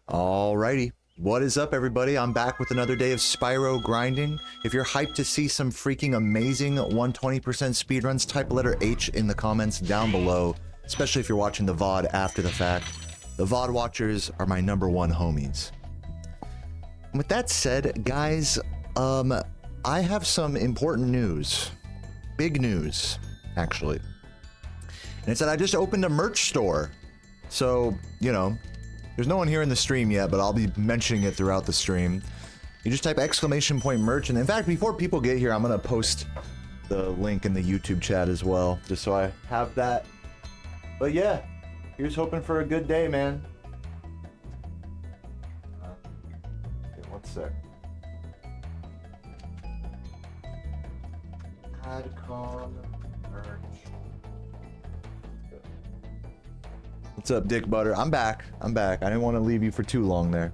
Alrighty. What is up, everybody? I'm back with another day of Spyro grinding. If you're hyped to see some freaking amazing 120% speedruns, type letter H in the comments down below, especially if you're watching the VOD after the fact. The VOD watchers are my #1 homies. With that said, guys, I have some important news. Big news, actually. And it's that I just opened a merch store. So, you know, there's no one here in the stream yet, but I'll be mentioning it throughout the stream. You just type !merch, and in fact, before people get here, I'm gonna post the link in the YouTube chat as well, just so I have that. But yeah, here's hoping for a good day, man. Okay, one sec. Adcon merch. What's up, Dick Butter? I'm back. I didn't want to leave you for too long there.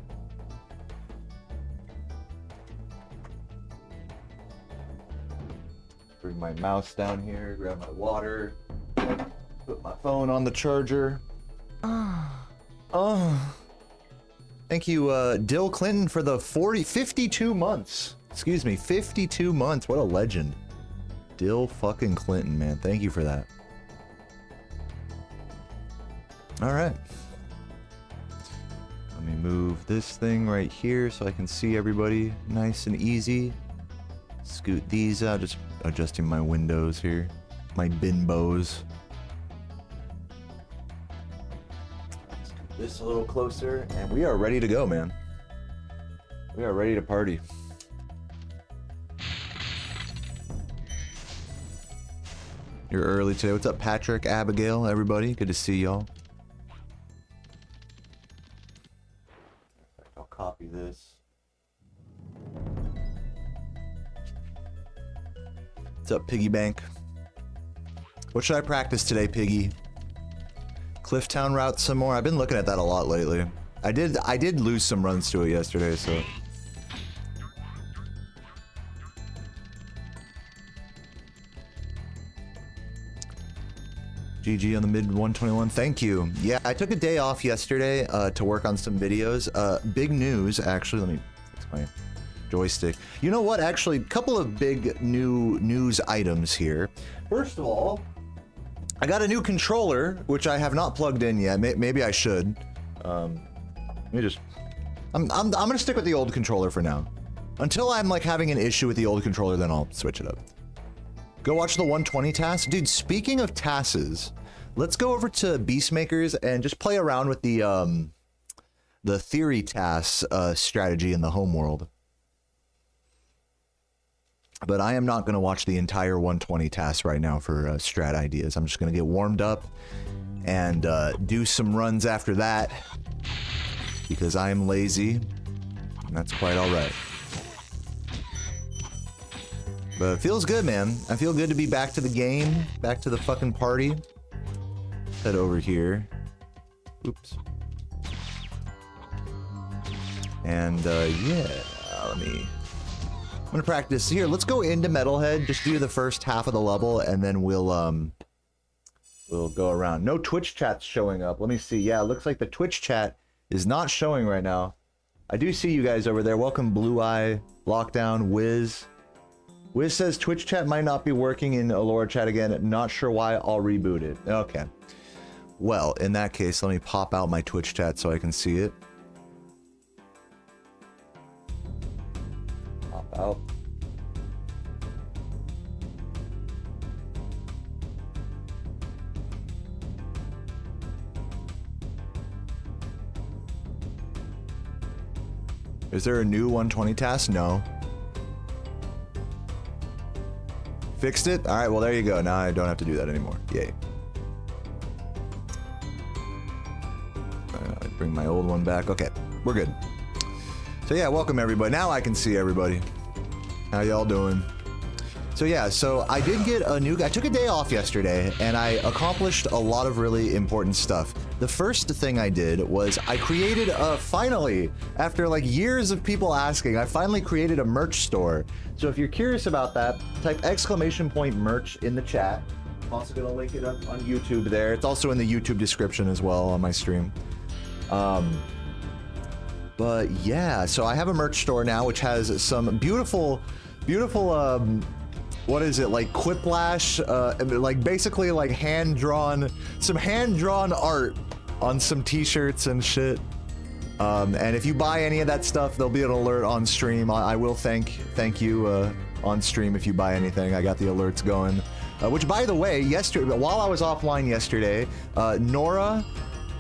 Bring my mouse down here, grab my water, put my phone on the charger. Oh. Thank you, Dill Clinton, for the 52 months. Excuse me, 52 months. What a legend. Dill fucking Clinton, man. Thank you for that. All right. Let me move this thing right here so I can see everybody nice and easy. Scoot these out, just adjusting my windows here. My bimbos. Scoot this a little closer, and we are ready to go, man. We are ready to party. You're early today. What's up, Patrick, Abigail, everybody? Good to see y'all. I'll copy this. What's up, Piggy Bank? What should I practice today, Piggy? Clifftown route some more. I've been looking at that a lot lately. I did lose some runs to it yesterday, so. GG on the mid 121. Thank you. Yeah, I took a day off yesterday to work on some videos. Big news, actually. Let me fix my joystick. You know what? Actually, a couple of big new news items here. First of all, I got a new controller, which I have not plugged in yet. Maybe I should. Let me just. I'm gonna stick with the old controller for now. Until I'm like having an issue with the old controller, then I'll switch it up. Go watch the 120 tasks. Dude, speaking of tasks, let's go over to Beastmakers and just play around with the theory tasks strategy in the home world. But I am not going to watch the entire 120 tasks right now for strat ideas. I'm just going to get warmed up and do some runs after that because I am lazy, and that's quite all right. But it feels good, man. I feel good to be back to the game, back to the fucking party. Head over here. Oops. And yeah, I'm gonna practice here. Let's go into Metalhead. Just do the first half of the level, and then we'll go around. No Twitch chat's showing up. Let me see. Yeah, it looks like the Twitch chat is not showing right now. I do see you guys over there. Welcome, Blue Eye, Lockdown, Wiz. Wiz says Twitch chat might not be working in Allura chat again. Not sure why. I'll reboot it. Okay. Well, in that case, let me pop out my Twitch chat so I can see it. Pop out. Is there a new 120 task? No. Fixed it? All right, well, there you go. Now I don't have to do that anymore. Yay. I bring my old one back. Okay, we're good. So yeah, welcome everybody. Now I can see everybody. How y'all doing? So yeah, so I did get a new... I took a day off yesterday, and I accomplished a lot of really important stuff. The first thing I did was I created finally, after like years of people asking, I finally created a merch store. So if you're curious about that, type !merch in the chat. I'm also gonna link it up on YouTube there. It's also in the YouTube description as well on my stream. But yeah, so I have a merch store now, which has some beautiful, what is it, like quiplash, like basically like hand-drawn art on some t-shirts and shit. And if you buy any of that stuff, there'll be an alert on stream. I will thank you on stream if you buy anything. I got the alerts going. Which, by the way, yesterday, while I was offline yesterday, Nora,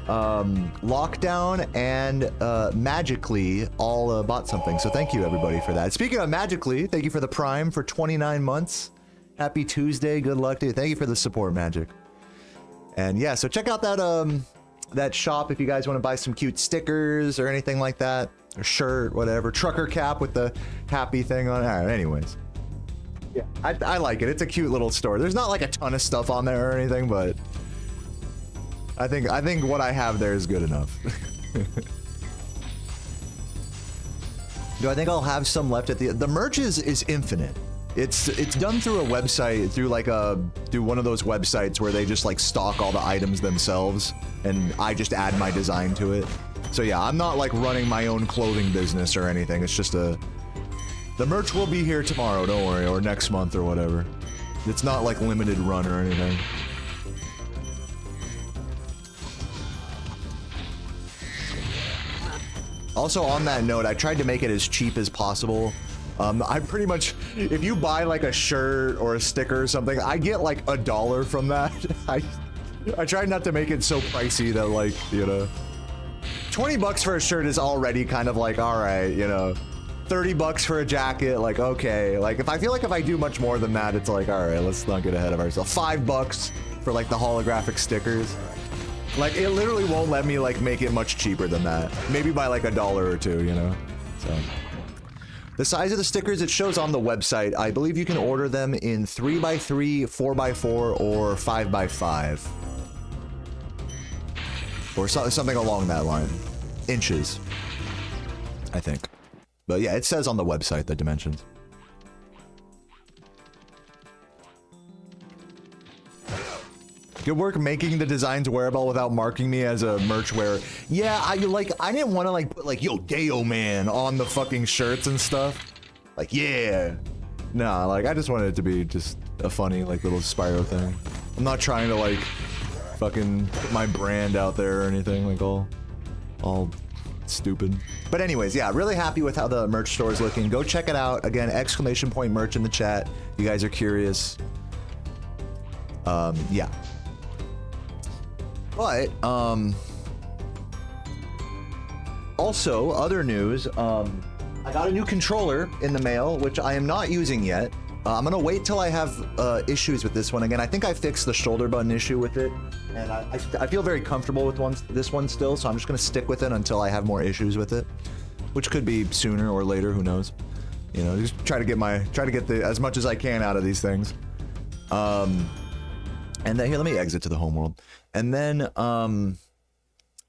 Lockdown, and Magically all bought something. So thank you, everybody, for that. Speaking of Magically, thank you for the Prime for 29 months. Happy Tuesday. Good luck to you. Thank you for the support, Magic. And yeah, so check out that that shop if you guys want to buy some cute stickers or anything like that. Or shirt, whatever. Trucker cap with the happy thing on it. All right, anyways. Yeah, I like it. It's a cute little store. There's not like a ton of stuff on there or anything, but I think what I have there is good enough. Do I think I'll have some left at the merch is infinite. It's done through a website, through one of those websites where they just like stock all the items themselves, and I just add my design to it. So yeah, I'm not like running my own clothing business or anything. It's just the merch will be here tomorrow, don't worry, or next month or whatever. It's not like limited run or anything. Also, on that note, I tried to make it as cheap as possible. I pretty much, if you buy like a shirt or a sticker or something, I get like $1 from that. I tried not to make it so pricey that, like, you know, 20 bucks for a shirt is already kind of like, all right, you know, 30 bucks for a jacket, like, okay. Like, if I feel like if I do much more than that, it's like, all right, let's not get ahead of ourselves. 5 bucks for like the holographic stickers. Like, it literally won't let me like make it much cheaper than that. Maybe by like $1 or $2, you know? So the size of the stickers it shows on the website, I believe you can order them in 3x3, 4x4, or 5x5. Or something along that line. Inches, I think. But yeah, it says on the website the dimensions. Good work making the designs wearable without marking me as a merch wearer. Yeah, I didn't want to like put like, yo, Dayo man on the fucking shirts and stuff. Like, yeah. Nah, like I just wanted it to be just a funny like little Spyro thing. I'm not trying to like fucking put my brand out there or anything like all stupid. But anyways, yeah, really happy with how the merch store is looking. Go check it out. Again, !merch in the chat. You guys are curious. Yeah. But, also, other news, I got a new controller in the mail, which I am not using yet. I'm gonna wait till I have issues with this one again. I think I fixed the shoulder button issue with it, and I feel very comfortable with this one still, so I'm just gonna stick with it until I have more issues with it, which could be sooner or later, who knows. You know, just try to get as much as I can out of these things. And then here, let me exit to the home world. And then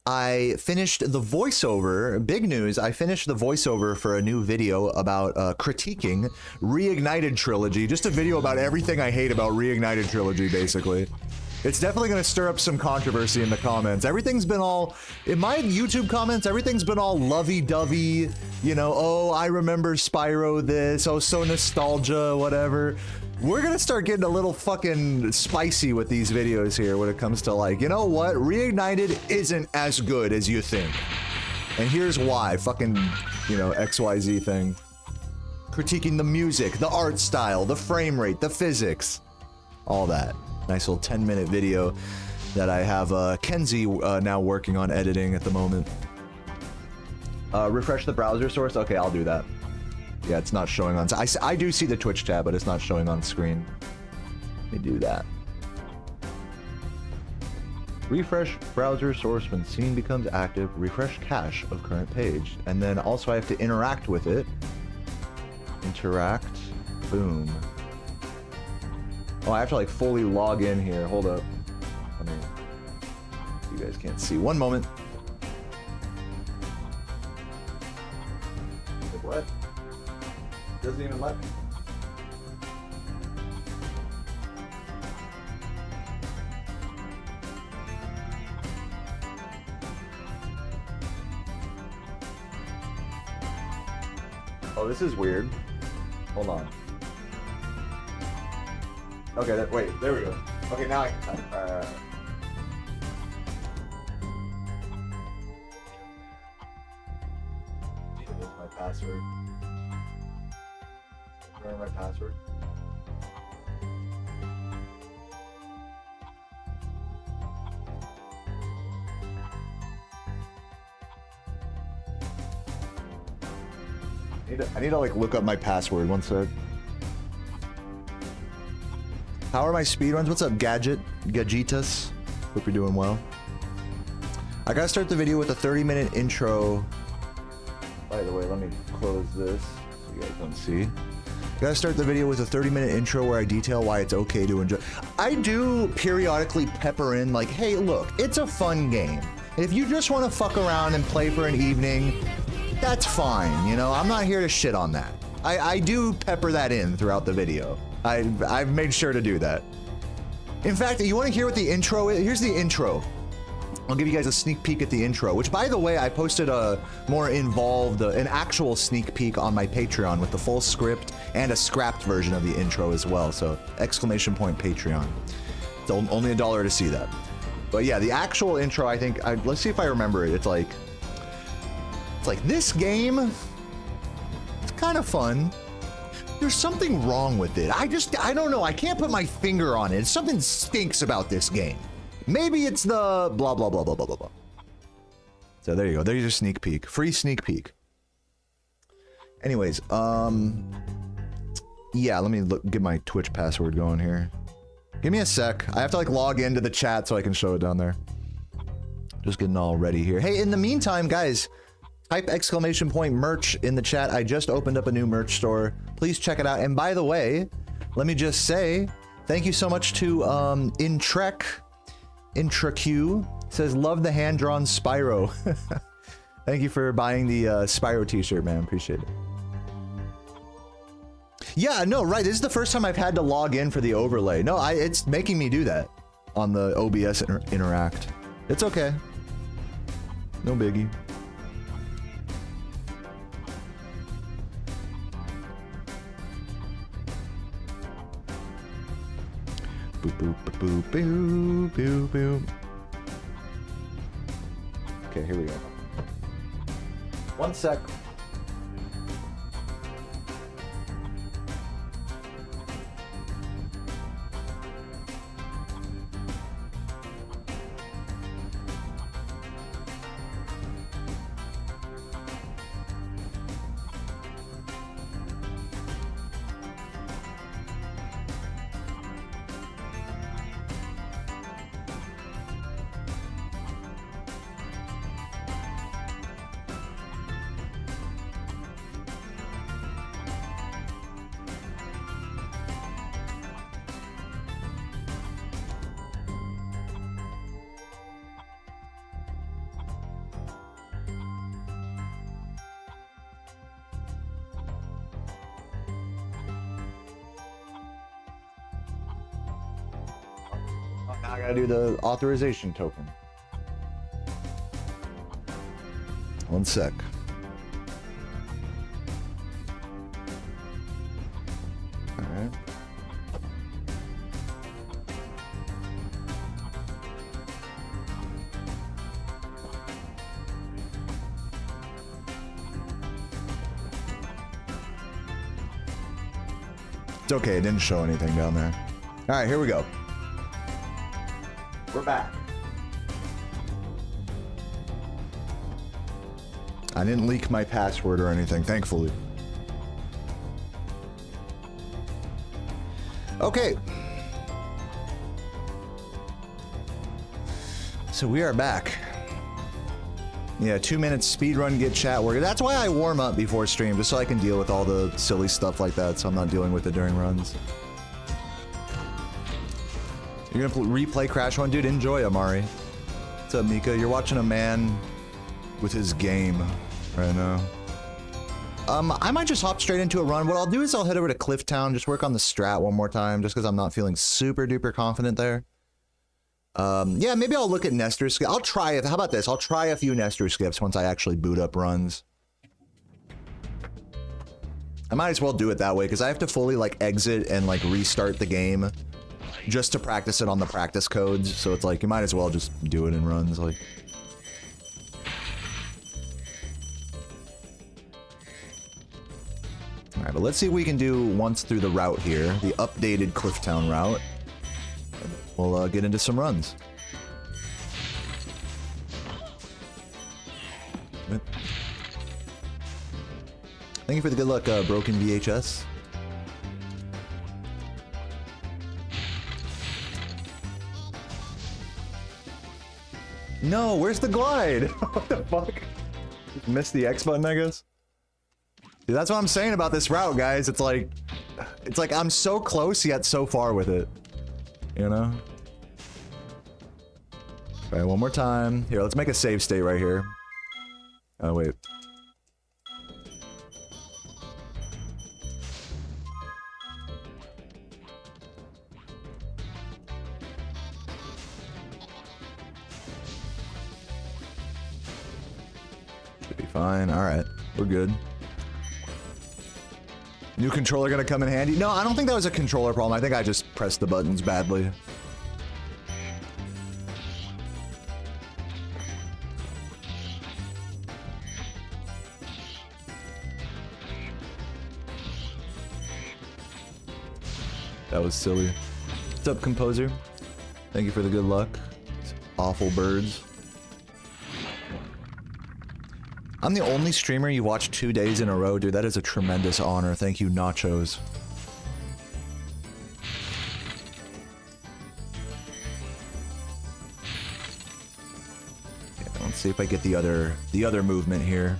I finished the voiceover. Big news, I finished the voiceover for a new video about critiquing Reignited Trilogy. Just a video about everything I hate about Reignited Trilogy, basically. It's definitely going to stir up some controversy in the comments. Everything's been all, in my YouTube comments, everything's been all lovey-dovey. You know, oh, I remember Spyro this, oh, so nostalgia, whatever. We're gonna start getting a little fucking spicy with these videos here when it comes to like, you know what? Reignited isn't as good as you think. And here's why. Fucking, you know, XYZ thing. Critiquing the music, the art style, the frame rate, the physics. All that. Nice little 10-minute video that I have Kenzie now working on editing at the moment. Refresh the browser source? Okay, I'll do that. Yeah, it's not showing on... I do see the Twitch tab, but it's not showing on screen. Let me do that. Refresh browser source when scene becomes active. Refresh cache of current page. And then also I have to interact with it. Interact. Boom. Oh, I have to like fully log in here. Hold up. I mean, you guys can't see. One moment. Wait, what? Doesn't even let me. Oh, this is weird. Hold on. Okay, wait, there we go. Okay, now I can type. My password. Remember my password? I need to like look up my password. One sec. How are my speedruns? What's up, Gadgetus? Hope you're doing well. I gotta start the video with a 30-minute intro. By the way, let me close this so you guys don't see. Gotta start the video with a 30-minute intro where I detail why it's okay to enjoy. I do periodically pepper in like, hey, look, it's a fun game. If you just want to fuck around and play for an evening, that's fine, you know? I'm not here to shit on that. I do pepper that in throughout the video. I've made sure to do that. In fact, you want to hear what the intro is? Here's the intro. I'll give you guys a sneak peek at the intro, which, by the way, I posted a more involved, an actual sneak peek on my Patreon with the full script and a scrapped version of the intro as well. So, exclamation point Patreon. It's only $1 to see that. But yeah, the actual intro, I think, let's see if I remember it. It's like this game, it's kind of fun. There's something wrong with it. I don't know. I can't put my finger on it. Something stinks about this game. Maybe it's the blah, blah, blah, blah, blah, blah, blah. So there you go. There's your sneak peek. Free sneak peek. Anyways, yeah, let me get my Twitch password going here. Give me a sec. I have to like log into the chat so I can show it down there. Just getting all ready here. Hey, in the meantime, guys, type exclamation point merch in the chat. I just opened up a new merch store. Please check it out. And by the way, let me just say thank you so much to IntraQ says, love the hand-drawn Spyro. Thank you for buying the Spyro t-shirt, man. Appreciate it. Yeah, no, right. This is the first time I've had to log in for the overlay. No, it's making me do that on the OBS Interact. It's okay. No biggie. Boop, boop, boop, boop, boop, boop. Okay, here we go. One sec. Now I gotta do the authorization token. One sec. All right. It's okay, it didn't show anything down there. All right, here we go. We're back. I didn't leak my password or anything, thankfully. Okay. So we are back. Yeah, 2 minutes speedrun, get chat work. That's why I warm up before stream, just so I can deal with all the silly stuff like that, so I'm not dealing with it during runs. You're gonna replay Crash 1? Dude, enjoy, Amari. What's up, Mika? You're watching a man with his game right now. I might just hop straight into a run. What I'll do is I'll head over to Clifftown, just work on the strat one more time, just because I'm not feeling super duper confident there. Yeah, maybe I'll look at Nestor skips. I'll try it. How about this? I'll try a few Nestor skips once I actually boot up runs. I might as well do it that way, because I have to fully, like, exit and, like, restart the game just to practice it on the practice codes, so it's like, you might as well just do it in runs, like... Alright, but let's see what we can do once through the route here, the updated Clifftown route. We'll get into some runs. Thank you for the good luck, Broken VHS. No, where's the glide? What the fuck? Just missed the X button, I guess. Dude, that's what I'm saying about this route, guys. It's like I'm so close yet so far with it. You know? Alright, one more time. Here, let's make a save state right here. Oh, wait. Should be fine. Alright, we're good. New controller gonna come in handy? No, I don't think that was a controller problem. I think I just pressed the buttons badly. That was silly. What's up, Composer? Thank you for the good luck. These awful birds. I'm the only streamer you watched 2 days in a row, dude. That is a tremendous honor. Thank you, Nachos. Okay, let's see if I get the other movement here.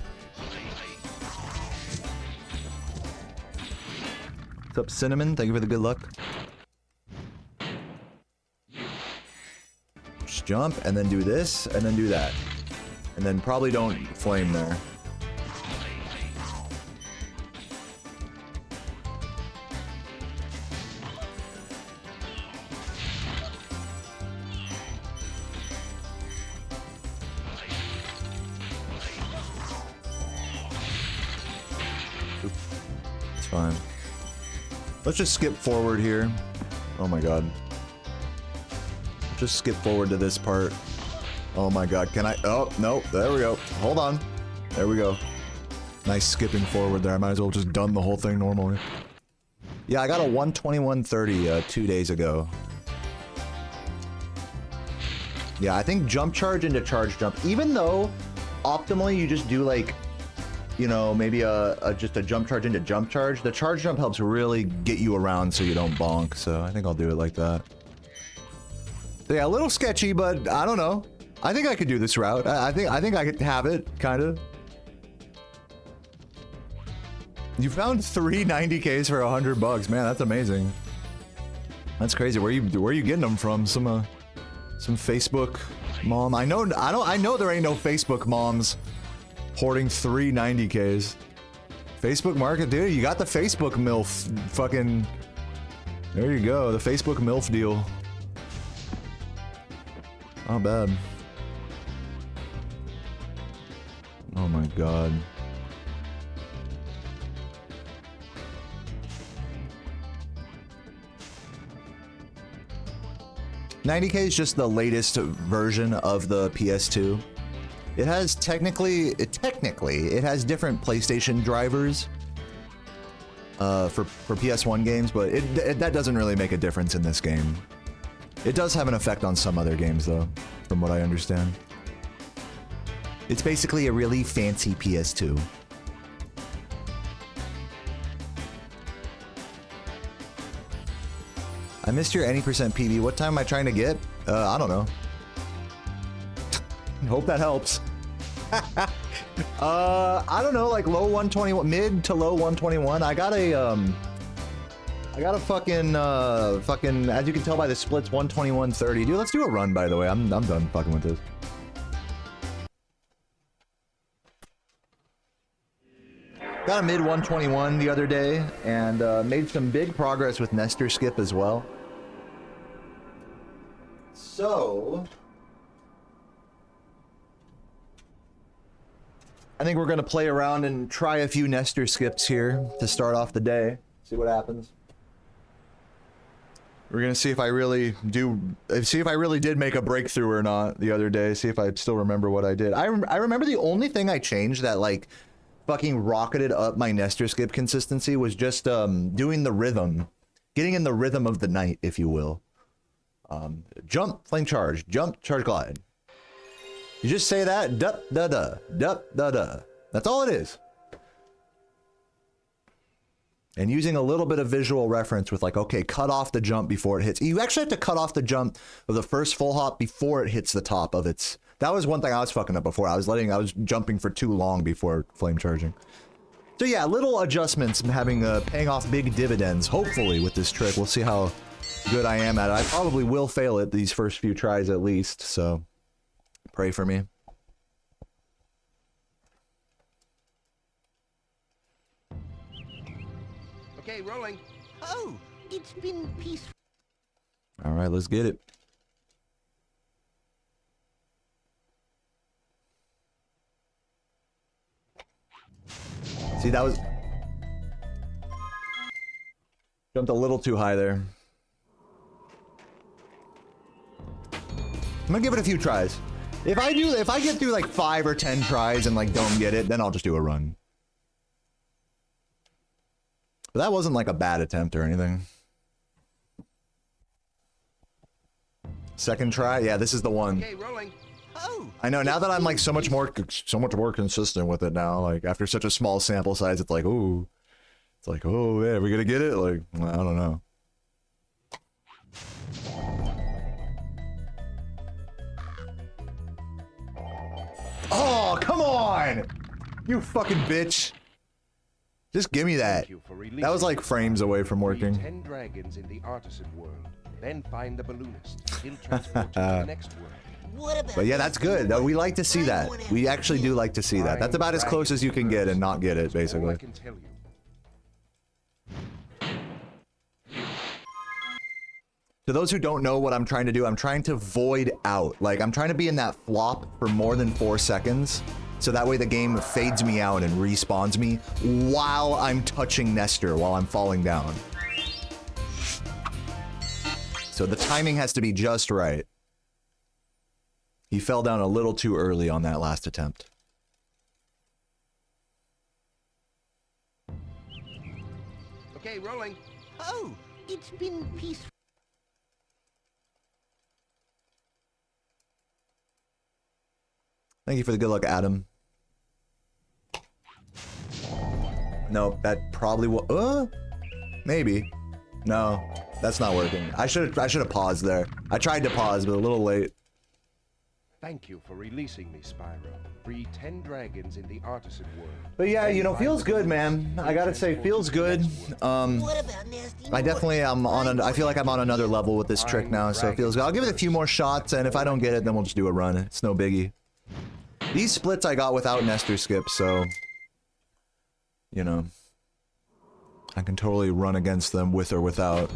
What's up, Cinnamon? Thank you for the good luck. Just jump, and then do this, and then do that. And then probably don't flame there. It's fine. Let's just skip forward here. Oh my god. Just skip forward to this part. Oh my god, can I? Oh, no, there we go. Hold on. There we go. Nice skipping forward there. I might as well have just done the whole thing normally. Yeah, I got a 121.30 2 days ago. Yeah, I think jump charge into charge jump. Even though, optimally, you just do like, you know, maybe just a jump charge into jump charge. The charge jump helps really get you around so you don't bonk. So I think I'll do it like that. So yeah, a little sketchy, but I don't know. I think I could do this route. I think I could have it, kind of. You found 3 90Ks for $100, man. That's amazing. That's crazy. Where are you getting them from? Some Facebook mom. I know there ain't no Facebook moms hoarding 3 90Ks. Facebook market, dude. You got the Facebook MILF. Fucking. There you go. The Facebook MILF deal. Not bad. Oh my god. $90K is just the latest version of the PS2. It has technically it has different PlayStation drivers for PS1 games, but that doesn't really make a difference in this game. It does have an effect on some other games though, from what I understand. It's basically a really fancy PS2. I missed your any percent PB. What time am I trying to get? I don't know. Hope that helps. I don't know, like low 121, mid to low 121. I got a fucking, as you can tell by the splits, 121.30. Dude, let's do a run, by the way. I'm done fucking with this. Got a mid 121 the other day, and made some big progress with Nestor Skip as well. So... I think we're gonna play around and try a few Nestor skips here to start off the day. See what happens. We're gonna see if I really did make a breakthrough or not the other day. See if I still remember what I did. I remember the only thing I changed that like fucking rocketed up my Nestor skip consistency was just doing the rhythm, getting in the rhythm of the night, if you will. Jump, flame charge, jump, charge, glide. You just say that, dup da da, dup da da. That's all it is. And using a little bit of visual reference with like, okay, cut off the jump before it hits. You actually have to cut off the jump of the first full hop before it hits the top of its. That was one thing I was fucking up before. I was jumping for too long before flame charging. So yeah, little adjustments having paying off big dividends. Hopefully with this trick, we'll see how good I am at it. I probably will fail it these first few tries at least. So pray for me. Okay, rolling. Oh, it's been peaceful. All right, let's get it. See, that was... Jumped a little too high there. I'm gonna give it a few tries. If I get through like 5 or 10 tries and like don't get it, then I'll just do a run. But that wasn't like a bad attempt or anything. Second try? Yeah, this is the one. Okay, rolling. Oh, I know, now that I'm like so much more consistent with it now, like after such a small sample size, it's like, ooh. It's like, oh, yeah, are we gonna get it? Like, I don't know. Oh, come on! You fucking bitch. Just give me that. That was like frames away from working. 10 dragons in the artisan world. Then find the balloonist. He'll transport you to the next world. But yeah, that's good. We like to see that. We actually do like to see that. That's about as close as you can get and not get it, basically. To those who don't know what I'm trying to do, I'm trying to void out. Like, I'm trying to be in that flop for more than 4 seconds. So that way the game fades me out and respawns me while I'm touching Nestor, while I'm falling down. So the timing has to be just right. He fell down a little too early on that last attempt. Okay, rolling. Oh, it's been peaceful. Thank you for the good luck, Adam. No, that probably will. Maybe. No, that's not working. I should have paused there. I tried to pause, but a little late. Thank you for releasing me, Spyro. Free 10 dragons in the artisan world. But yeah, you know, feels good, man. I gotta say, feels good. I definitely am on. I feel like I'm on another level with this trick now, so it feels good. I'll give it a few more shots, and if I don't get it, then we'll just do a run. It's no biggie. These splits I got without Nestor skip, so you know, I can totally run against them with or without.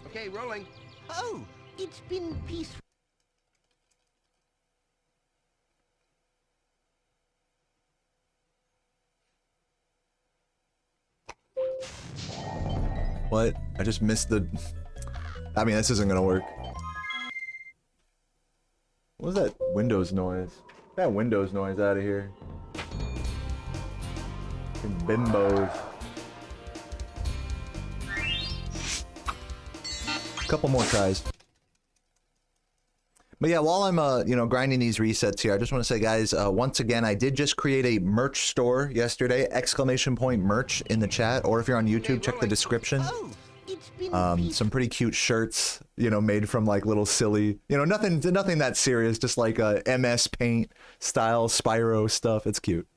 Okay, rolling. Oh, it's been peaceful. What? I just missed the... I mean, this isn't gonna work. What was that Windows noise? Get that Windows noise out of here. Fucking bimbos. Couple more tries. But yeah, while I'm you know, grinding these resets here, I just want to say, guys, once again, I did just create a merch store yesterday, ! Merch in the chat, or if you're on YouTube, check the description. Some pretty cute shirts, you know, made from like little silly, you know, nothing that serious, just like MS Paint style Spyro stuff. It's cute.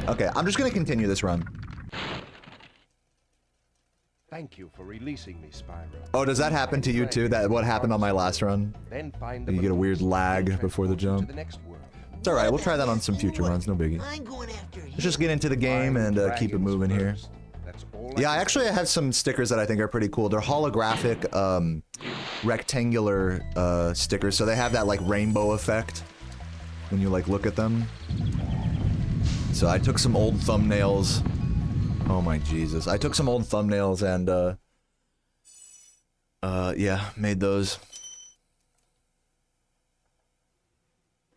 Okay, I'm just gonna continue this run. Thank you for releasing me, Spyro. Oh, does that happen to you too? That what happened on my last run? Then find you get a weird lag before the jump. To the next world. It's alright, we'll try that on some future runs, no biggie. Let's just get into the game and keep it moving here. Yeah, actually I have some stickers that I think are pretty cool. They're holographic, rectangular stickers, so they have that like rainbow effect when you like look at them. So I took some old thumbnails. Oh my Jesus. I took some old thumbnails and yeah, made those.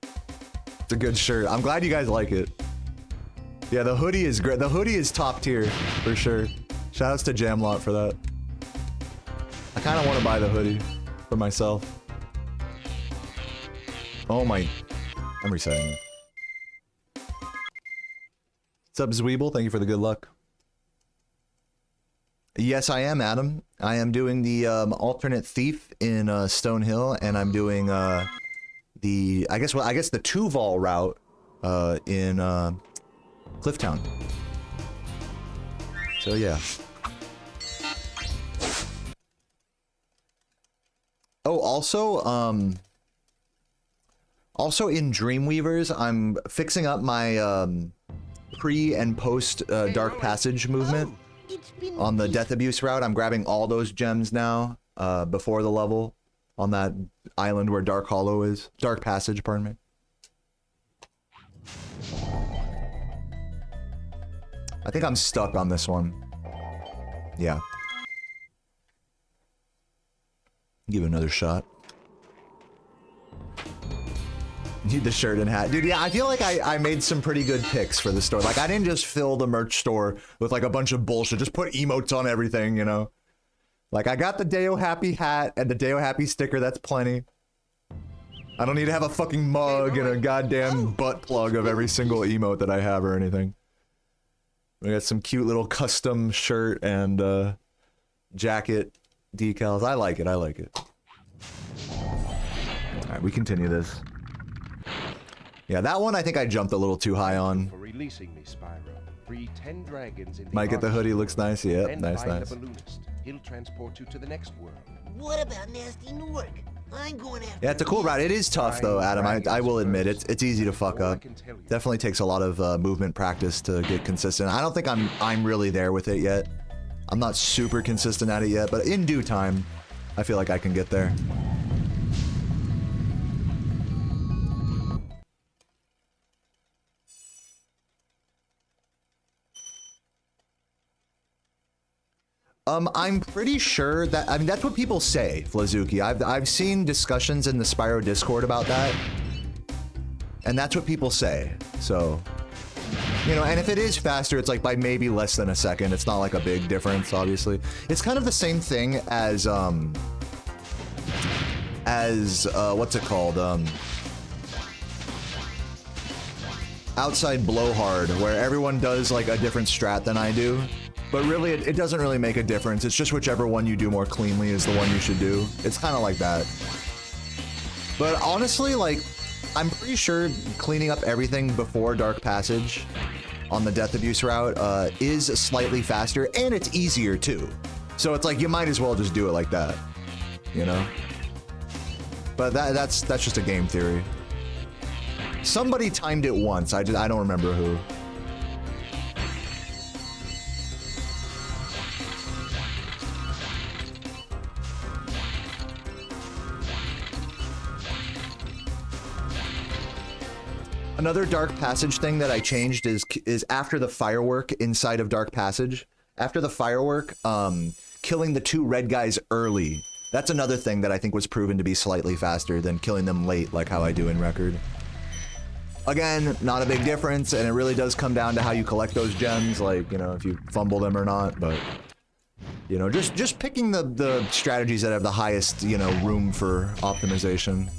It's a good shirt. I'm glad you guys like it. Yeah, the hoodie is great. The hoodie is top tier, for sure. Shoutouts to Jamlot for that. I kind of want to buy the hoodie for myself. Oh my... I'm resetting it. What's up, Zweeble? Thank you for the good luck. Yes, I am, Adam. I am doing the alternate thief in Stonehill, and I'm doing the I guess the Tuval route in Clifftown. So yeah. Oh, also in Dreamweavers, I'm fixing up my pre and post Dark Passage movement on the Death Abuse route. I'm grabbing all those gems now before the level on that island where Dark Hollow is. Dark Passage, pardon me. I think I'm stuck on this one. Yeah. Give it another shot. Need the shirt and hat. Dude, yeah, I feel like I made some pretty good picks for the store. Like, I didn't just fill the merch store with, like, a bunch of bullshit. Just put emotes on everything, you know? Like, I got the Deo Happy hat and the Deo Happy sticker. That's plenty. I don't need to have a fucking mug and a goddamn butt plug of every single emote that I have or anything. We got some cute little custom shirt and jacket decals. I like it. I like it. Alright, we continue this. Yeah, that one I think I jumped a little too high on. For releasing me, Spyro. Free 10 dragons in the Might get the hoodie, looks nice. Yep, nice, nice. The balloonist. He'll transport you to the next world. What about Nasty Newark? I'm going after. Yeah, it's a cool route. It is tough though, Adam. I will admit it's easy to fuck up. Definitely takes a lot of movement practice to get consistent. I don't think I'm really there with it yet. I'm not super consistent at it yet, but in due time, I feel like I can get there. I'm pretty sure that, I mean, that's what people say, Flazuki. I've seen discussions in the Spyro Discord about that. And that's what people say. So, you know, and if it is faster, it's like by maybe less than a second. It's not like a big difference, obviously. It's kind of the same thing as what's it called? Outside Blowhard, where everyone does like a different strat than I do. But really, it doesn't really make a difference. It's just whichever one you do more cleanly is the one you should do. It's kind of like that. But honestly, like, I'm pretty sure cleaning up everything before Dark Passage on the Death Abuse route is slightly faster, and it's easier too. So it's like, you might as well just do it like that, you know? But that's just a game theory. Somebody timed it once, I don't remember who. Another Dark Passage thing that I changed is after the firework inside of Dark Passage. After the firework, killing the two red guys early. That's another thing that I think was proven to be slightly faster than killing them late, like how I do in Record. Again, not a big difference, and it really does come down to how you collect those gems, like, you know, if you fumble them or not, but... You know, just picking the strategies that have the highest, you know, room for optimization.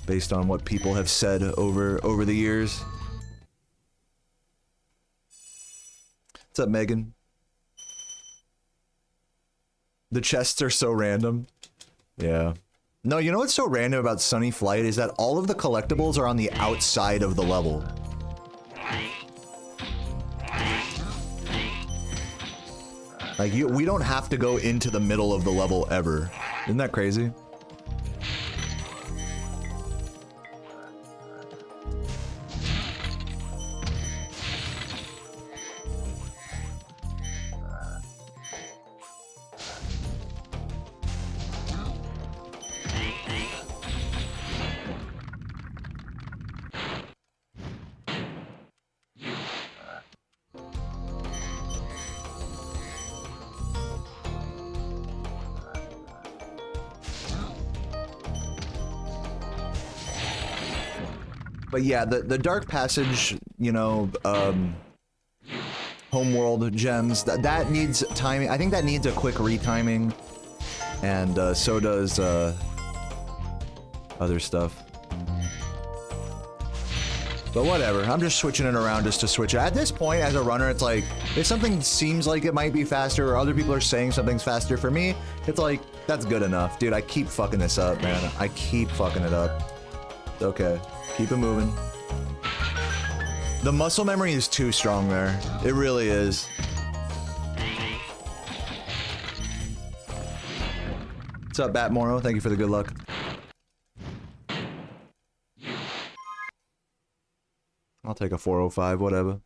Based on what people have said over the years. What's up, Megan? The chests are so random. Yeah. No, you know what's so random about Sunny Flight is that all of the collectibles are on the outside of the level. Like, we don't have to go into the middle of the level ever. Isn't that crazy? But yeah, the Dark Passage, you know, homeworld gems, that needs timing. I think that needs a quick retiming, and so does other stuff. But whatever, I'm just switching it around just to switch it. At this point, as a runner, it's like, if something seems like it might be faster, or other people are saying something's faster, for me, it's like, that's good enough. Dude, I keep fucking this up, man. I keep fucking it up. Okay, keep it moving. The muscle memory is too strong there. It really is. What's up, Batmoro? Thank you for the good luck. I'll take a 405, whatever.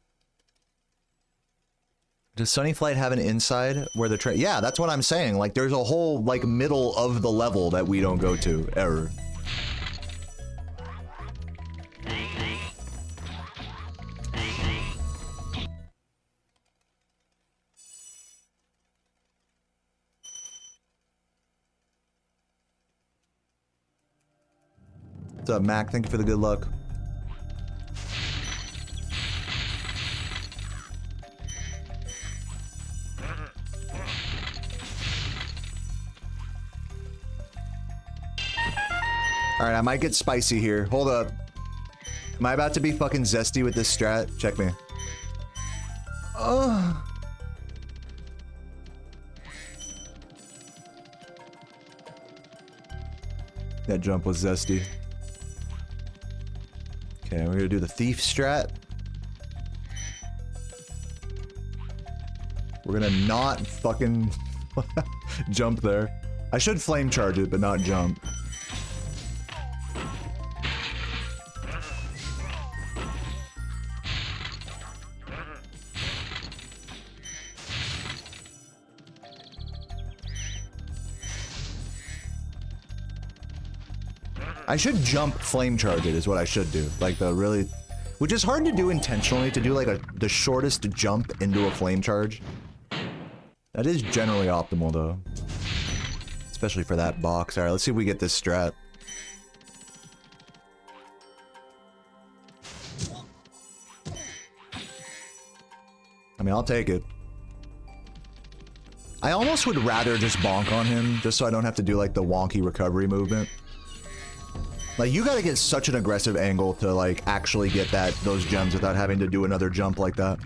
Does Sunny Flight have an inside where the train... Yeah, that's what I'm saying. Like, there's a whole, like, middle of the level that we don't go to. Error. What's up, Mac? Thank you for the good luck. Alright, I might get spicy here. Hold up. Am I about to be fucking zesty with this strat? Check me. Oh. That jump was zesty. Okay, we're gonna do the thief strat. We're gonna not fucking jump there. I should flame charge it, but not jump. I should jump flame charge it is what I should do. Like the really... Which is hard to do intentionally, to do like the shortest jump into a flame charge. That is generally optimal though. Especially for that box. Alright, let's see if we get this strat. I mean, I'll take it. I almost would rather just bonk on him, just so I don't have to do like the wonky recovery movement. Like, you gotta get such an aggressive angle to, like, actually get those gems without having to do another jump like that.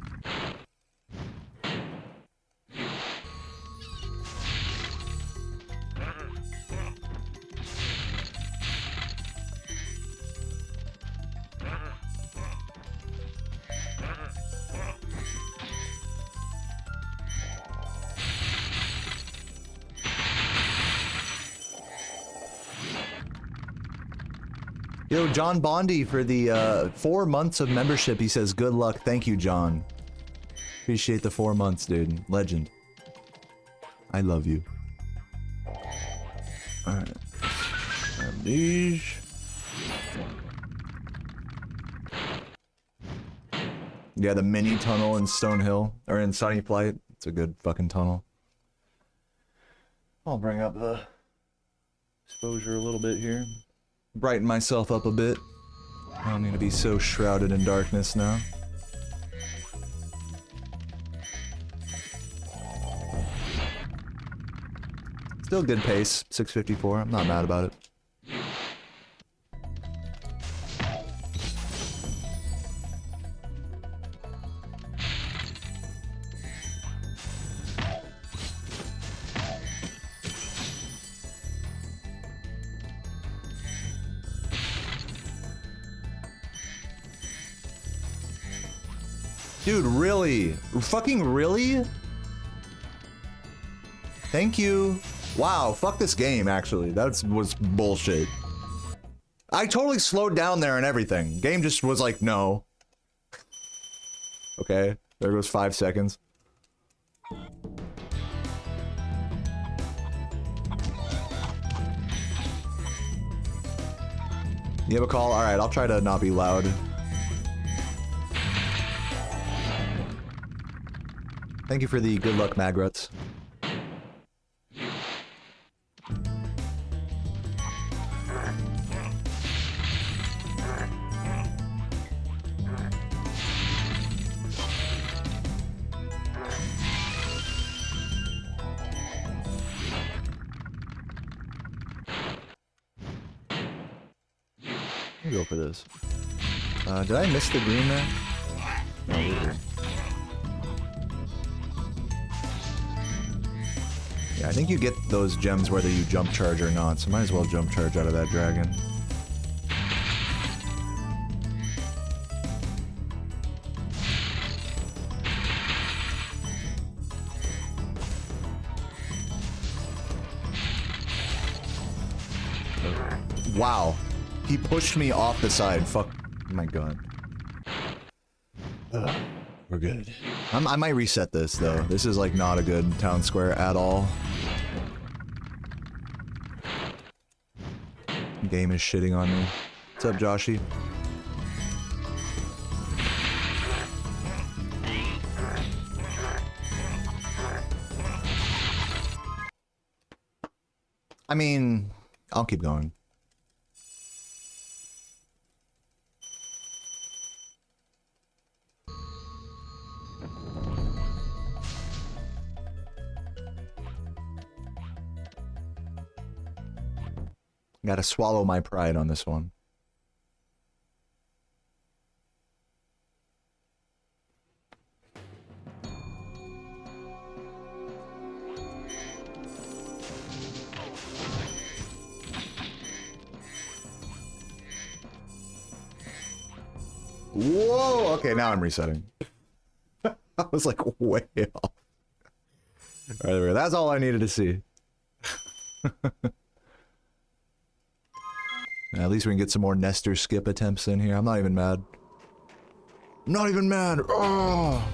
Yo, John Bondi for the 4 months of membership. He says, good luck. Thank you, John. Appreciate the 4 months, dude. Legend. I love you. Alright. Grab these. Yeah, the mini tunnel in Stonehill, or in Sunny Flight. It's a good fucking tunnel. I'll bring up the exposure a little bit here. Brighten myself up a bit. I don't need to be so shrouded in darkness now. Still good pace, 654. I'm not mad about it. Dude, really? Fucking really? Thank you. Wow, fuck this game, actually. That was bullshit. I totally slowed down there and everything. Game just was like, no. Okay, there goes 5 seconds. You have a call? Alright, I'll try to not be loud. Thank you for the good luck, Magruts. Let me go for this. Did I miss the green there? No, we did. Yeah, I think you get those gems whether you jump charge or not, so might as well jump charge out of that dragon. Wow. He pushed me off the side. Fuck. Oh my god. We're good. I might reset this, though. This is, like, not a good town square at all. Game is shitting on me. What's up, Joshy? I mean, I'll keep going. Gotta swallow my pride on this one. Whoa! Okay, now I'm resetting. I was like way off. Alright, that's all I needed to see. At least we can get some more Nestor skip attempts in here. I'm not even mad. I'm not even mad! Oh!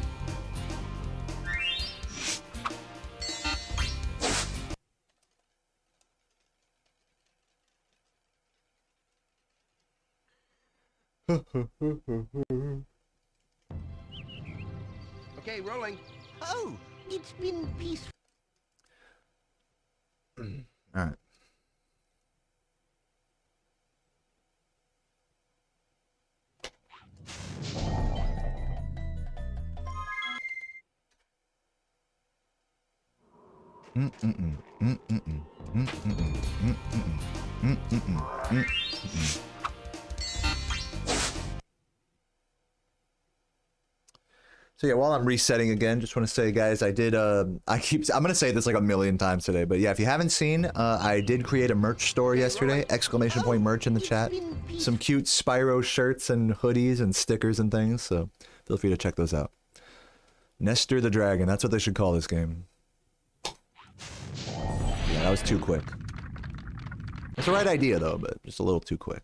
Okay, rolling. Oh, it's been peaceful. Alright. So yeah, while I'm resetting again, just want to say, guys, I did, I'm gonna say this like a million times today, but yeah, if you haven't seen, I did create a merch store yesterday, exclamation point merch in the chat. Some cute Spyro shirts and hoodies and stickers and things, so feel free to check those out. Nestor the Dragon, that's what they should call this game. Yeah, that was too quick. It's the right idea though, but just a little too quick.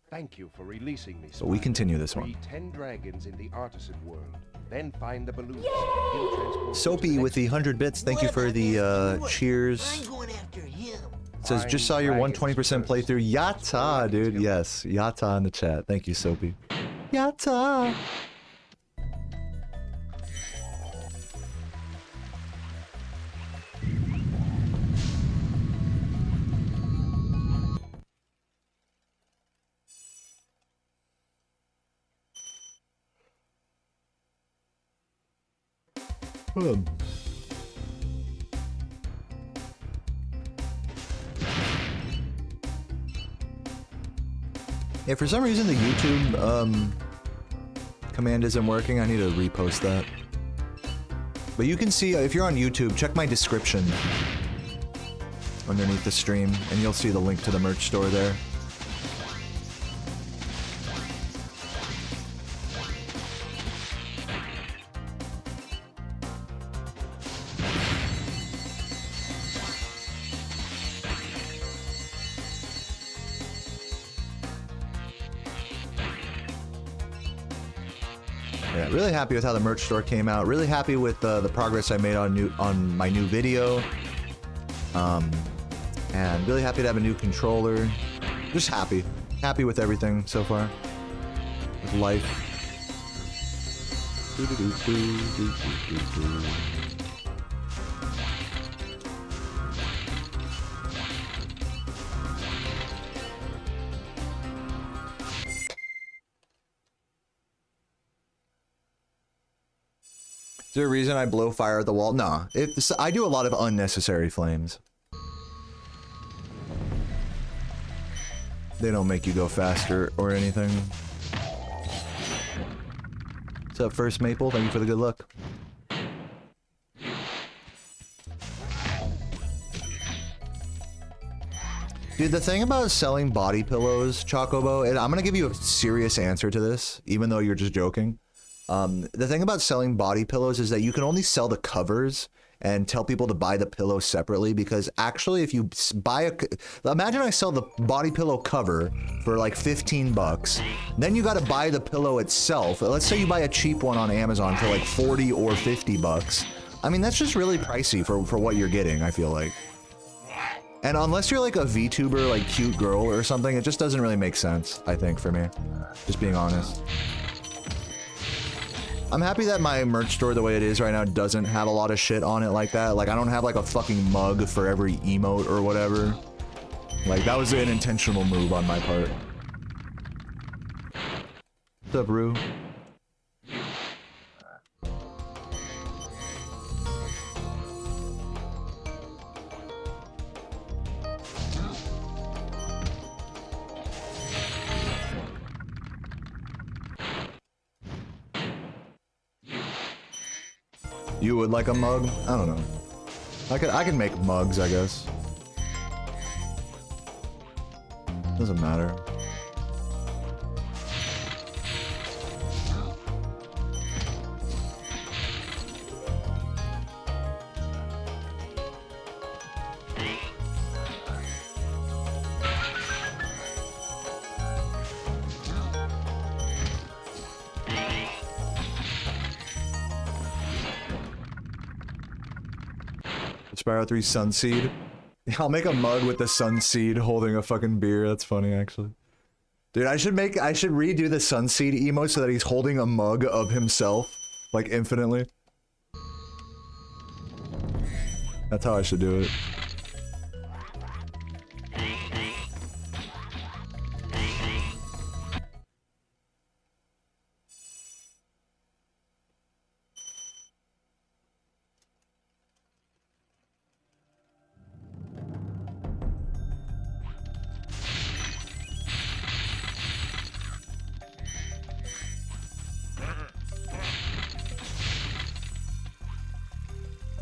Thank you for releasing me. But we Spyro. continue this one. Free 10 dragons in the artisan world. Then find the balloons. Soapy with the 100 bits, thank you for the cheers. I'm going after him. It says, just saw your 120% playthrough. Yatta, dude. Yes, Yatta in the chat. Thank you, Soapy. Yatta. Yeah, for some reason the YouTube command isn't working. I need to repost that. But you can see, if you're on YouTube, check my description underneath the stream, and you'll see the link to the merch store there. Yeah, really happy with how the merch store came out. Really happy with the progress I made on my new video. And really happy to have a new controller. Just happy. Happy with everything so far. With life. Is there a reason I blow fire at the wall? Nah. I do a lot of unnecessary flames. They don't make you go faster or anything. What's up, First Maple? Thank you for the good luck. Dude, the thing about selling body pillows, Chocobo, and I'm gonna give you a serious answer to this, even though you're just joking. The thing about selling body pillows is that you can only sell the covers and tell people to buy the pillow separately, because actually if you buy imagine I sell the body pillow cover for like 15 bucks, then you gotta buy the pillow itself. Let's say you buy a cheap one on Amazon for like 40 or 50 bucks. I mean, that's just really pricey for what you're getting, I feel like. And unless you're like a VTuber, like cute girl or something, it just doesn't really make sense, I think, for me. Just being honest. I'm happy that my merch store, the way it is right now, doesn't have a lot of shit on it like that. Like, I don't have like a fucking mug for every emote or whatever. Like, that was an intentional move on my part. What's up, Rue? You would like a mug? I don't know. I can make mugs, I guess. Doesn't matter. Spyro 3 Sunseed. I'll make a mug with the Sunseed holding a fucking beer. That's funny, actually. Dude, I should redo the Sunseed emote so that he's holding a mug of himself, like infinitely. That's how I should do it.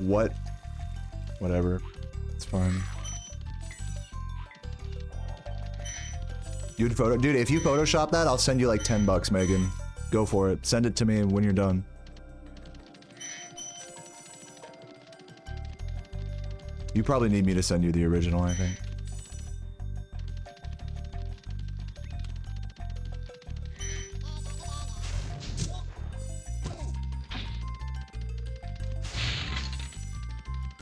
What? Whatever. It's fine. Dude, if you Photoshop that, I'll send you like 10 bucks, Megan. Go for it. Send it to me when you're done. You probably need me to send you the original, I think.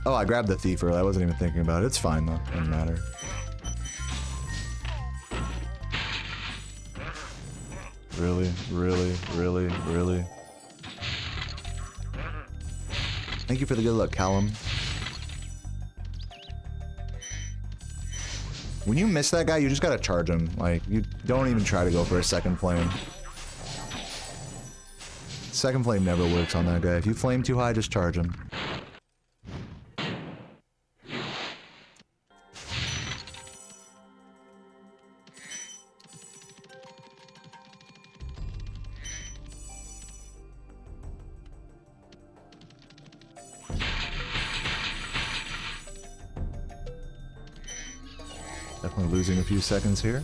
Oh, I grabbed the thief earlier. I wasn't even thinking about it. It's fine though. Doesn't matter. Really? Really? Really? Really? Thank you for the good luck, Callum. When you miss that guy, you just gotta charge him. Like, you don't even try to go for a second flame. Second flame never works on that guy. If you flame too high, just charge him. Definitely losing a few seconds here.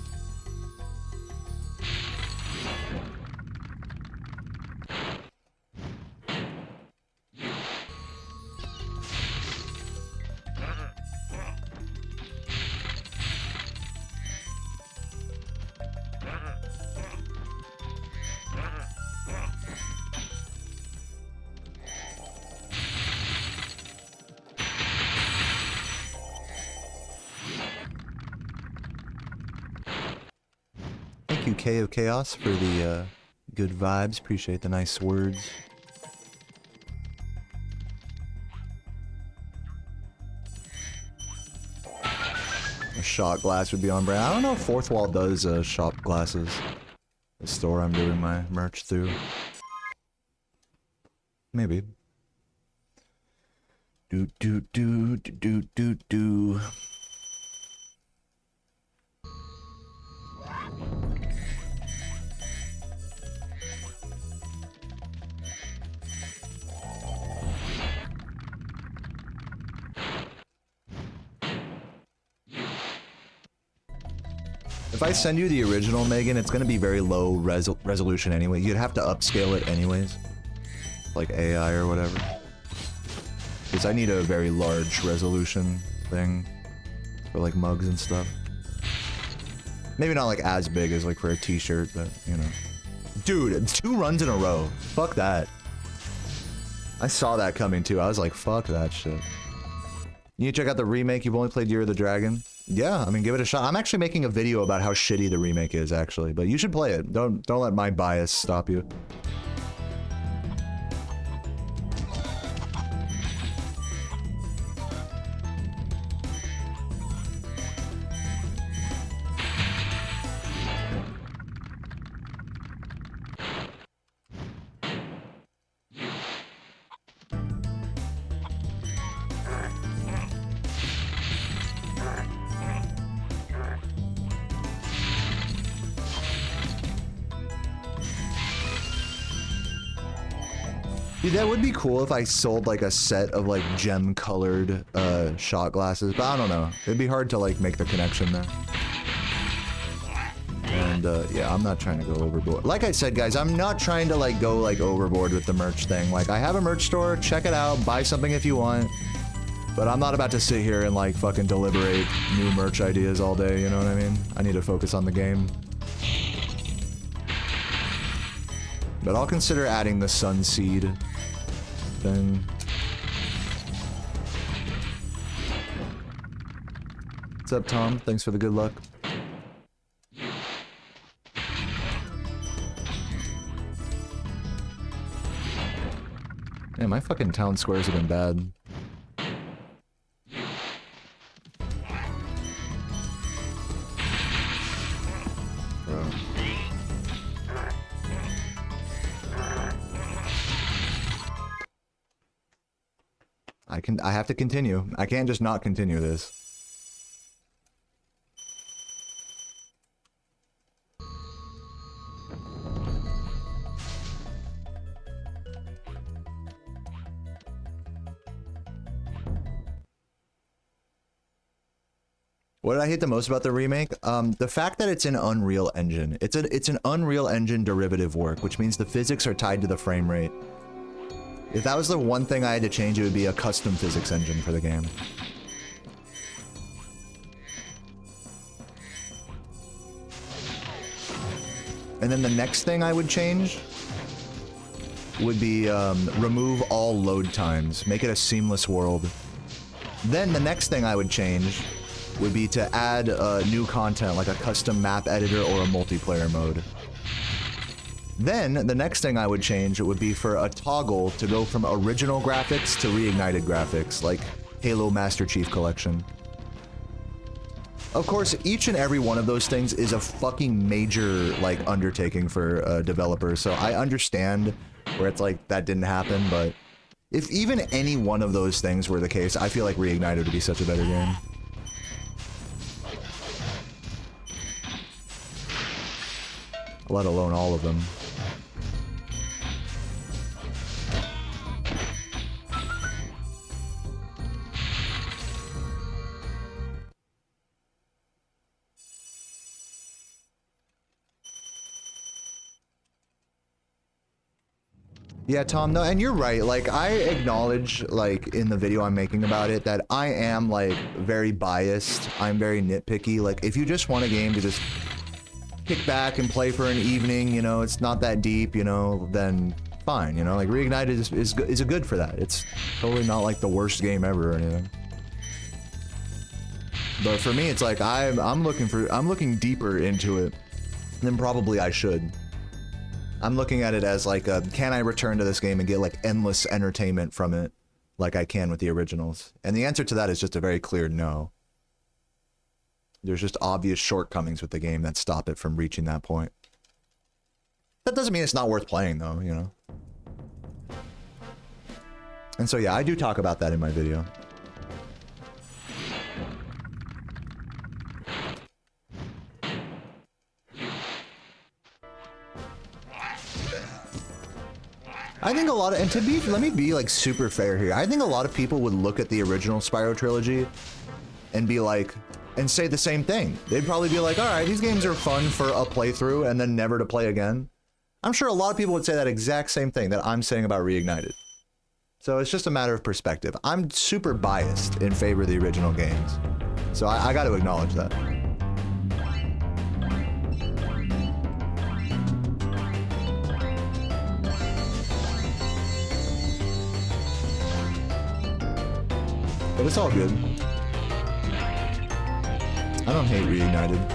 Thank you, K of Chaos, for the good vibes. Appreciate the nice words. A shot glass would be on brand. I don't know if Fourth Wall does shop glasses. The store I'm doing my merch through. Maybe. Do do do do do do do. If I send you the original, Megan, it's gonna be very low resolution anyway. You'd have to upscale it anyways. Like AI or whatever. Because I need a very large resolution thing for like mugs and stuff. Maybe not like as big as like for a t-shirt, but you know. Dude, 2 runs in a row. Fuck that. I saw that coming too. I was like, fuck that shit. You need to check out the remake. You've only played Year of the Dragon. Yeah, I mean, give it a shot. I'm actually making a video about how shitty the remake is, actually. But you should play it. Don't let my bias stop you. Dude, that would be cool if I sold like a set of like gem colored shot glasses, but I don't know. It'd be hard to like make the connection there. And yeah, I'm not trying to go overboard. Like I said, guys, I'm not trying to like go like overboard with the merch thing. Like I have a merch store, check it out, buy something if you want. But I'm not about to sit here and like fucking deliberate new merch ideas all day, you know what I mean? I need to focus on the game. But I'll consider adding the Sunseed thing. What's up, Tom? Thanks for the good luck. Yeah, my fucking town squares have been bad. Bro. I have to continue. I can't just not continue this. What did I hate the most about the remake? The fact that it's an Unreal Engine. It's an Unreal Engine derivative work, which means the physics are tied to the frame rate. If that was the one thing I had to change, it would be a custom physics engine for the game. And then the next thing I would change would be remove all load times, make it a seamless world. Then the next thing I would change would be to add new content like a custom map editor or a multiplayer mode. Then, the next thing I would change would be for a toggle to go from original graphics to reignited graphics, like Halo Master Chief Collection. Of course, each and every one of those things is a fucking major, like, undertaking for developers, so I understand where it's like, that didn't happen, but if even any one of those things were the case, I feel like Reignited would be such a better game. Let alone all of them. Yeah, Tom, no, and you're right, like, I acknowledge, like, in the video I'm making about it, that I am, like, very biased, I'm very nitpicky, like, if you just want a game to just kick back and play for an evening, you know, it's not that deep, you know, then fine, you know, like, Reignited is a good for that, it's totally not, like, the worst game ever or anything. But for me, it's like, I'm looking deeper into it than probably I should. I'm looking at it as like, can I return to this game and get like endless entertainment from it like I can with the originals? And the answer to that is just a very clear no. There's just obvious shortcomings with the game that stop it from reaching that point. That doesn't mean it's not worth playing though, you know? And so yeah, I do talk about that in my video. I think a lot of, and to be, let me be like super fair here. I think a lot of people would look at the original Spyro trilogy and be like, and say the same thing. They'd probably be like, all right, these games are fun for a playthrough and then never to play again. I'm sure a lot of people would say that exact same thing that I'm saying about Reignited. So it's just a matter of perspective. I'm super biased in favor of the original games. So I got to acknowledge that. But it's all good. I don't hate Reignited.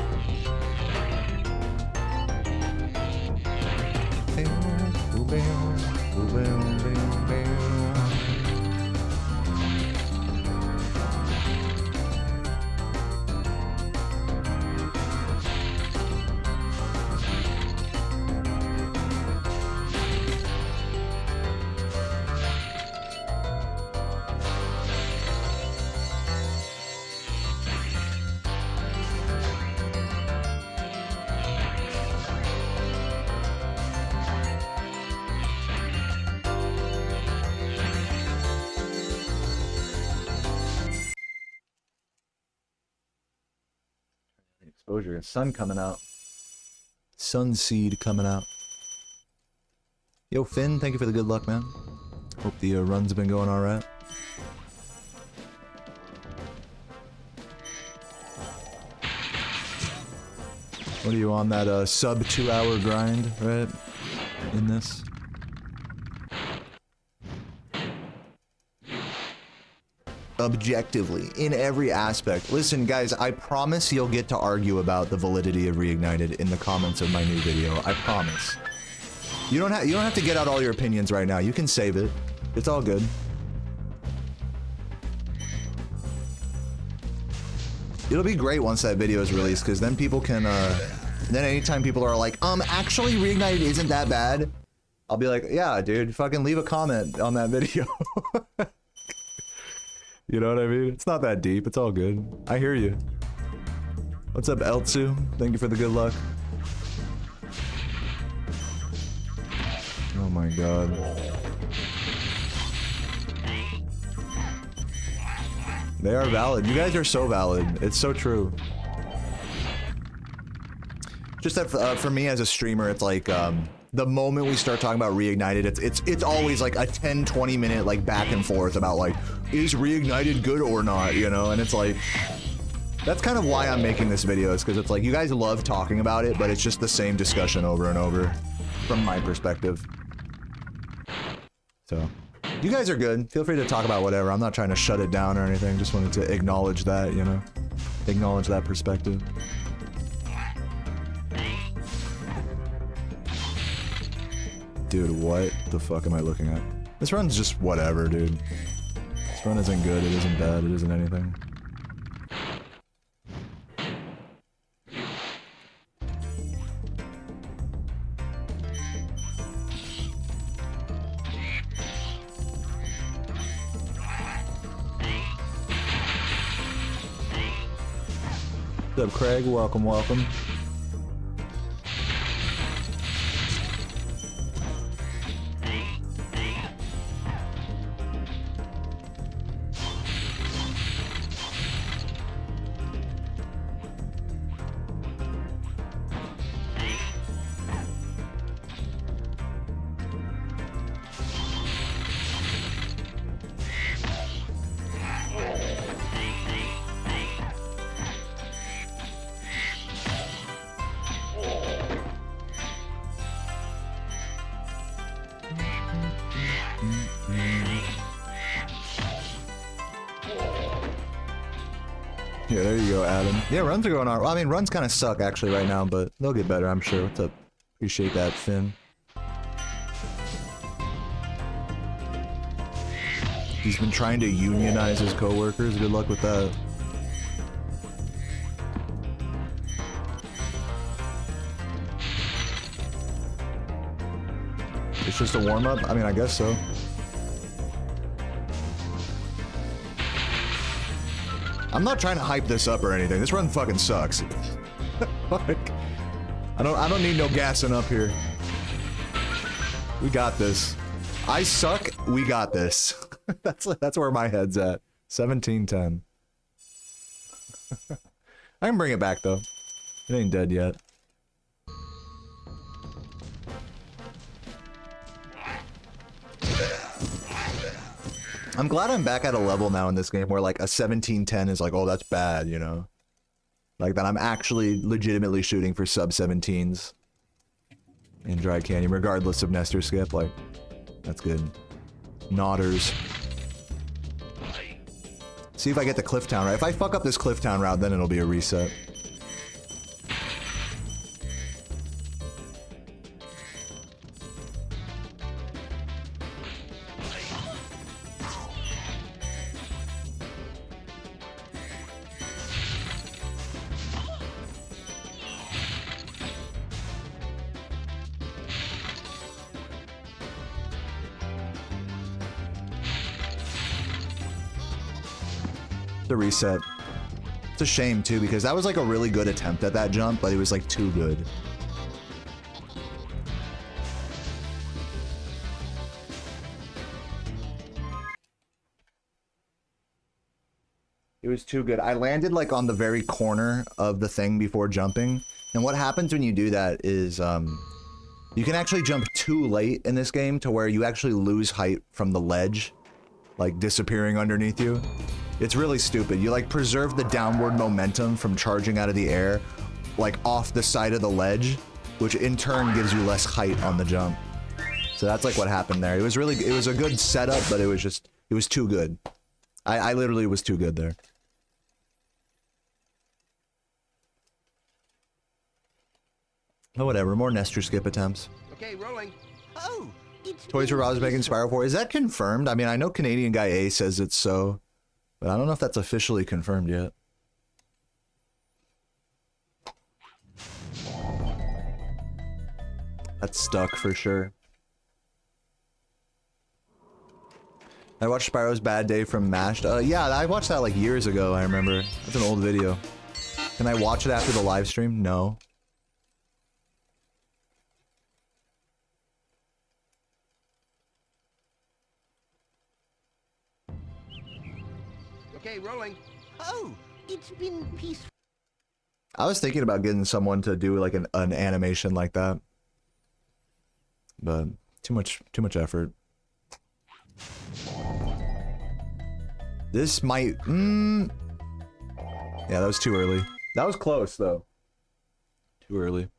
Exposure, sun coming out. Sun seed coming out. Yo, Finn, thank you for the good luck, man. Hope the run's been going alright. What are you on that sub 2 hour grind, right? In this? Objectively, in every aspect. Listen, guys, I promise you'll get to argue about the validity of Reignited in the comments of my new video. I promise. You don't have to get out all your opinions right now. You can save it. It's all good. It'll be great once that video is released, because then people can, then anytime people are like, actually Reignited isn't that bad, I'll be like, yeah, dude, fucking leave a comment on that video. You know what I mean? It's not that deep. It's all good. I hear you. What's up, Eltsu? Thank you for the good luck. Oh my god. They are valid. You guys are so valid. It's so true. Just that for me as a streamer, it's like the moment we start talking about Reignited, it's always like a 10-20 minute like back and forth about like, is Reignited good or not, you know? And it's like, that's kind of why I'm making this video, is because it's like you guys love talking about it, but it's just the same discussion over and over from my perspective. So you guys are good. Feel free to talk about whatever. I'm not trying to shut it down or anything. Just wanted to acknowledge that, you know, acknowledge that perspective. Dude, what the fuck am I looking at? This run's just whatever, dude. This run isn't good, it isn't bad, it isn't anything. What's up, Craig? Welcome, welcome. Yeah, there you go, Adam. Yeah, runs are going on. I mean, runs kind of suck actually right now, but they'll get better, I'm sure. What's up? Appreciate that, Finn. He's been trying to unionize his coworkers. Good luck with that. It's just a warm-up? I mean, I guess so. I'm not trying to hype this up or anything. This run fucking sucks. Like, I don't need no gassing up here. We got this. I suck. We got this. That's where my head's at. 17-10. I can bring it back though. It ain't dead yet. I'm glad I'm back at a level now in this game where like a 1710 is like, oh, that's bad, you know? Like that I'm actually legitimately shooting for sub 17s in Dry Canyon, regardless of Nestor skip. Like, that's good. Nodders. See if I get the Clifftown right. If I fuck up this Clifftown route, then it'll be a reset. The reset. It's a shame too because that was like a really good attempt at that jump, but it was like too good. It was too good. I landed like on the very corner of the thing before jumping. And what happens when you do that is you can actually jump too late in this game to where you actually lose height from the ledge, like disappearing underneath you. It's really stupid. You like preserve the downward momentum from charging out of the air, like off the side of the ledge, which in turn gives you less height on the jump. So that's like what happened there. It was a good setup, but it was too good. I literally was too good there. Oh, whatever. More Nestor skip attempts. Okay, rolling. Oh, it's Toys for been Rob's making peaceful. Spyro 4. Is that confirmed? I mean, I know Canadian guy A says it's so, but I don't know if that's officially confirmed yet. That's stuck for sure. I watched Spyro's Bad Day from Mashed. Yeah, I watched that like years ago, I remember. That's an old video. Can I watch it after the live stream? No. Okay, rolling. Oh, it's been peaceful. I was thinking about getting someone to do like an animation like that. But too much effort. This might yeah, that was too early. That was close though. Too early.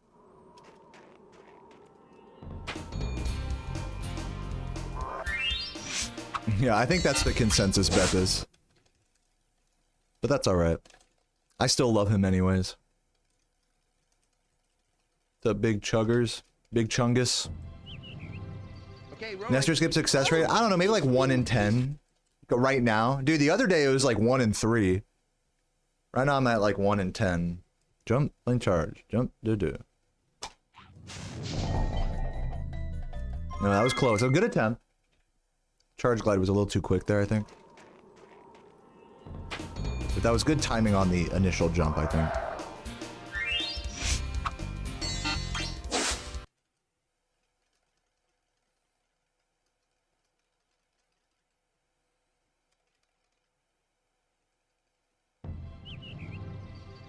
Yeah, I think that's the consensus bet is. But that's alright. I still love him anyways. What's up, big chuggers? Big chungus? Okay, rolling. Nestor skip success rate? I don't know, maybe like 1 in 10. Right now. Dude, the other day it was like 1 in 3. Right now I'm at like 1 in 10. Jump and charge. Jump, do. No, that was close. A good attempt. Charge glide was a little too quick there, I think. But that was good timing on the initial jump, I think.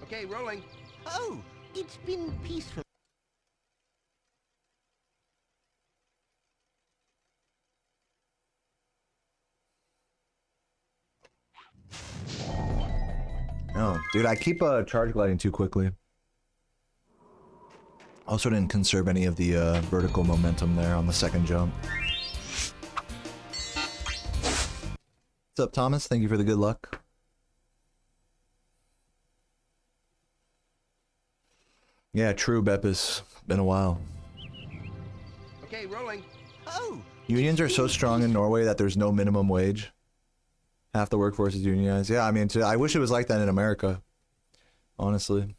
Okay, rolling. Oh, it's been peaceful. No, dude, I keep charge gliding too quickly. Also didn't conserve any of the vertical momentum there on the second jump. What's up, Thomas? Thank you for the good luck. Yeah, true, Beppis. Been a while. Okay, rolling. Oh, Unions are so strong in Norway that there's no minimum wage. Half the workforce is unionized. Yeah, I mean, I wish it was like that in America. Honestly.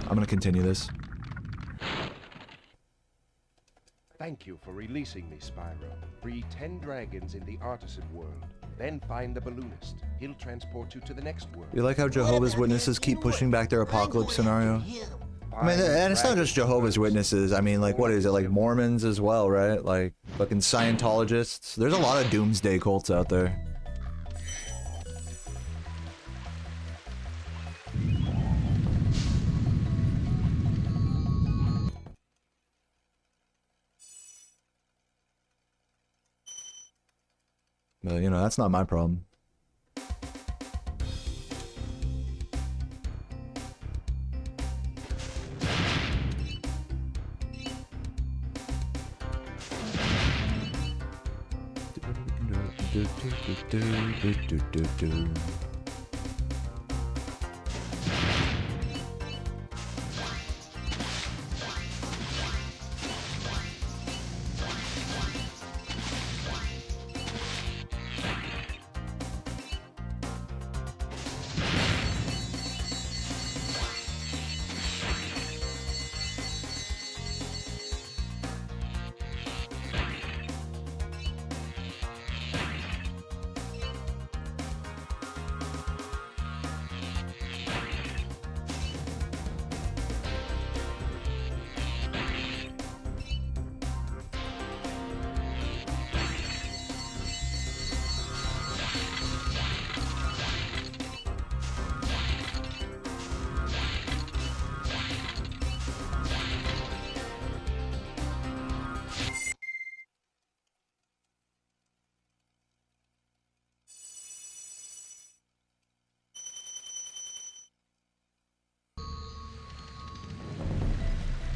I'm gonna continue this. Thank you for releasing me, Spyro. Free 10 dragons in the artisan world. Then find the balloonist. He'll transport you to the next world. You like how Jehovah's Witnesses keep pushing back their apocalypse scenario? I mean, and it's not just Jehovah's Witnesses. I mean, like, what is it? Like Mormons as well, right? Like, fucking Scientologists. There's a lot of doomsday cults out there. But, you know, that's not my problem.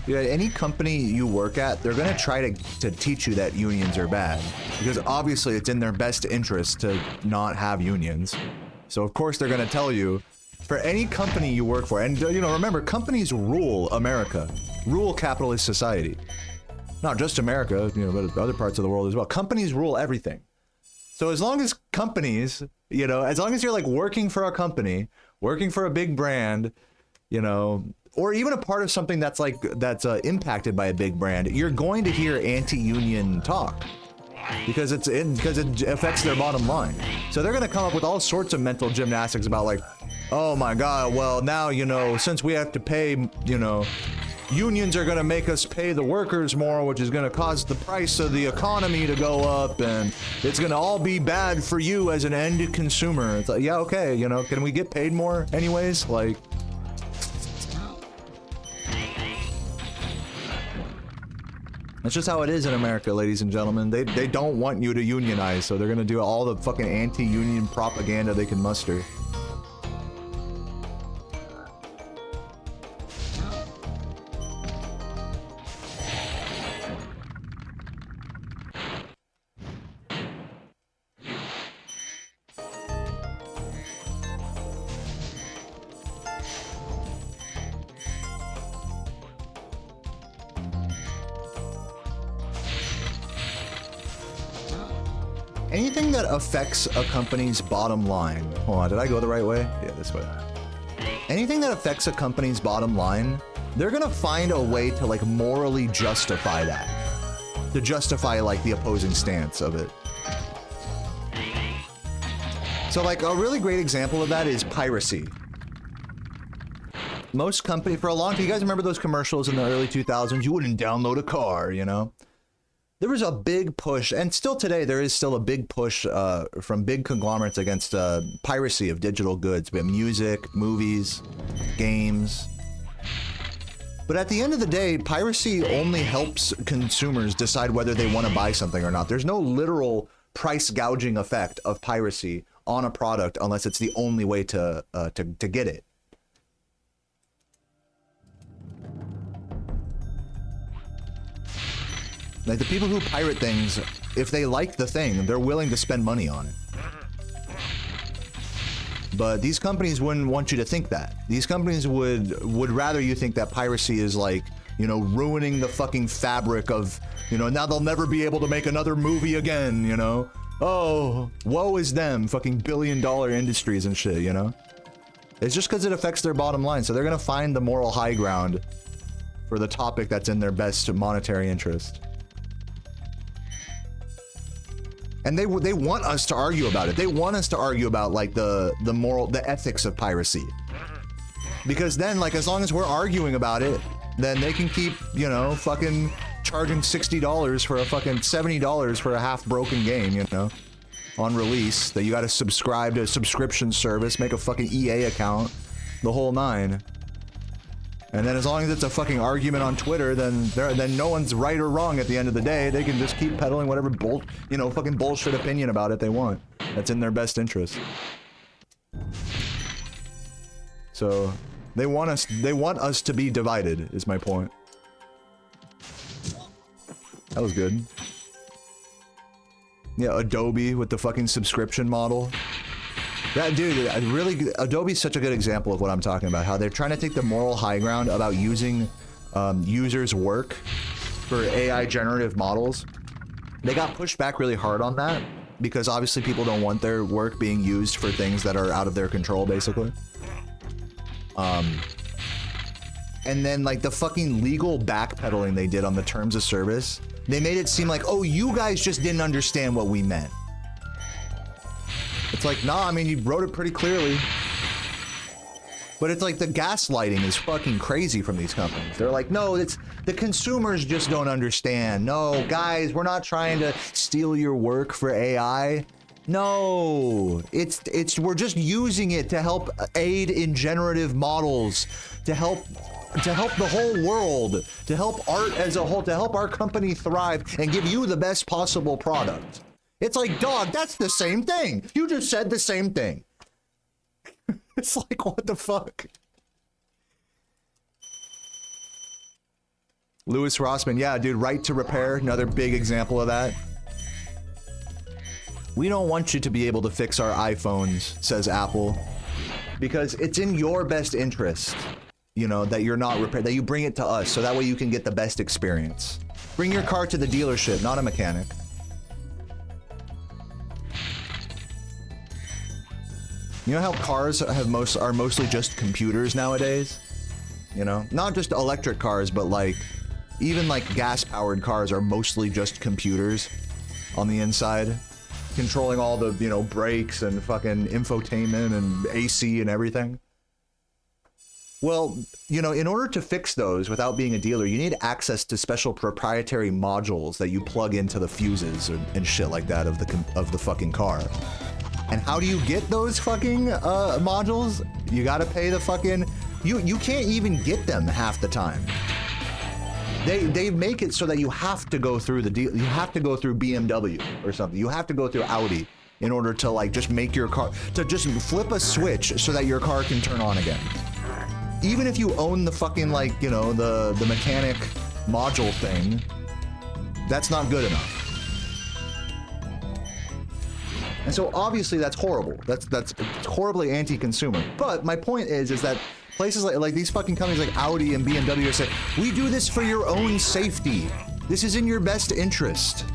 Yeah, any company you work at, they're gonna try to teach you that unions are bad. Because obviously it's in their best interest to not have unions. So of course they're gonna tell you, for any company you work for, and you know, remember, companies rule America, rule capitalist society. Not just America, you know, but other parts of the world as well. Companies rule everything. So as long as companies, you know, as long as you're like working for a company, working for a big brand, you know, or even a part of something that's like, impacted by a big brand, you're going to hear anti-union talk because it affects their bottom line. So they're going to come up with all sorts of mental gymnastics about like, oh my God, well now, you know, since we have to pay, you know, unions are going to make us pay the workers more, which is going to cause the price of the economy to go up, and it's going to all be bad for you as an end consumer. It's like, yeah, okay, you know, can we get paid more anyways? Like, that's just how it is in America, ladies and gentlemen. They don't want you to unionize, so they're gonna do all the fucking anti-union propaganda they can muster. Anything that affects a company's bottom line. Hold on, did I go the right way? Yeah, this way. Anything that affects a company's bottom line, they're gonna find a way to like morally justify that. To justify like the opposing stance of it. So like a really great example of that is piracy. Most company, for a long time, you guys remember those commercials in the early 2000s? You wouldn't download a car, you know? There was a big push, and still today there is still a big push from big conglomerates against piracy of digital goods, be it music, movies, games. But at the end of the day, piracy only helps consumers decide whether they want to buy something or not. There's no literal price gouging effect of piracy on a product unless it's the only way to get it. Like the people who pirate things, if they like the thing, they're willing to spend money on it. But these companies wouldn't want you to think that. These companies would rather you think that piracy is like, you know, ruining the fucking fabric of, you know, now they'll never be able to make another movie again, you know? Oh, woe is them, fucking billion-dollar industries and shit, you know? It's just because it affects their bottom line, so they're gonna find the moral high ground for the topic that's in their best monetary interest. And they want us to argue about it. They want us to argue about like the ethics of piracy. Because then, like, as long as we're arguing about it, then they can keep, you know, fucking charging $60 for a fucking $70 for a half-broken game, you know, on release, that you gotta subscribe to a subscription service, make a fucking EA account, the whole nine. And then as long as it's a fucking argument on Twitter, then no one's right or wrong at the end of the day. They can just keep peddling whatever fucking bullshit opinion about it they want. That's in their best interest. So they want us to be divided, is my point. That was good. Yeah, Adobe with the fucking subscription model. That dude, really, Adobe's such a good example of what I'm talking about. How they're trying to take the moral high ground about using users' work for AI generative models. They got pushed back really hard on that because obviously people don't want their work being used for things that are out of their control, basically. And then like the fucking legal backpedaling they did on the terms of service, they made it seem like, oh, you guys just didn't understand what we meant. It's like, nah, I mean, you wrote it pretty clearly. But it's like the gaslighting is fucking crazy from these companies. They're like, no, it's the consumers just don't understand. No, guys, we're not trying to steal your work for AI. No, we're just using it to help aid in generative models, to help the whole world, to help art as a whole, to help our company thrive and give you the best possible product. It's like, dog, that's the same thing. You just said the same thing. It's like, what the fuck? Louis Rossman, yeah, dude, right to repair, another big example of that. We don't want you to be able to fix our iPhones, says Apple, because it's in your best interest, you know, that you're not repaired, that you bring it to us, so that way you can get the best experience. Bring your car to the dealership, not a mechanic. You know how cars are mostly just computers nowadays? You know, not just electric cars, but like even like gas-powered cars are mostly just computers on the inside, controlling all the, you know, brakes and fucking infotainment and AC and everything. Well, you know, in order to fix those without being a dealer, you need access to special proprietary modules that you plug into the fuses and shit like that of the fucking car. And how do you get those fucking modules? You gotta pay the fucking... You can't even get them half the time. They make it so that you have to go through you have to go through BMW or something. You have to go through Audi in order to like just make your car... To just flip a switch so that your car can turn on again. Even if you own the fucking like, you know, the mechanic module thing, that's not good enough. And so obviously that's horrible. That's horribly anti-consumer. But my point is that places like these fucking companies like Audi and BMW are saying, we do this for your own safety. This is in your best interest.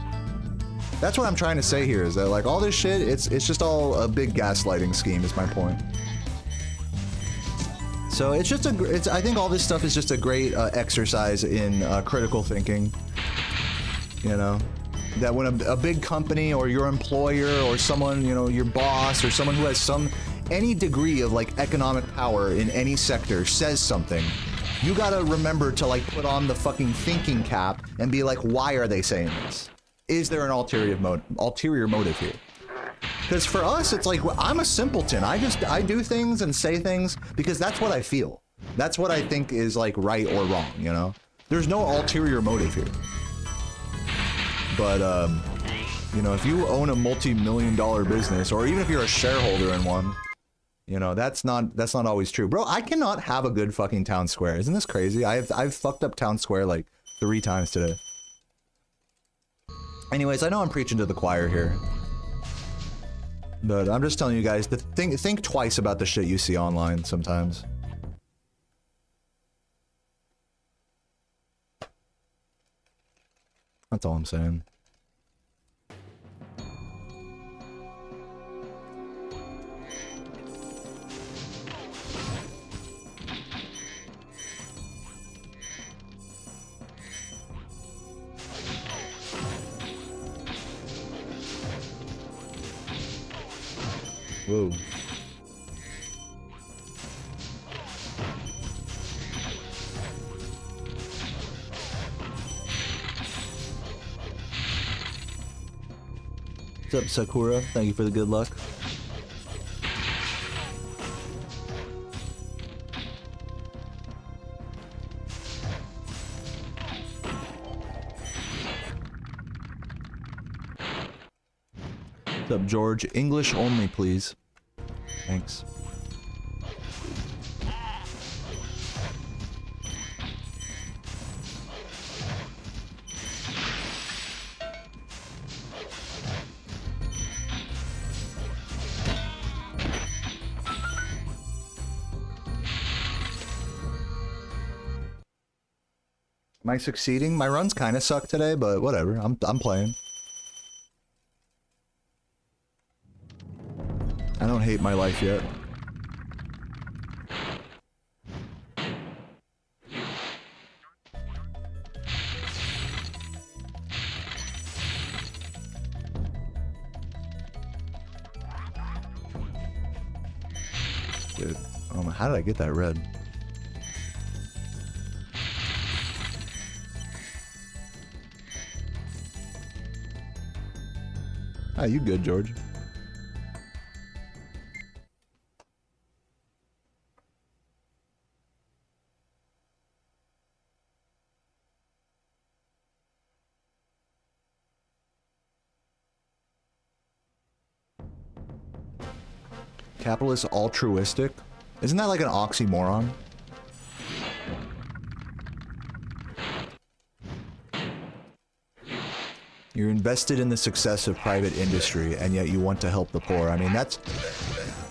That's what I'm trying to say here, is that like all this shit, it's just all a big gaslighting scheme is my point. So it's just I think all this stuff is just a great exercise in critical thinking, you know? That when a big company or your employer or someone, you know, your boss or someone who has any degree of like economic power in any sector says something, you gotta remember to like put on the fucking thinking cap and be like, why are they saying this? Is there an ulterior motive here? Because for us, it's like, I'm a simpleton. I do things and say things because that's what I feel. That's what I think is like right or wrong, you know? There's no ulterior motive here. But, you know, if you own a multi-million-dollar business, or even if you're a shareholder in one, you know, that's not always true. Bro, I cannot have a good fucking town square. Isn't this crazy? I've fucked up town square like 3 times today. Anyways, I know I'm preaching to the choir here. But I'm just telling you guys to think twice about the shit you see online sometimes. That's all I'm saying. Whoa. What's up, Sakura? Thank you for the good luck. What's up, George? English only, please. Thanks. Am I succeeding? My runs kind of suck today, but whatever. I'm playing. I don't hate my life yet. Dude, how did I get that red? Ah, you good, George? Capitalist altruistic? Isn't that like an oxymoron? You're invested in the success of private industry, and yet you want to help the poor. I mean, that's,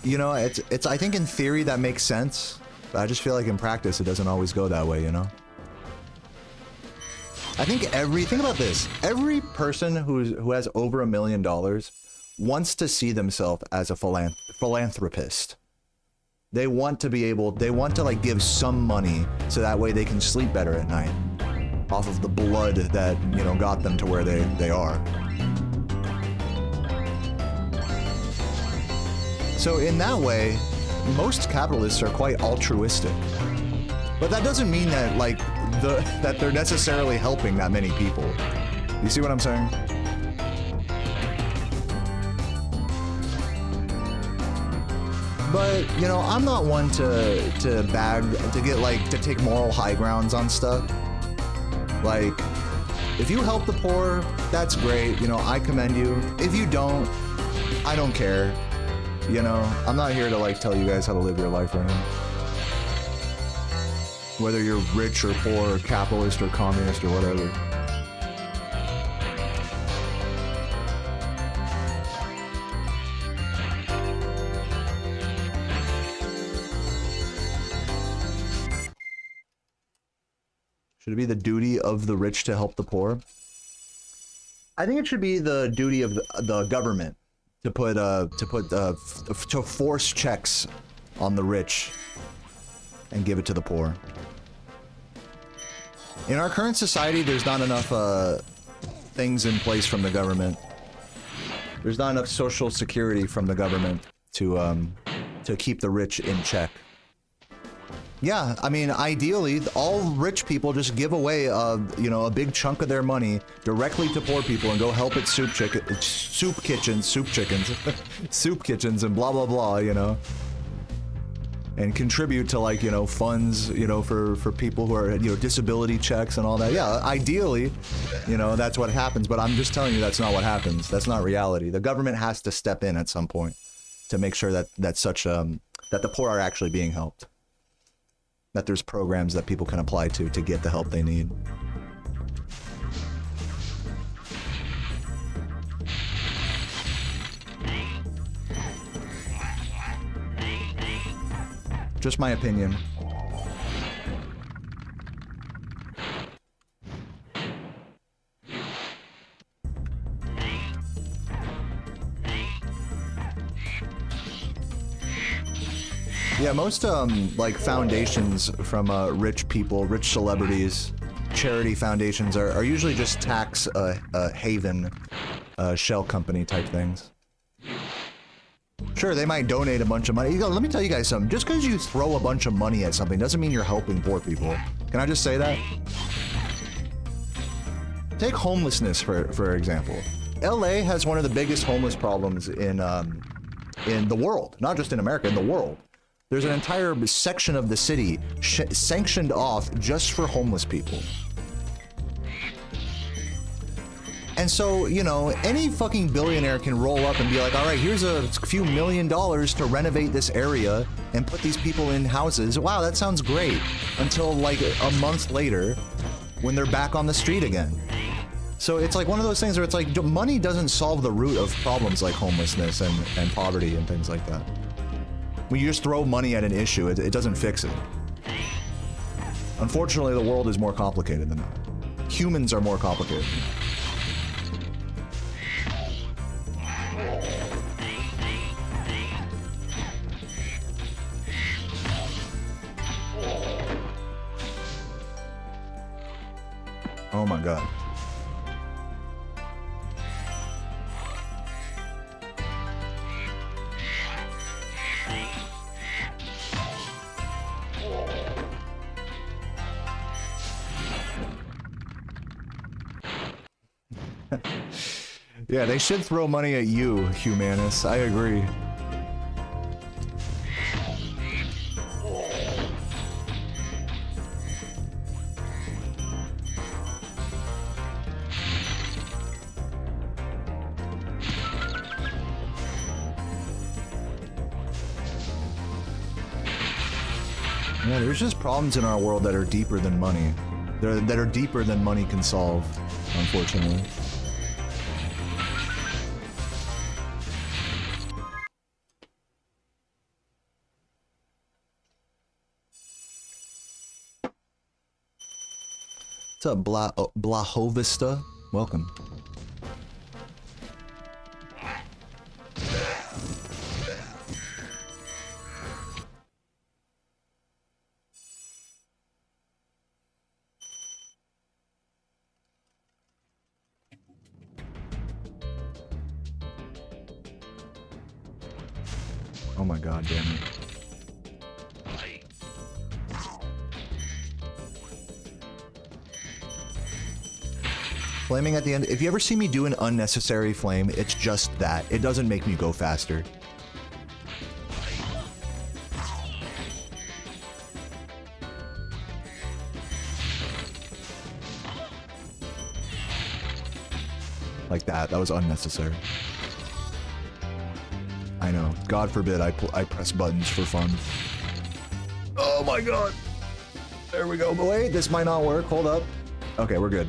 you know, it's. I think in theory that makes sense, but I just feel like in practice it doesn't always go that way, you know? I think think about this. Every person who has over $1 million wants to see themselves as a philanthropist. They want to be able, they want to like give some money so that way they can sleep better at night off of the blood that, you know, got them to where they are. So in that way, most capitalists are quite altruistic. But that doesn't mean that like that they're necessarily helping that many people. You see what I'm saying? But, you know, I'm not one to take moral high grounds on stuff. Like, if you help the poor, that's great. You know, I commend you. If you don't, I don't care. You know, I'm not here to like tell you guys how to live your life or anything. Whether you're rich or poor or capitalist or communist or whatever. Should it be the duty of the rich to help the poor? I think it should be the duty of the government to force checks on the rich and give it to the poor. In our current society, there's not enough things in place from the government. There's not enough social security from the government to keep the rich in check. Yeah, I mean, ideally, all rich people just give away, you know, a big chunk of their money directly to poor people and go help at soup kitchens, and blah, blah, blah, you know. And contribute to, like, you know, funds, you know, for people who are, you know, disability checks and all that. Yeah, ideally, you know, that's what happens. But I'm just telling you that's not what happens. That's not reality. The government has to step in at some point to make sure that the poor are actually being helped. That there's programs that people can apply to get the help they need. Just my opinion. Yeah, most like foundations from rich people, rich celebrities, charity foundations are usually just tax haven shell company type things. Sure, they might donate a bunch of money. Let me tell you guys something. Just because you throw a bunch of money at something doesn't mean you're helping poor people. Can I just say that? Take homelessness for example. LA has one of the biggest homeless problems in the world, not just in America, in the world. There's an entire section of the city sanctioned off just for homeless people. And so, you know, any fucking billionaire can roll up and be like, all right, here's a few $1 million to renovate this area and put these people in houses. Wow, that sounds great. Until like a month later, when they're back on the street again. So it's like one of those things where it's like, money doesn't solve the root of problems like homelessness and poverty and things like that. When you just throw money at an issue, it doesn't fix it. Unfortunately, the world is more complicated than that. Humans are more complicated. Oh my god. Yeah, they should throw money at you, Humanus. I agree. Yeah, there's just problems in our world that are deeper than money. That are deeper than money can solve, unfortunately. What's up, Blahovista? Welcome. Oh my god, damn it. Flaming at the end. If you ever see me do an unnecessary flame, it's just that. It doesn't make me go faster. Like that. That was unnecessary. I know. God forbid I press buttons for fun. Oh my god. There we go. But wait, this might not work. Hold up. Okay, we're good.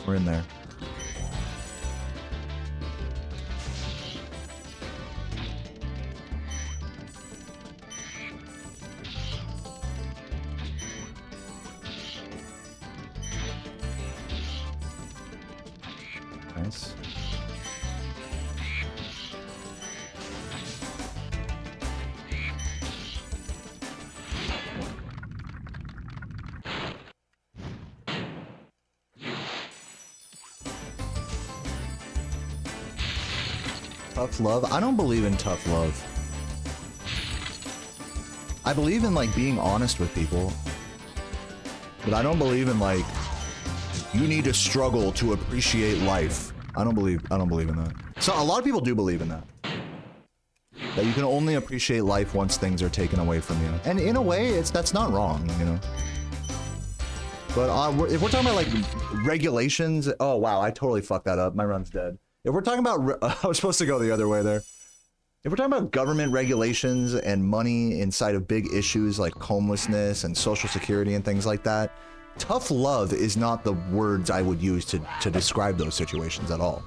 We're in there. Nice. Tough love? I don't believe in tough love. I believe in like being honest with people. But I don't believe in like you need to struggle to appreciate life. I don't believe in that. So a lot of people do believe in that. That you can only appreciate life once things are taken away from you. And in a way, that's not wrong, you know. But if we're talking about like regulations, oh wow, I totally fucked that up. My run's dead. If we're talking about, I was supposed to go the other way there. If we're talking about government regulations and money inside of big issues like homelessness and social security and things like that, tough love is not the words I would use to describe those situations at all.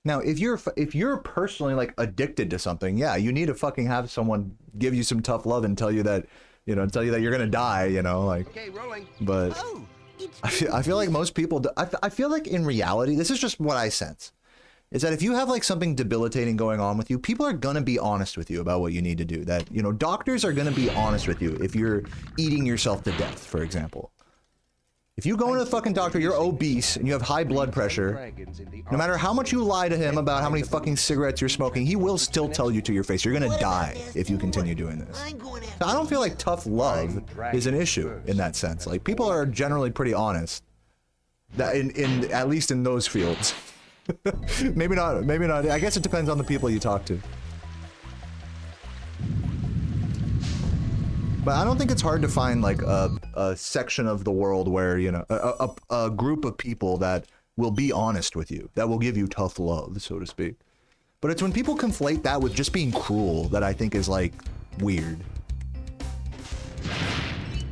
Now, if you're personally like addicted to something, yeah, you need to fucking have someone give you some tough love and tell you that, you know, tell you that you're gonna die, you know, like. Okay, rolling. But I feel like most people do, I feel like in reality, this is just what I sense, is that if you have like something debilitating going on with you, people are gonna be honest with you about what you need to do. That, you know, doctors are gonna be honest with you if you're eating yourself to death, for example. If you go into the fucking doctor, you're obese, and you have high blood pressure, no matter how much you lie to him about how many fucking cigarettes you're smoking, he will still tell you to your face, you're gonna die if you continue doing this. So I don't feel like tough love is an issue in that sense. Like, people are generally pretty honest. That in at least in those fields. Maybe not, maybe not. I guess it depends on the people you talk to. But I don't think it's hard to find like a section of the world where, you know, a group of people that will be honest with you, that will give you tough love, so to speak. But it's when people conflate that with just being cruel that I think is like weird.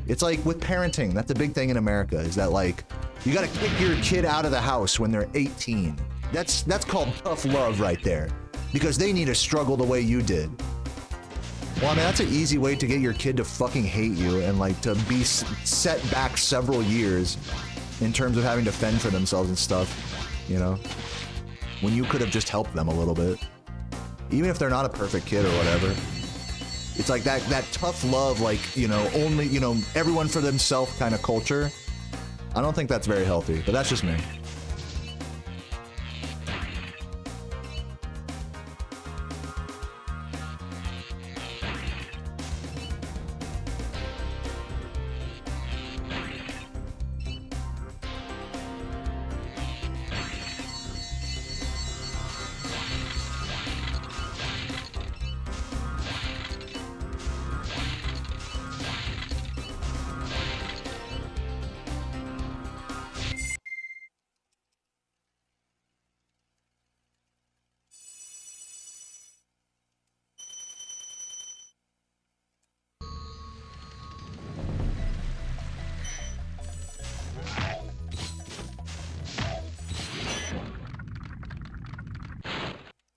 It's like with parenting, that's a big thing in America, is that like, you gotta kick your kid out of the house when they're 18. That's called tough love right there. Because they need to struggle the way you did. Well, I mean, that's an easy way to get your kid to fucking hate you and like to be set back several years in terms of having to fend for themselves and stuff, you know? When you could have just helped them a little bit. Even if they're not a perfect kid or whatever. It's like that tough love, like, you know, only, you know, everyone for themselves kind of culture. I don't think that's very healthy, but that's just me.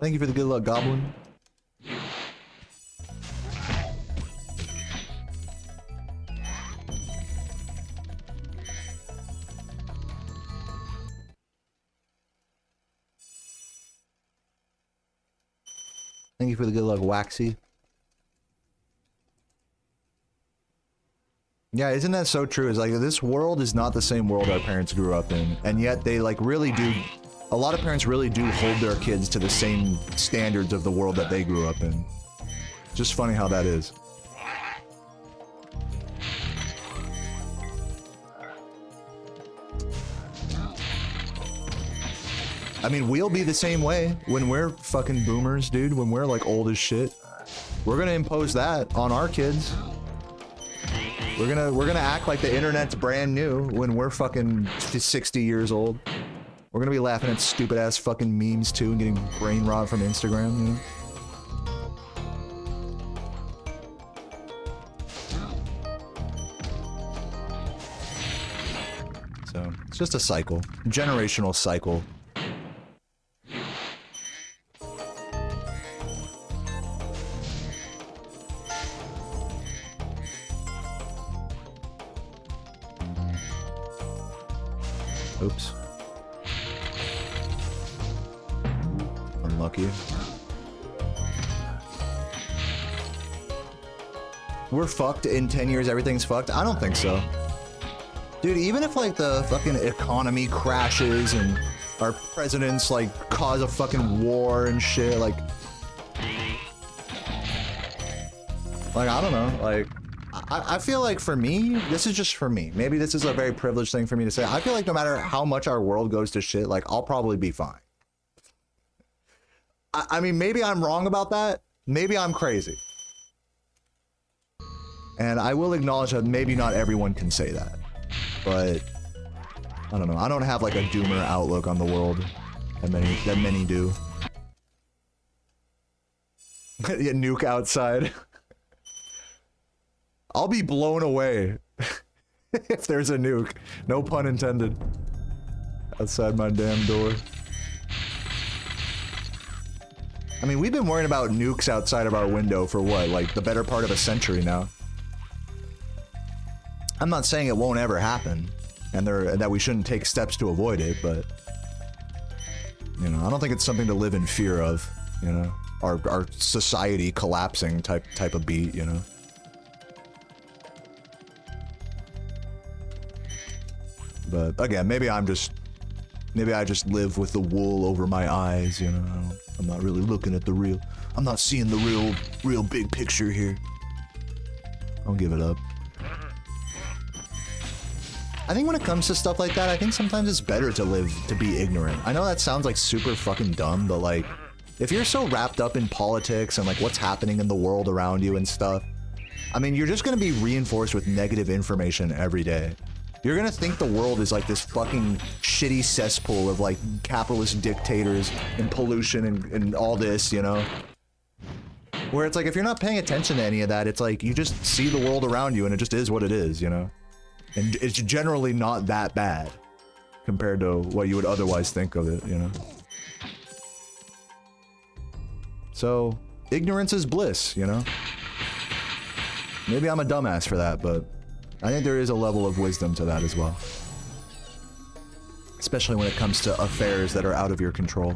Thank you for the good luck, Goblin. Thank you for the good luck, Waxy. Yeah, isn't that so true? It's like, this world is not the same world our parents grew up in, and yet they like really do. A lot of parents really do hold their kids to the same standards of the world that they grew up in. Just funny how that is. I mean, we'll be the same way when we're fucking boomers, dude. When we're like old as shit, we're gonna impose that on our kids. We're gonna act like the internet's brand new when we're fucking 60 years old. We're gonna be laughing at stupid ass fucking memes too and getting brain rot from Instagram, you know? So, it's just a cycle. Generational cycle. Oops. Unlucky. We're fucked in 10 years, everything's fucked? I don't think so. Dude, even if like the fucking economy crashes and our presidents like cause a fucking war and shit, like I don't know, like I feel like for me, this is just for me. Maybe this is a very privileged thing for me to say. I feel like no matter how much our world goes to shit, like I'll probably be fine. I mean, maybe I'm wrong about that. Maybe I'm crazy. And I will acknowledge that maybe not everyone can say that. But I don't know. I don't have like a doomer outlook on the world that many do. Yeah, nuke outside. I'll be blown away if there's a nuke. No pun intended. Outside my damn door. I mean, we've been worrying about nukes outside of our window for what, like the better part of a century now. I'm not saying it won't ever happen, and that we shouldn't take steps to avoid it, but you know, I don't think it's something to live in fear of. You know, our society collapsing type of beat. You know. But again, maybe I just live with the wool over my eyes. You know, I'm not really looking at the real. I'm not seeing the real big picture here. I'll give it up. I think when it comes to stuff like that, I think sometimes it's better to be ignorant. I know that sounds like super fucking dumb, but like, if you're so wrapped up in politics and like what's happening in the world around you and stuff, I mean, you're just gonna be reinforced with negative information every day. You're gonna think the world is like this fucking shitty cesspool of like capitalist dictators and pollution and all this, you know? Where it's like, if you're not paying attention to any of that, it's like you just see the world around you and it just is what it is, you know? And it's generally not that bad compared to what you would otherwise think of it, you know? So, ignorance is bliss, you know? Maybe I'm a dumbass for that, but I think there is a level of wisdom to that as well. Especially when it comes to affairs that are out of your control.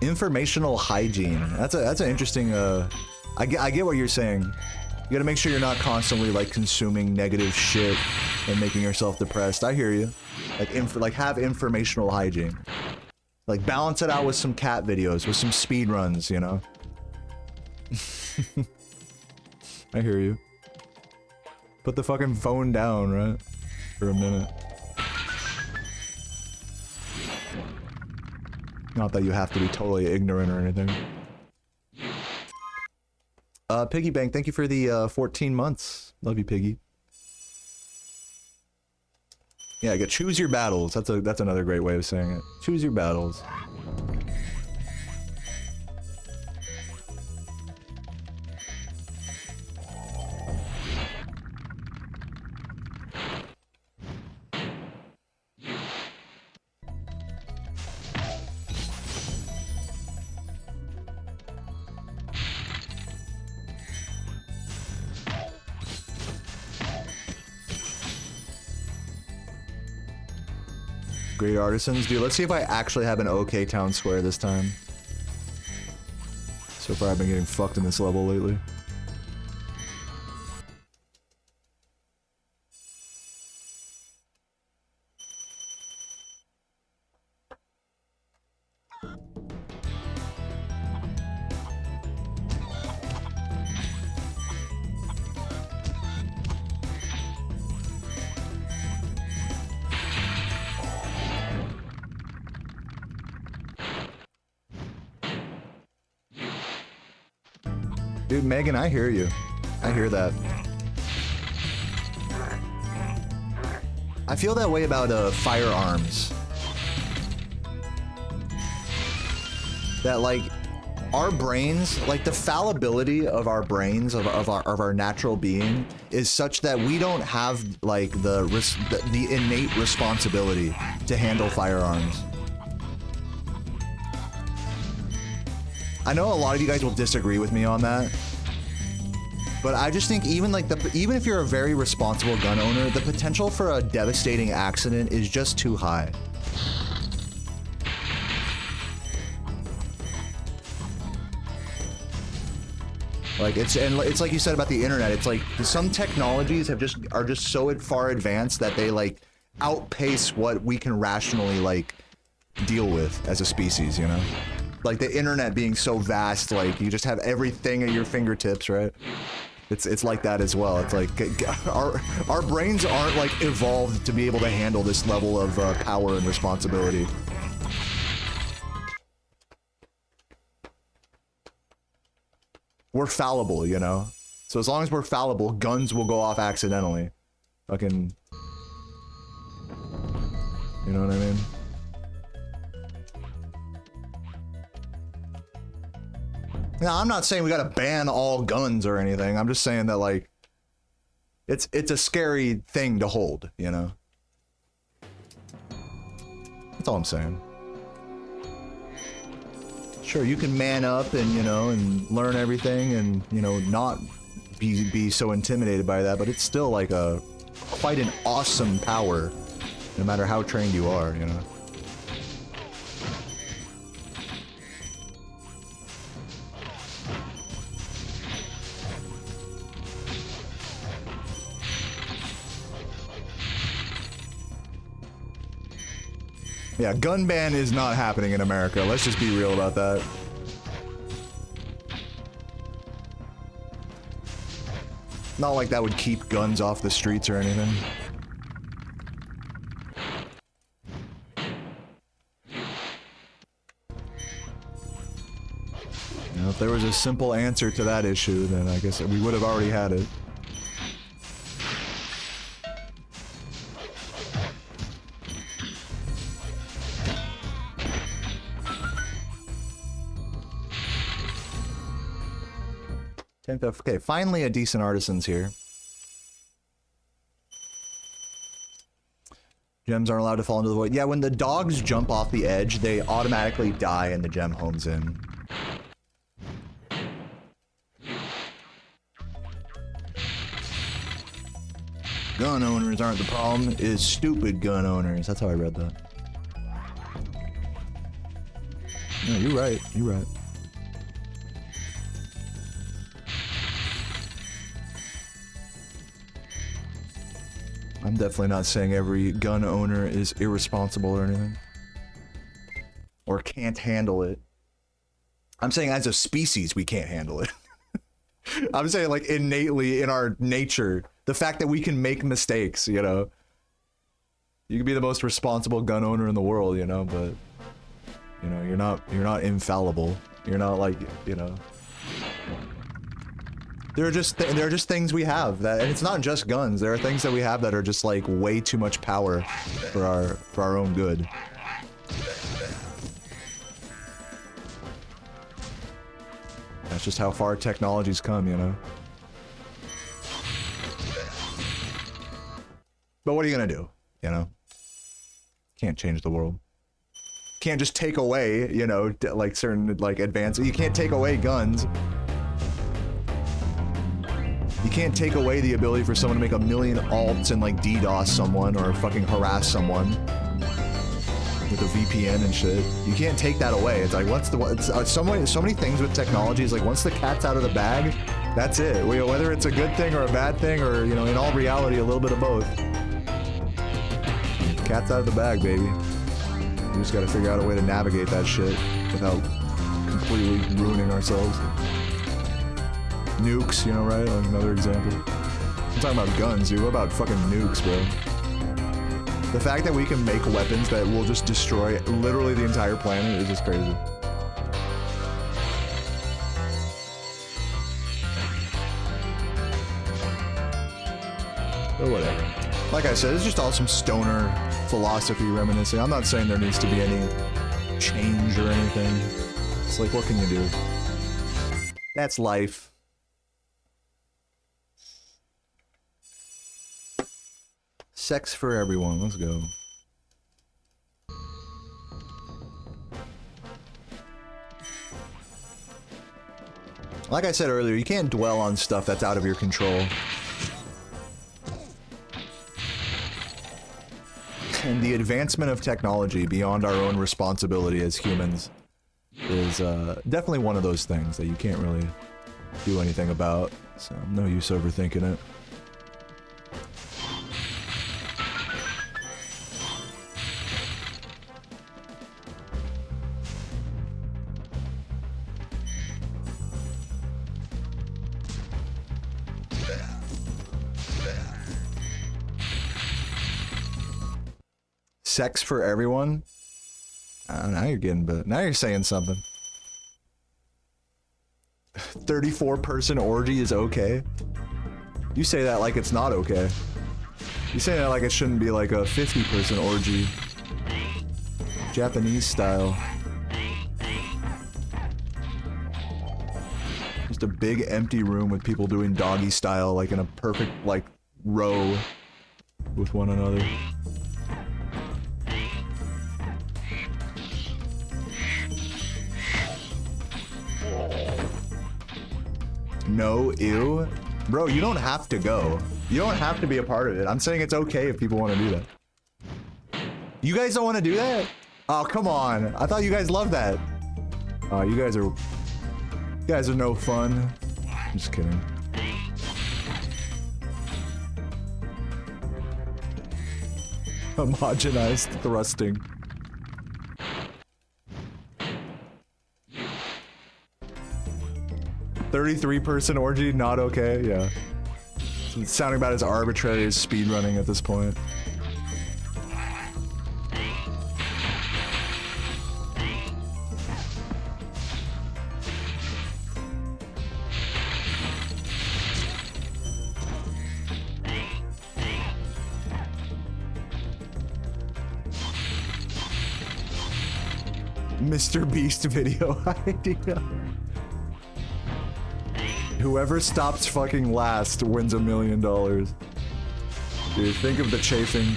Informational hygiene. That's an interesting. I get what you're saying. You gotta make sure you're not constantly like consuming negative shit and making yourself depressed. I hear you. Like have informational hygiene. Like balance it out with some cat videos, with some speedruns, you know. I hear you. Put the fucking phone down, right? For a minute. Not that you have to be totally ignorant or anything. Piggy Bank, thank you for the 14 months. Love you, Piggy. Yeah, I get choose your battles. That's another great way of saying it. Choose your battles. Great artisans, dude. Let's see if I actually have an okay town square this time. So far, I've been getting fucked in this level lately. Dude, Megan, I hear you. I hear that. I feel that way about firearms. That like our brains, like the fallibility of our brains, of our natural being, is such that we don't have like the innate responsibility to handle firearms. I know a lot of you guys will disagree with me on that, but I just think even if you're a very responsible gun owner, the potential for a devastating accident is just too high. Like it's like you said about the internet. It's like some technologies are just so far advanced that they like outpace what we can rationally like deal with as a species, you know? Like the internet being so vast, like you just have everything at your fingertips, right? It's like that as well. It's like our brains aren't like evolved to be able to handle this level of power and responsibility. We're fallible, you know? So as long as we're fallible, guns will go off accidentally. Fucking... You know what I mean? Now, I'm not saying we gotta ban all guns or anything. I'm just saying that, like, it's a scary thing to hold, you know? That's all I'm saying. Sure, you can man up and, you know, and learn everything and, you know, not be so intimidated by that, but it's still, like, quite an awesome power, no matter how trained you are, you know? Yeah, gun ban is not happening in America. Let's just be real about that. Not like that would keep guns off the streets or anything. You know, if there was a simple answer to that issue, then I guess we would have already had it. Okay, finally a decent artisan's here. Gems aren't allowed to fall into the void. Yeah, when the dogs jump off the edge, they automatically die and the gem homes in. Gun owners aren't the problem, it's stupid gun owners. That's how I read that. No, you're right, you're right. I'm definitely not saying every gun owner is irresponsible or anything. Or can't handle it. I'm saying as a species, we can't handle it. I'm saying like innately in our nature, the fact that we can make mistakes, you know. You can be the most responsible gun owner in the world, you know, but you know, you're not infallible. You're not like, you know. There are just things we have that, and it's not just guns. There are things that we have that are just like way too much power for our own good. That's just how far technology's come, you know. But what are you gonna do? You know, can't change the world. Can't just take away, you know, like certain like advances. You can't take away guns. You can't take away the ability for someone to make a million alts and like DDoS someone or fucking harass someone with a VPN and shit. You can't take that away. It's like, what's the so many things with technology is like once the cat's out of the bag, that's it. Whether it's a good thing or a bad thing or, you know, in all reality, a little bit of both. Cat's out of the bag, baby. We just gotta figure out a way to navigate that shit without completely ruining ourselves. Nukes, you know, right? Like another example. I'm talking about guns, dude. What about fucking nukes, bro? The fact that we can make weapons that will just destroy literally the entire planet is just crazy. But whatever. Like I said, it's just all some stoner philosophy reminiscing. I'm not saying there needs to be any change or anything. It's like, what can you do? That's life. Sex for everyone, let's go. Like I said earlier, you can't dwell on stuff that's out of your control. And the advancement of technology beyond our own responsibility as humans is definitely one of those things that you can't really do anything about. So no use overthinking it. Sex for everyone? Now you're getting, but now you're saying something. 34-person orgy is okay? You say that like it's not okay. You say that like it shouldn't be like a 50-person orgy. Japanese style. Just a big empty room with people doing doggy style, like in a perfect, like, row with one another. No, ew. Bro, you don't have to go. You don't have to be a part of it. I'm saying it's okay if people want to do that. You guys don't want to do that? Oh, come on. I thought you guys loved that. Oh, you guys are no fun. I'm just kidding. Homogenized thrusting. 33-person orgy, not okay? Yeah. It's sounding about as arbitrary as speedrunning at this point. Mr. Beast video idea. Whoever stops fucking last wins $1 million. Dude, think of the chafing.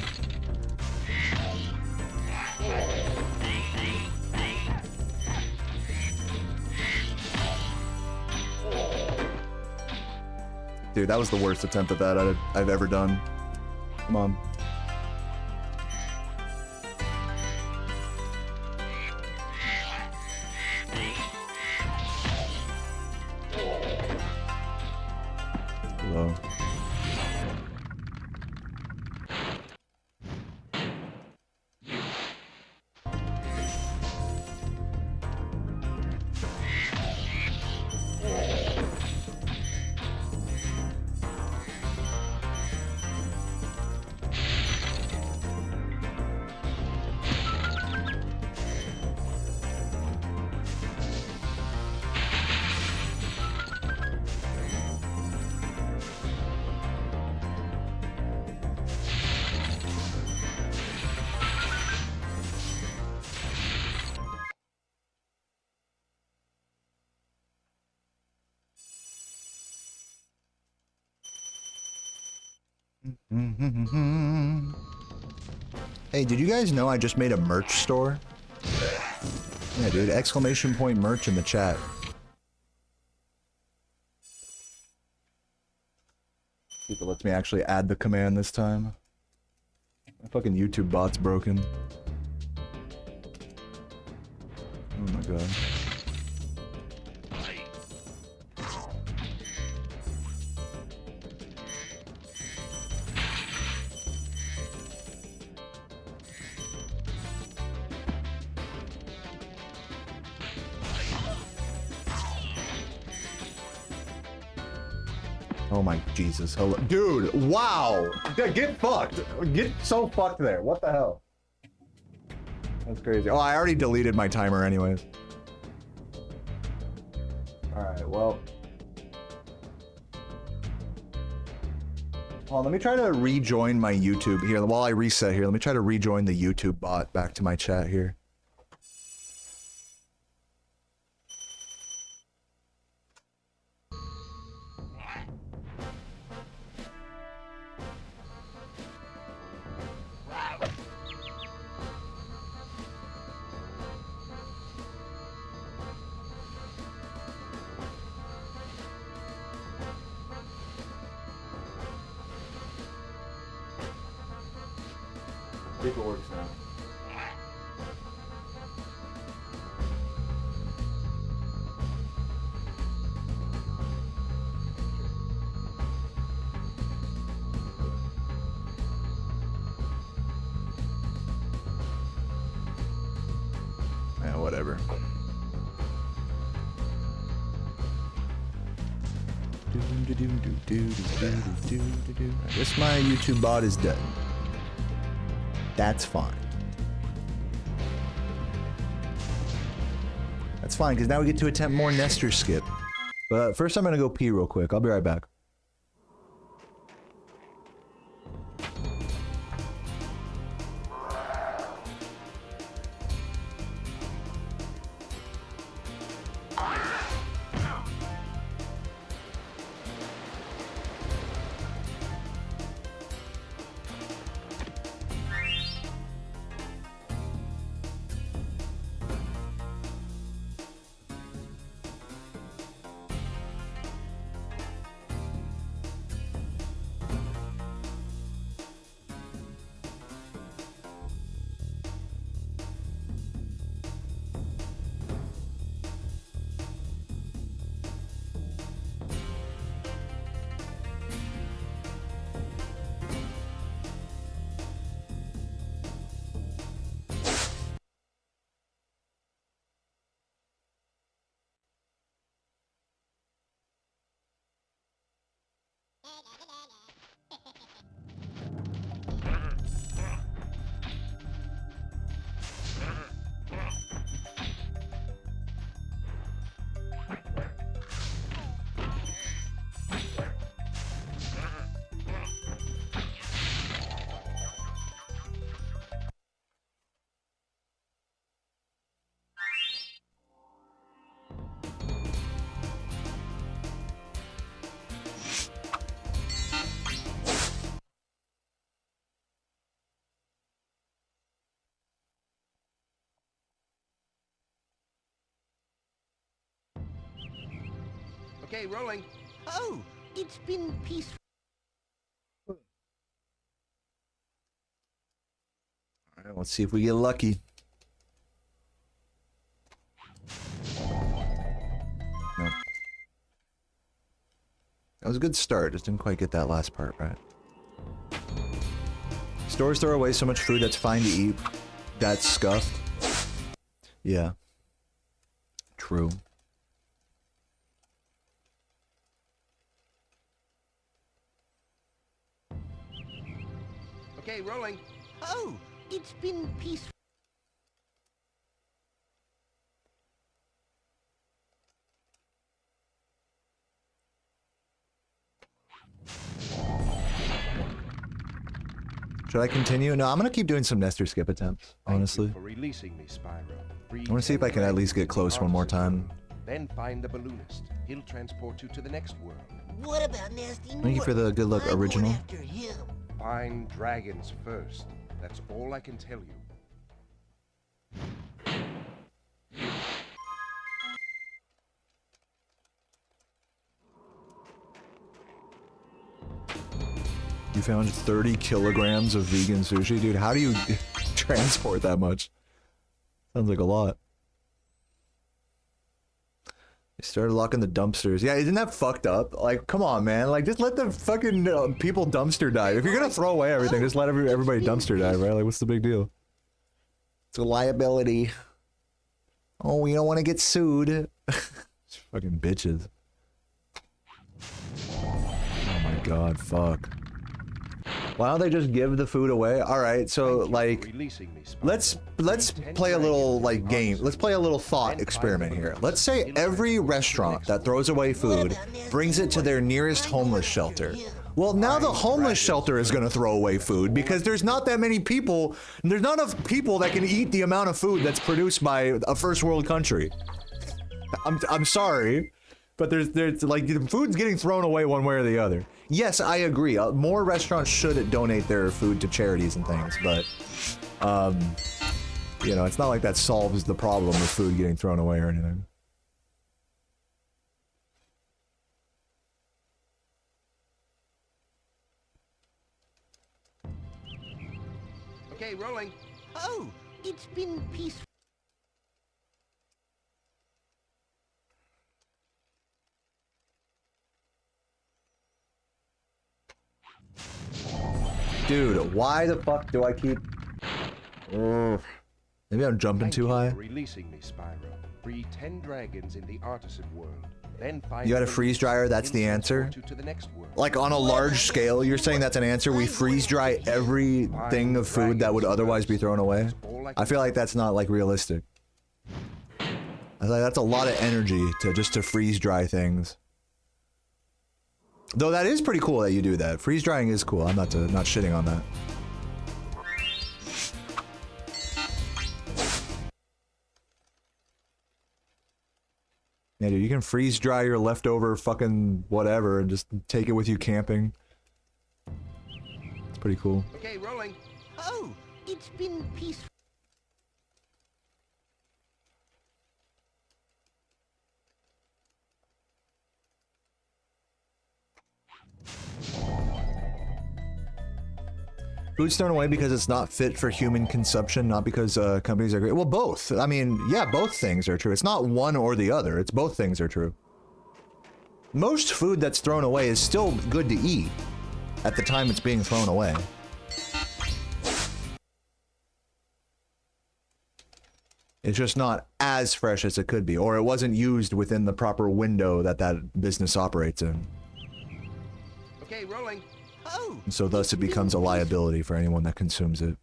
Dude, that was the worst attempt at that I've ever done. Come on. Hello. Hey, did you guys know I just made a merch store? Yeah, dude, exclamation point merch in the chat. See if it lets me actually add the command this time. My fucking YouTube bot's broken. Oh my god. Oh my Jesus, hello. Dude, wow! Get fucked! Get so fucked there, what the hell? That's crazy. Oh, I already deleted my timer anyways. Alright, well. Hold on, let me try to rejoin my YouTube here. While I reset here, let me try to rejoin the YouTube bot back to my chat here. It works now. Yeah, whatever. I guess my YouTube bot is done. That's fine. That's fine, because now we get to attempt more Nestor skip. But first I'm gonna go pee real quick. I'll be right back. Okay, rolling. Oh, it's been peaceful. Alright, let's see if we get lucky. Nope. That was a good start, just didn't quite get that last part right. Stores throw away so much food that's fine to eat. That's scuffed. Yeah. True. Okay, rolling. Oh, it's been peaceful. Should I continue? No, I'm gonna keep doing some Nestor skip attempts, honestly. Thank you for releasing me, Spyro. I wanna see if I can at least get close one more time. Then find the balloonist. He'll transport you to the next world. What about Nasty Thank you for the good luck, I'm going original. after him. Find dragons first. That's all I can tell you. You found 30 kilograms of vegan sushi? Dude, how do you transport that much? Sounds like a lot. They started locking the dumpsters. Yeah, isn't that fucked up? Like, come on, man. Like, just let the fucking people dumpster dive. If you're gonna throw away everything, just let everybody dumpster dive, right? Like, what's the big deal? It's a liability. Oh, we don't want to get sued. Fucking bitches. Oh my god, fuck. Why don't they just give the food away? All right, so like, let's play a little like game. Let's play a little thought experiment here. Let's say every restaurant that throws away food brings it to their nearest homeless shelter. Well, now the homeless shelter is going to throw away food because there's not that many people. There's not enough people that can eat the amount of food that's produced by a first world country. I'm sorry. But there's like, the food's getting thrown away one way or the other. Yes, I agree. More restaurants should donate their food to charities and things, but, you know, it's not like that solves the problem of food getting thrown away or anything. Okay, rolling. Oh, it's been peaceful. Dude, why the fuck do I keep... Maybe I'm jumping too high. Releasing me, Spyro. Free 10 dragons in the artisan world. Then find You got a freeze dryer, that's the answer? to the next world. Like on a large scale, you're saying that's an answer? We freeze dry everything of food that would otherwise be thrown away? I feel like that's not like realistic. I feel like that's a lot of energy to freeze dry things. Though that is pretty cool that you do that. Freeze drying is cool. I'm not shitting on that. Yeah, dude, you can freeze dry your leftover fucking whatever and just take it with you camping. It's pretty cool. Okay, rolling. Oh, it's been peaceful. Food's thrown away because it's not fit for human consumption, not because companies are great. Well, both. I mean, yeah, both things are true. It's not one or the other. It's both things are true. Most food that's thrown away is still good to eat at the time it's being thrown away. It's just not as fresh as it could be, or it wasn't used within the proper window that that business operates in. Okay, rolling. Oh, And so thus it becomes a liability for anyone that consumes it.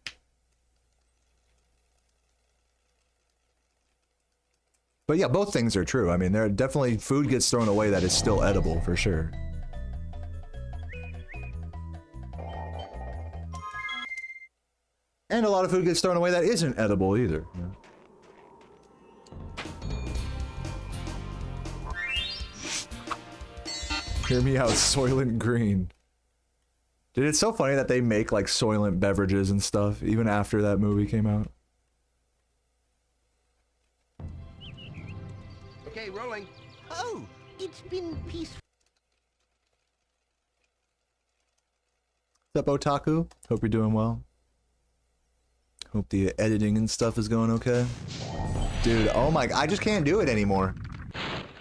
But yeah, both things are true. I mean, there definitely food gets thrown away that is still edible, for sure. And a lot of food gets thrown away that isn't edible either. Yeah. Hear me out, Soylent Green. Dude, it's so funny that they make like Soylent beverages and stuff even after that movie came out. Okay, rolling. oh, it's been peaceful. What's up, Otaku? Hope you're doing well. Hope the editing and stuff is going okay. Dude, oh my, I just can't do it anymore.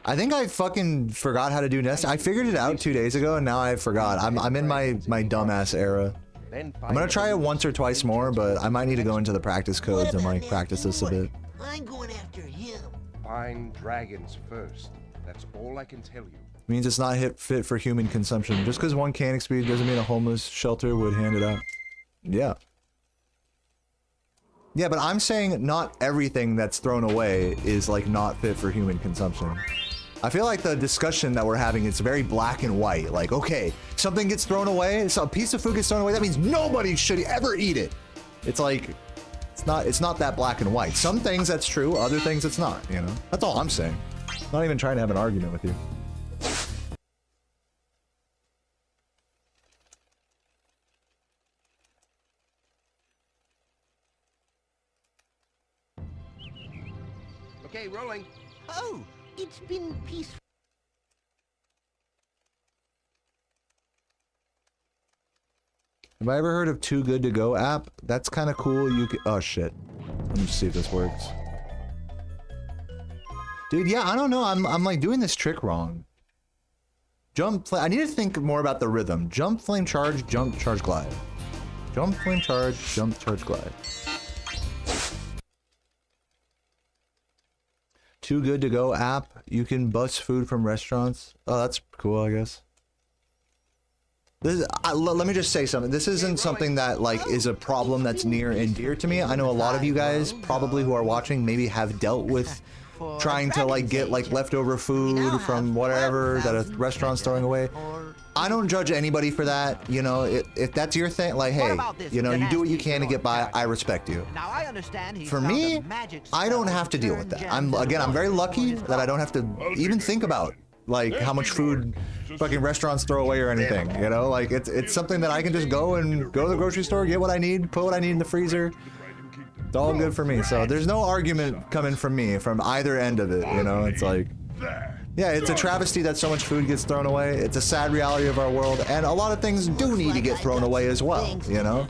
I think I fucking forgot how to do nest. I figured it out 2 days ago and now I forgot. I'm in my dumbass era. I'm gonna try it once or twice more, but I might need to go into the practice codes and like practice this a bit. I'm going after him. Find dragons first. That's all I can tell you. Means it's not fit for human consumption. Just because one can speed doesn't mean a homeless shelter would hand it out. Yeah. Yeah, but I'm saying not everything that's thrown away is like not fit for human consumption. I feel like the discussion that we're having is very black and white. Like, okay, something gets thrown away, so a piece of food gets thrown away, that means nobody should ever eat it. It's like, it's not that black and white. Some things that's true, other things it's not, you know? That's all I'm saying. I'm not even trying to have an argument with you. Okay, rolling. Oh, it's been peaceful. Have I ever heard of Too Good To Go app? That's kind of cool. You can, oh shit. Let me see if this works. Dude, yeah, I don't know. I'm like doing this trick wrong. Jump, I need to think more about the rhythm. Jump, flame charge, jump, charge, glide. Jump, flame charge, jump, charge, glide. Too Good To Go app. You can bus food from restaurants. Oh, that's cool, I guess. This is, let me just say something. This isn't something that like is a problem that's near and dear to me. I know a lot of you guys probably who are watching maybe have dealt with trying to like get like leftover food from whatever that a restaurant's throwing away. I don't judge anybody for that. You know, if that's your thing, like, hey, you know, you do what you can to get by. I respect you. Now I understand For me, I don't have to deal with that. I'm very lucky that I don't have to even think about like how much food fucking restaurants throw away or anything. You know, like it's something that I can just go to the grocery store, get what I need, put what I need in the freezer. It's all good for me. So there's no argument coming from me from either end of it. You know, it's like. Yeah, it's a travesty that so much food gets thrown away. It's a sad reality of our world, and a lot of things do need to get thrown away as well, you know?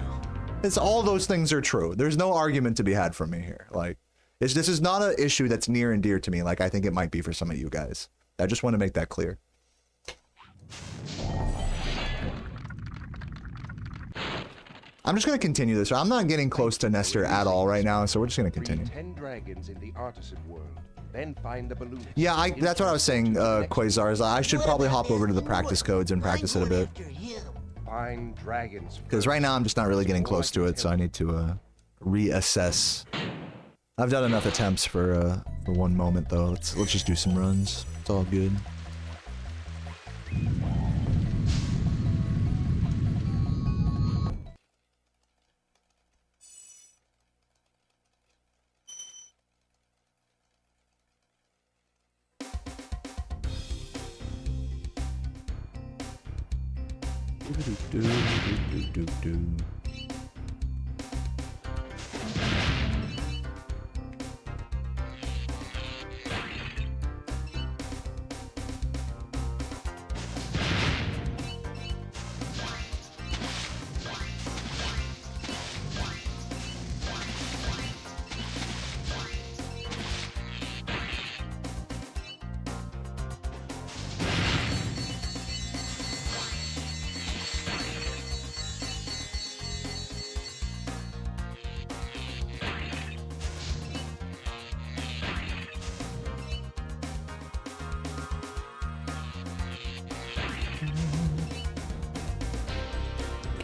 It's all those things are true. There's no argument to be had from me here. Like, this is not an issue that's near and dear to me like I think it might be for some of you guys. I just want to make that clear. I'm just going to continue this. I'm not getting close to Nestor at all right now, so we're just going to continue. 10 dragons in the artisan world. Then find the balloon. Yeah, that's what I was saying, Quasar, is I should probably hop over to the practice codes and practice it a bit. Find dragons. Because right now I'm just not really getting close to it, so I need to reassess. I've done enough attempts for one moment though. Let's just do some runs. It's all good.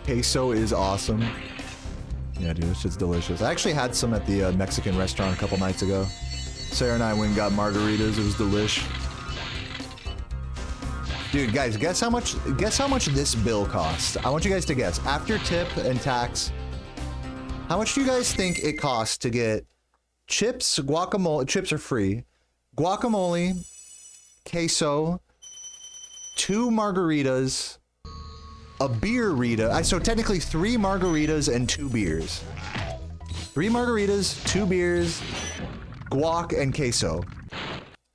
Queso is awesome. Yeah, dude, this shit's delicious. I actually had some at the Mexican restaurant a couple nights ago. Sarah and I went and got margaritas. It was delish. Dude, guys, guess how much this bill costs? I want you guys to guess. After tip and tax, how much do you guys think it costs to get chips, guacamole? Chips are free. Guacamole, queso, 2 margaritas, a beer-rita. So technically 3 margaritas and 2 beers. 3 margaritas, 2 beers, guac, and queso.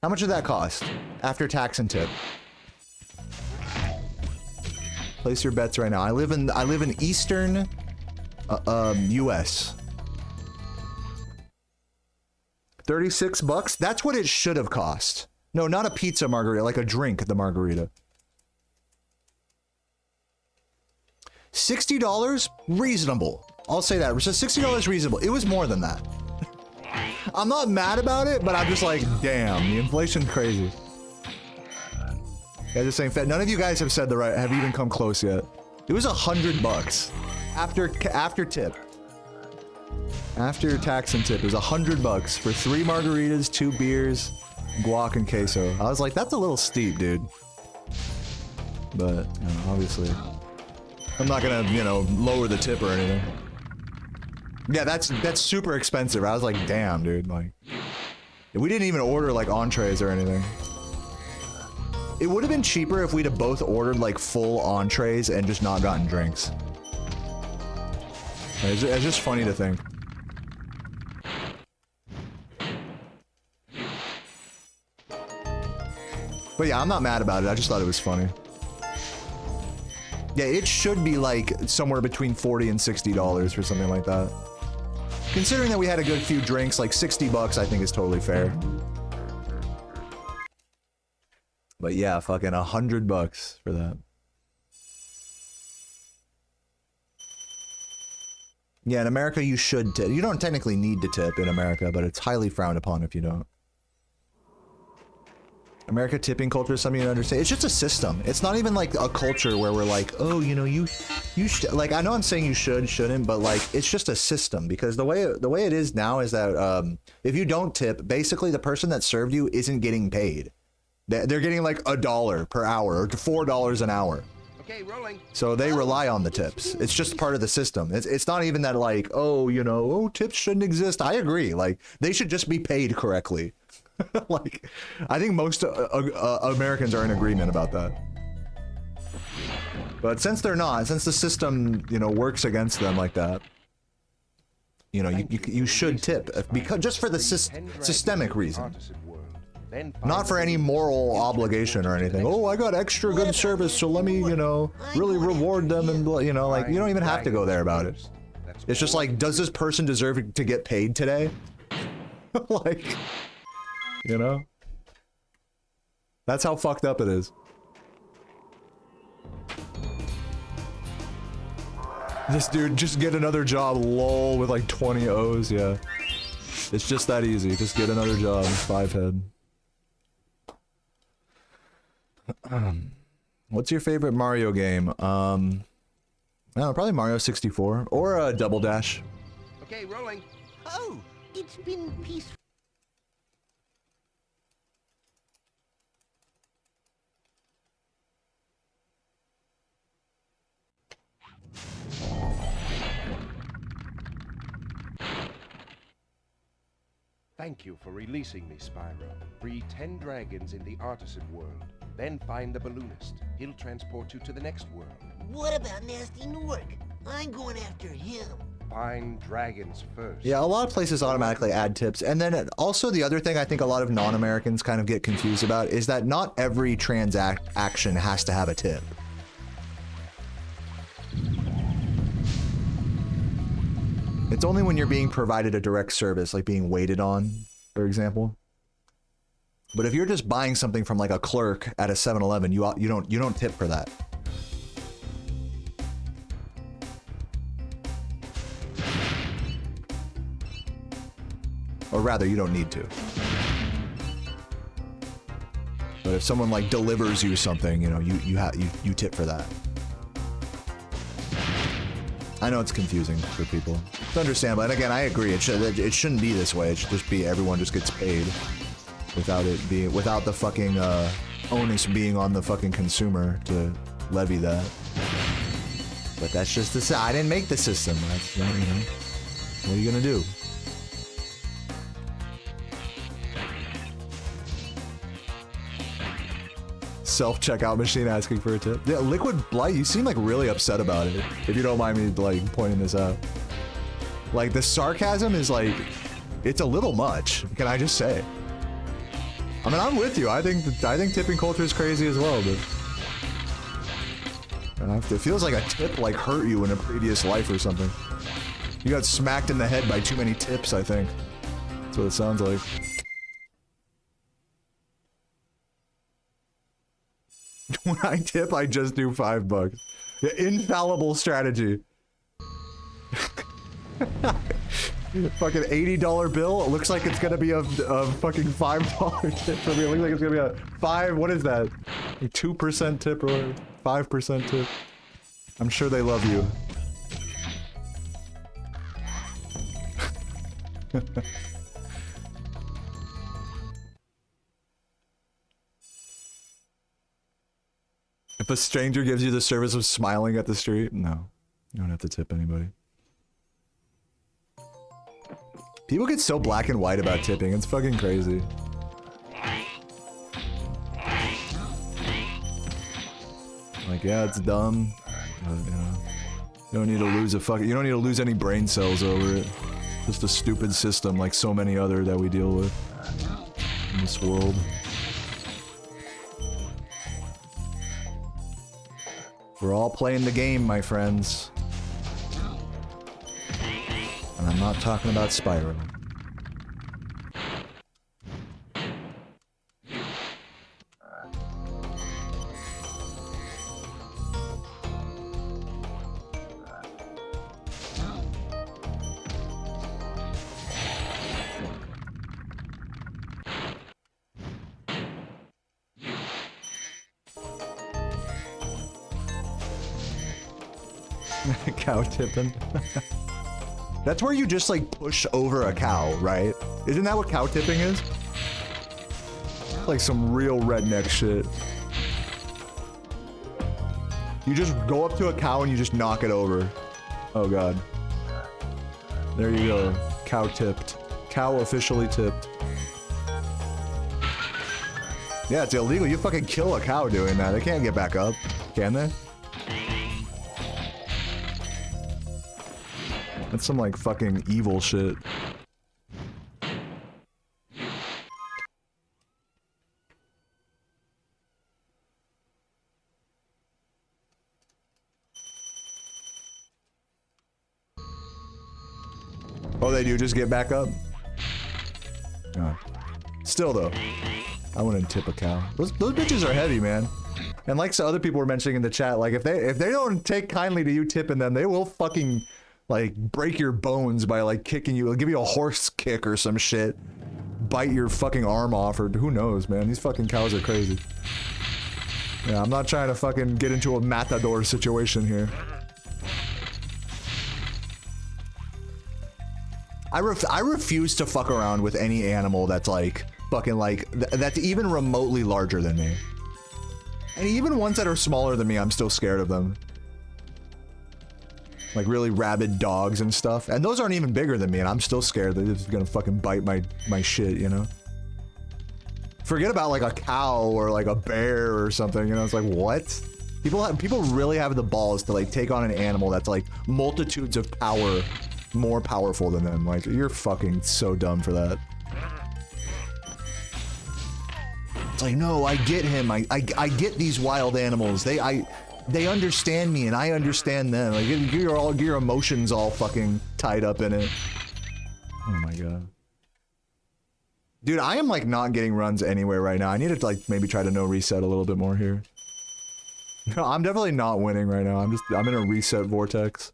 How much did that cost? After tax and tip. Place your bets right now. I live in Eastern US. 36 bucks? That's what it should have cost. No, not a pizza margarita, like a drink, the margarita. $60? Reasonable. I'll say that. So $60 reasonable. It was more than that. I'm not mad about it, but I'm just like, damn, the inflation's crazy. Guys are saying fat. None of you guys have said the right, have even come close yet. It was $100 after tip. After tax and tip, it was $100 for 3 margaritas, 2 beers, guac and queso. I was like, that's a little steep, dude. But, you know, obviously, I'm not gonna, you know, lower the tip or anything. Yeah, that's super expensive. I was like, damn, dude. Like, we didn't even order like entrees or anything. It would have been cheaper if we'd have both ordered like full entrees and just not gotten drinks. It's just funny to think. But yeah, I'm not mad about it. I just thought it was funny. Yeah, it should be like somewhere between $40 and $60 for something like that. Considering that we had a good few drinks, like 60 bucks I think is totally fair. But yeah, fucking $100 for that. Yeah, in America you should tip. You don't technically need to tip in America, but it's highly frowned upon if you don't. America tipping culture is something you understand. It's just a system. It's not even like a culture where we're like, oh, you know, you should, like, I know I'm saying you shouldn't, but like, it's just a system because the way it is now is that if you don't tip, basically the person that served you isn't getting paid. They're getting like $1 per hour or $4 an hour. Okay, rolling. So they rely on the tips. It's just part of the system. It's not even that like, oh, you know, oh, tips shouldn't exist. I agree. Like, they should just be paid correctly. Like, I think most Americans are in agreement about that. But since they're not, since the system, you know, works against them like that, you know, you should tip because just for the systemic reason. Not for any moral obligation or anything. Oh, I got extra good service, so let me, you know, really reward them and, you know, like, you don't even have to go there about it. It's just like, does this person deserve to get paid today? Like, you know? That's how fucked up it is. This dude, just get another job, lol, with like 20 O's, yeah. It's just that easy, just get another job, 5 head. What's your favorite Mario game? I don't know, probably Mario 64 or Double Dash. Okay, rolling. Oh, it's been peaceful. Thank you for releasing me, Spyro. Free 10 dragons in the artisan world. Then find the balloonist. He'll transport you to the next world. What about Nasty Nork? I'm going after him. Find dragons first. Yeah, a lot of places automatically add tips. And then also the other thing I think a lot of non-Americans kind of get confused about is that not every transaction has to have a tip. It's only when you're being provided a direct service, like being waited on, for example. But if you're just buying something from like a clerk at a 7-Eleven, you don't tip for that. Or rather, you don't need to. But if someone like delivers you something, you know, you tip for that. I know it's confusing for people. It's understandable, and again, I agree. It shouldn't be this way. It should just be everyone just gets paid, without the fucking onus being on the fucking consumer to levy that. But that's just the I didn't make the system. That's, you know, what are you gonna do? Self-checkout machine asking for a tip. Yeah, Liquid Blight, you seem like really upset about it. If you don't mind me like pointing this out. Like the sarcasm is like, it's a little much. Can I just say? I mean, I'm with you. I think tipping culture is crazy as well, but it feels like a tip like hurt you in a previous life or something. You got smacked in the head by too many tips, I think. That's what it sounds like. When I tip, I just do $5. Yeah, infallible strategy. Fucking $80 bill. It looks like it's gonna be a fucking $5 tip for me. It looks like it's gonna be a what is that? A 2% tip or 5% tip. I'm sure they love you. If a stranger gives you the service of smiling at the street, no. You don't have to tip anybody. People get so black and white about tipping, it's fucking crazy. Like, yeah, it's dumb, but, you know, you don't need to lose you don't need to lose any brain cells over it. Just a stupid system like so many other that we deal with in this world. We're all playing the game, my friends. And I'm not talking about Spyro. Cow tipping. That's where you just like push over a cow, right? Isn't that what cow tipping is? Like some real redneck shit. You just go up to a cow and you just knock it over. Oh god. There you go. Cow tipped. Cow officially tipped. Yeah, it's illegal. You fucking kill a cow doing that. They can't get back up, can they? That's some like fucking evil shit. Oh, they do just get back up? Oh. Still though, I wouldn't tip a cow. Those bitches are heavy, man. And like some other people were mentioning in the chat, like if they don't take kindly to you tipping them, they will fucking like break your bones by like kicking you. They'll give you a horse kick or some shit. Bite your fucking arm off or who knows, man. These fucking cows are crazy. Yeah, I'm not trying to fucking get into a matador situation here. I refuse to fuck around with any animal that's like fucking like that's even remotely larger than me. And even ones that are smaller than me, I'm still scared of them. Like really rabid dogs and stuff. And those aren't even bigger than me and I'm still scared that it's gonna fucking bite my shit, you know? Forget about like a cow or like a bear or something, you know? It's like, what? People really have the balls to like take on an animal that's like multitudes of power more powerful than them. Like, you're fucking so dumb for that. It's like, no, I get him. I get these wild animals. They understand me and I understand them. Like, your emotions all fucking tied up in it. Oh my god. Dude, I am like not getting runs anywhere right now. I need to like maybe try to no reset a little bit more here. No, I'm definitely not winning right now. I'm in a reset vortex.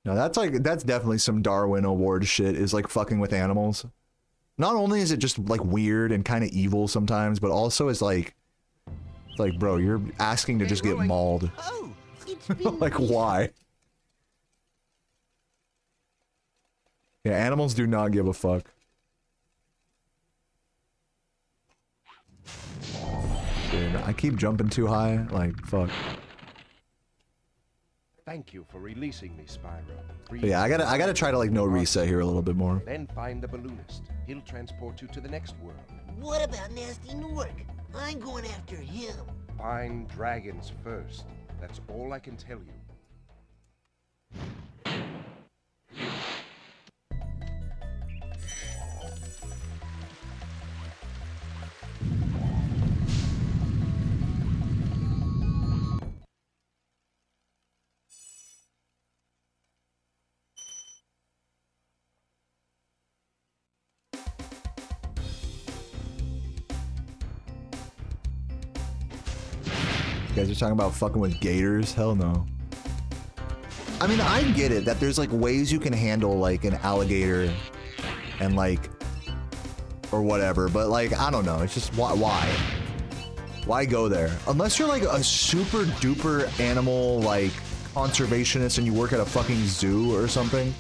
No, that's definitely some Darwin Award shit, is like fucking with animals. Not only is it just like weird and kind of evil sometimes, but also it's like, bro, you're asking to just get mauled. Oh, it's been Like, why? Yeah, animals do not give a fuck. Dude, I keep jumping too high, like, fuck. Thank you for releasing me, Spyro. But yeah, I gotta try to like no reset here a little bit more. Then find the balloonist. He'll transport you to the next world. What about Nasty Newark? I'm going after him. Find dragons first. That's all I can tell you. You guys are talking about fucking with gators? Hell no. I mean, I get it that there's like ways you can handle like an alligator and like, or whatever, but like, I don't know. It's just why? Why go there? Unless you're like a super duper animal like conservationist and you work at a fucking zoo or something.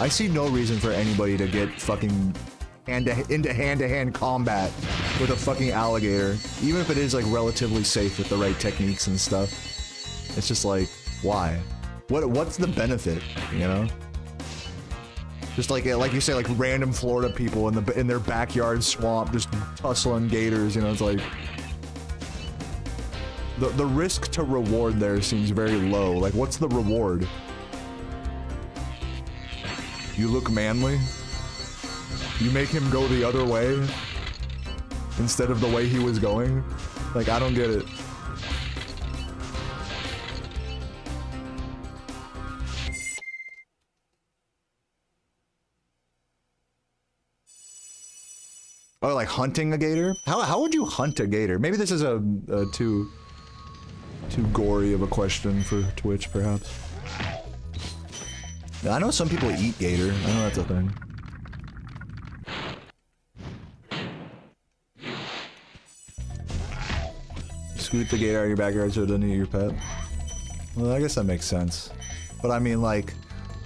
I see no reason for anybody to get fucking into hand-to-hand combat with a fucking alligator, even if it is like relatively safe with the right techniques and stuff. It's just like, why? What's the benefit, you know? Just like you say, like random Florida people in their backyard swamp just tussling gators, you know, it's like the risk to reward there seems very low. Like, what's the reward? You look manly? You make him go the other way instead of the way he was going? Like, I don't get it. Oh, like hunting a gator? How would you hunt a gator? Maybe this is a too gory of a question for Twitch, perhaps. I know some people eat gator. I know that's a thing. Scoot the gator out of your backyard so it doesn't eat your pet. Well, I guess that makes sense. But I mean, like,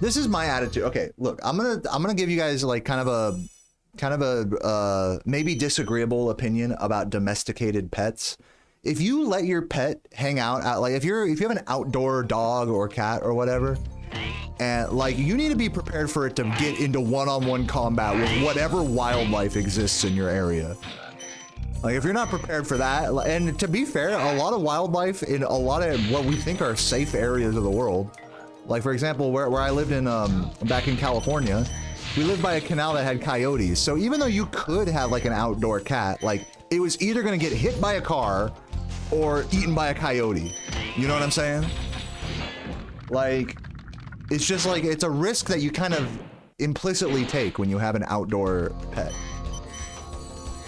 this is my attitude. Okay, look, I'm gonna give you guys like kind of a maybe disagreeable opinion about domesticated pets. If you let your pet hang out at, like, if you have an outdoor dog or cat or whatever, and like, you need to be prepared for it to get into one-on-one combat with whatever wildlife exists in your area. Like, if you're not prepared for that, and to be fair, a lot of wildlife in a lot of what we think are safe areas of the world, like for example, where I lived in back in California, we lived by a canal that had coyotes. So even though you could have like an outdoor cat, like, it was either gonna get hit by a car or eaten by a coyote. You know what I'm saying? Like, it's just like, it's a risk that you kind of implicitly take when you have an outdoor pet.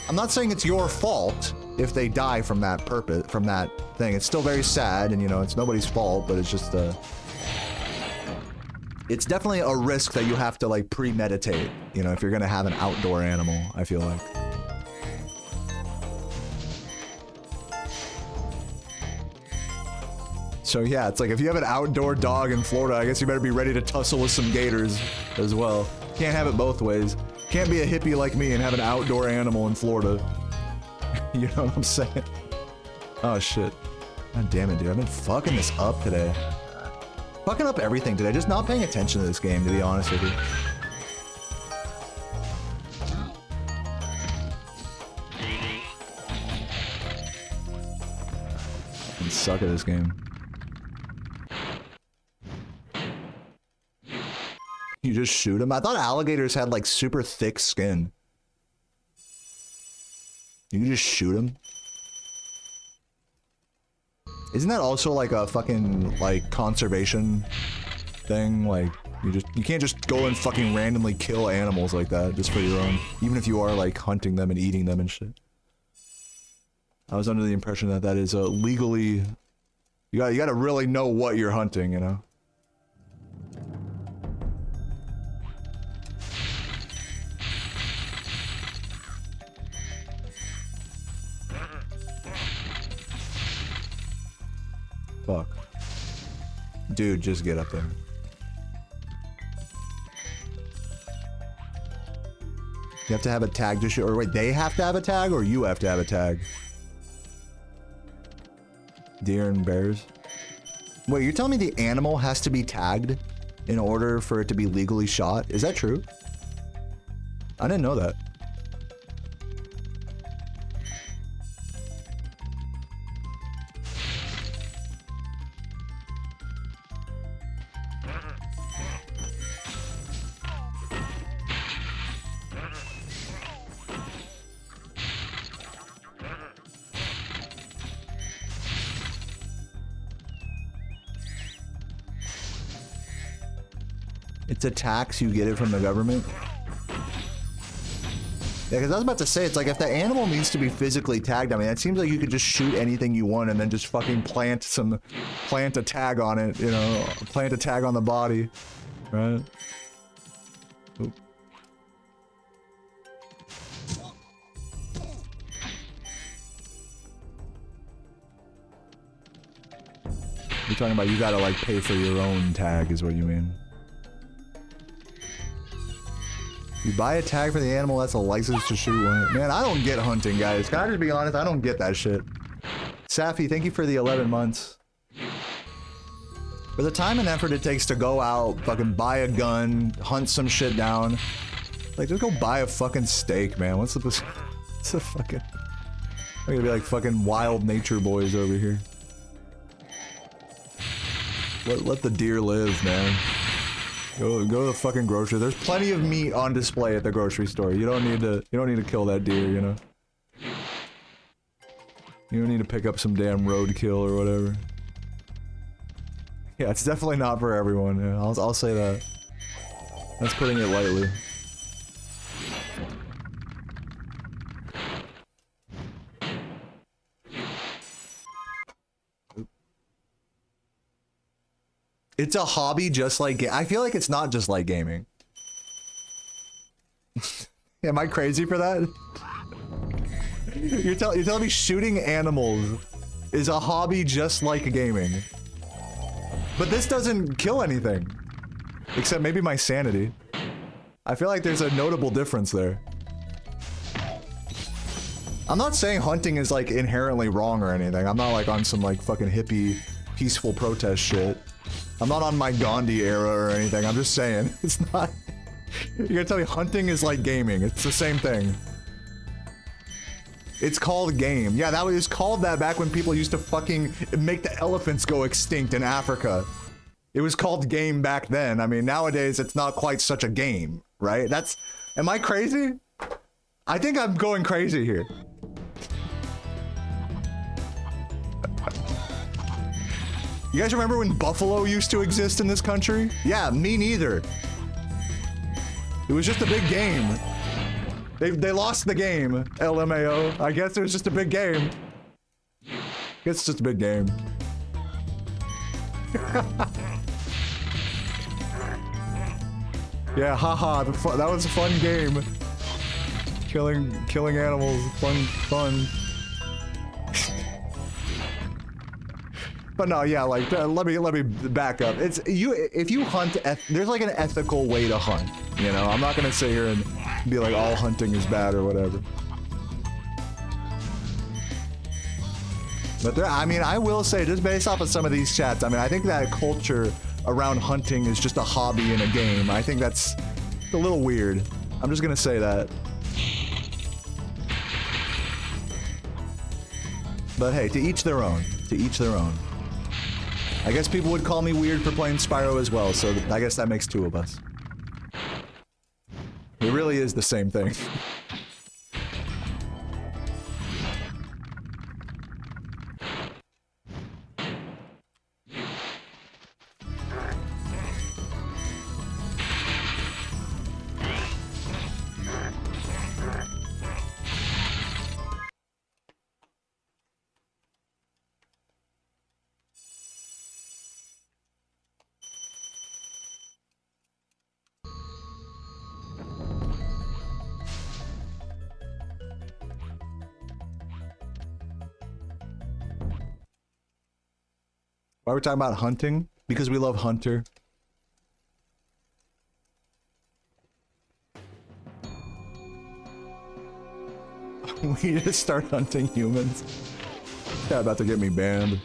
I'm not saying it's your fault if they die from that purpose, from that thing. It's still very sad, and you know, it's nobody's fault, but it's just it's definitely a risk that you have to like premeditate, you know, if you're gonna have an outdoor animal, I feel like. So yeah, it's like if you have an outdoor dog in Florida, I guess you better be ready to tussle with some gators as well. Can't have it both ways. Can't be a hippie like me and have an outdoor animal in Florida. You know what I'm saying? Oh shit. God damn it, dude. I've been fucking this up today. Fucking up everything today. Just not paying attention to this game, to be honest with you. I suck at this game. You just shoot them? I thought alligators had like super thick skin. You can just shoot them? Isn't that also like a fucking like conservation thing? Like, you can't just go and fucking randomly kill animals like that just for your own, even if you are like hunting them and eating them and shit. I was under the impression that that is legally, you gotta really know what you're hunting, you know? Fuck. Dude, just get up there. You have to have a tag to shoot, or wait, they have to have a tag, or you have to have a tag? Deer and bears? Wait, you're telling me the animal has to be tagged in order for it to be legally shot? Is that true? I didn't know that. It's a tax, you get it from the government? Yeah, because I was about to say, it's like if the animal needs to be physically tagged, I mean, it seems like you could just shoot anything you want and then just fucking plant a tag on it, you know, plant a tag on the body, right? Oop. You're talking about you gotta like pay for your own tag is what you mean. You buy a tag for the animal, that's a license to shoot one. Man, I don't get hunting, guys. Can I just be honest? I don't get that shit. Safi, thank you for the 11 months. For the time and effort it takes to go out, fucking buy a gun, hunt some shit down. Like, just go buy a fucking steak, man. What's the fucking... I'm gonna be like fucking wild nature boys over here. Let the deer live, man. Go to the fucking grocery. There's plenty of meat on display at the grocery store. You don't need to kill that deer, you know. You don't need to pick up some damn roadkill or whatever. Yeah, it's definitely not for everyone. Yeah, I'll say that. That's putting it lightly. It's a hobby just like I feel like it's not just like gaming. Am I crazy for that? You're telling me shooting animals is a hobby just like gaming. But this doesn't kill anything. Except maybe my sanity. I feel like there's a notable difference there. I'm not saying hunting is like inherently wrong or anything. I'm not like on some like fucking hippie peaceful protest shit. I'm not on my Gandhi era or anything. I'm just saying, it's not... You're gonna tell me hunting is like gaming. It's the same thing. It's called game. Yeah, that was called that back when people used to fucking make the elephants go extinct in Africa. It was called game back then. I mean, nowadays it's not quite such a game, right? That's... Am I crazy? I think I'm going crazy here. You guys remember when buffalo used to exist in this country? Yeah, me neither. It was just a big game. They lost the game, LMAO. I guess it was just a big game. I guess it's just a big game. Yeah, haha, that was a fun game. Killing animals, fun. But no, yeah, like let me back up. It's if you hunt, there's like an ethical way to hunt. You know, I'm not gonna sit here and be like all hunting is bad or whatever. But I mean, I will say, just based off of some of these chats, I mean, I think that culture around hunting is just a hobby in a game. I think that's a little weird. I'm just gonna say that. But hey, to each their own. To each their own. I guess people would call me weird for playing Spyro as well, so I guess that makes two of us. It really is the same thing. Why are we talking about hunting? Because we love Hunter. We need to start hunting humans. Yeah, about to get me banned.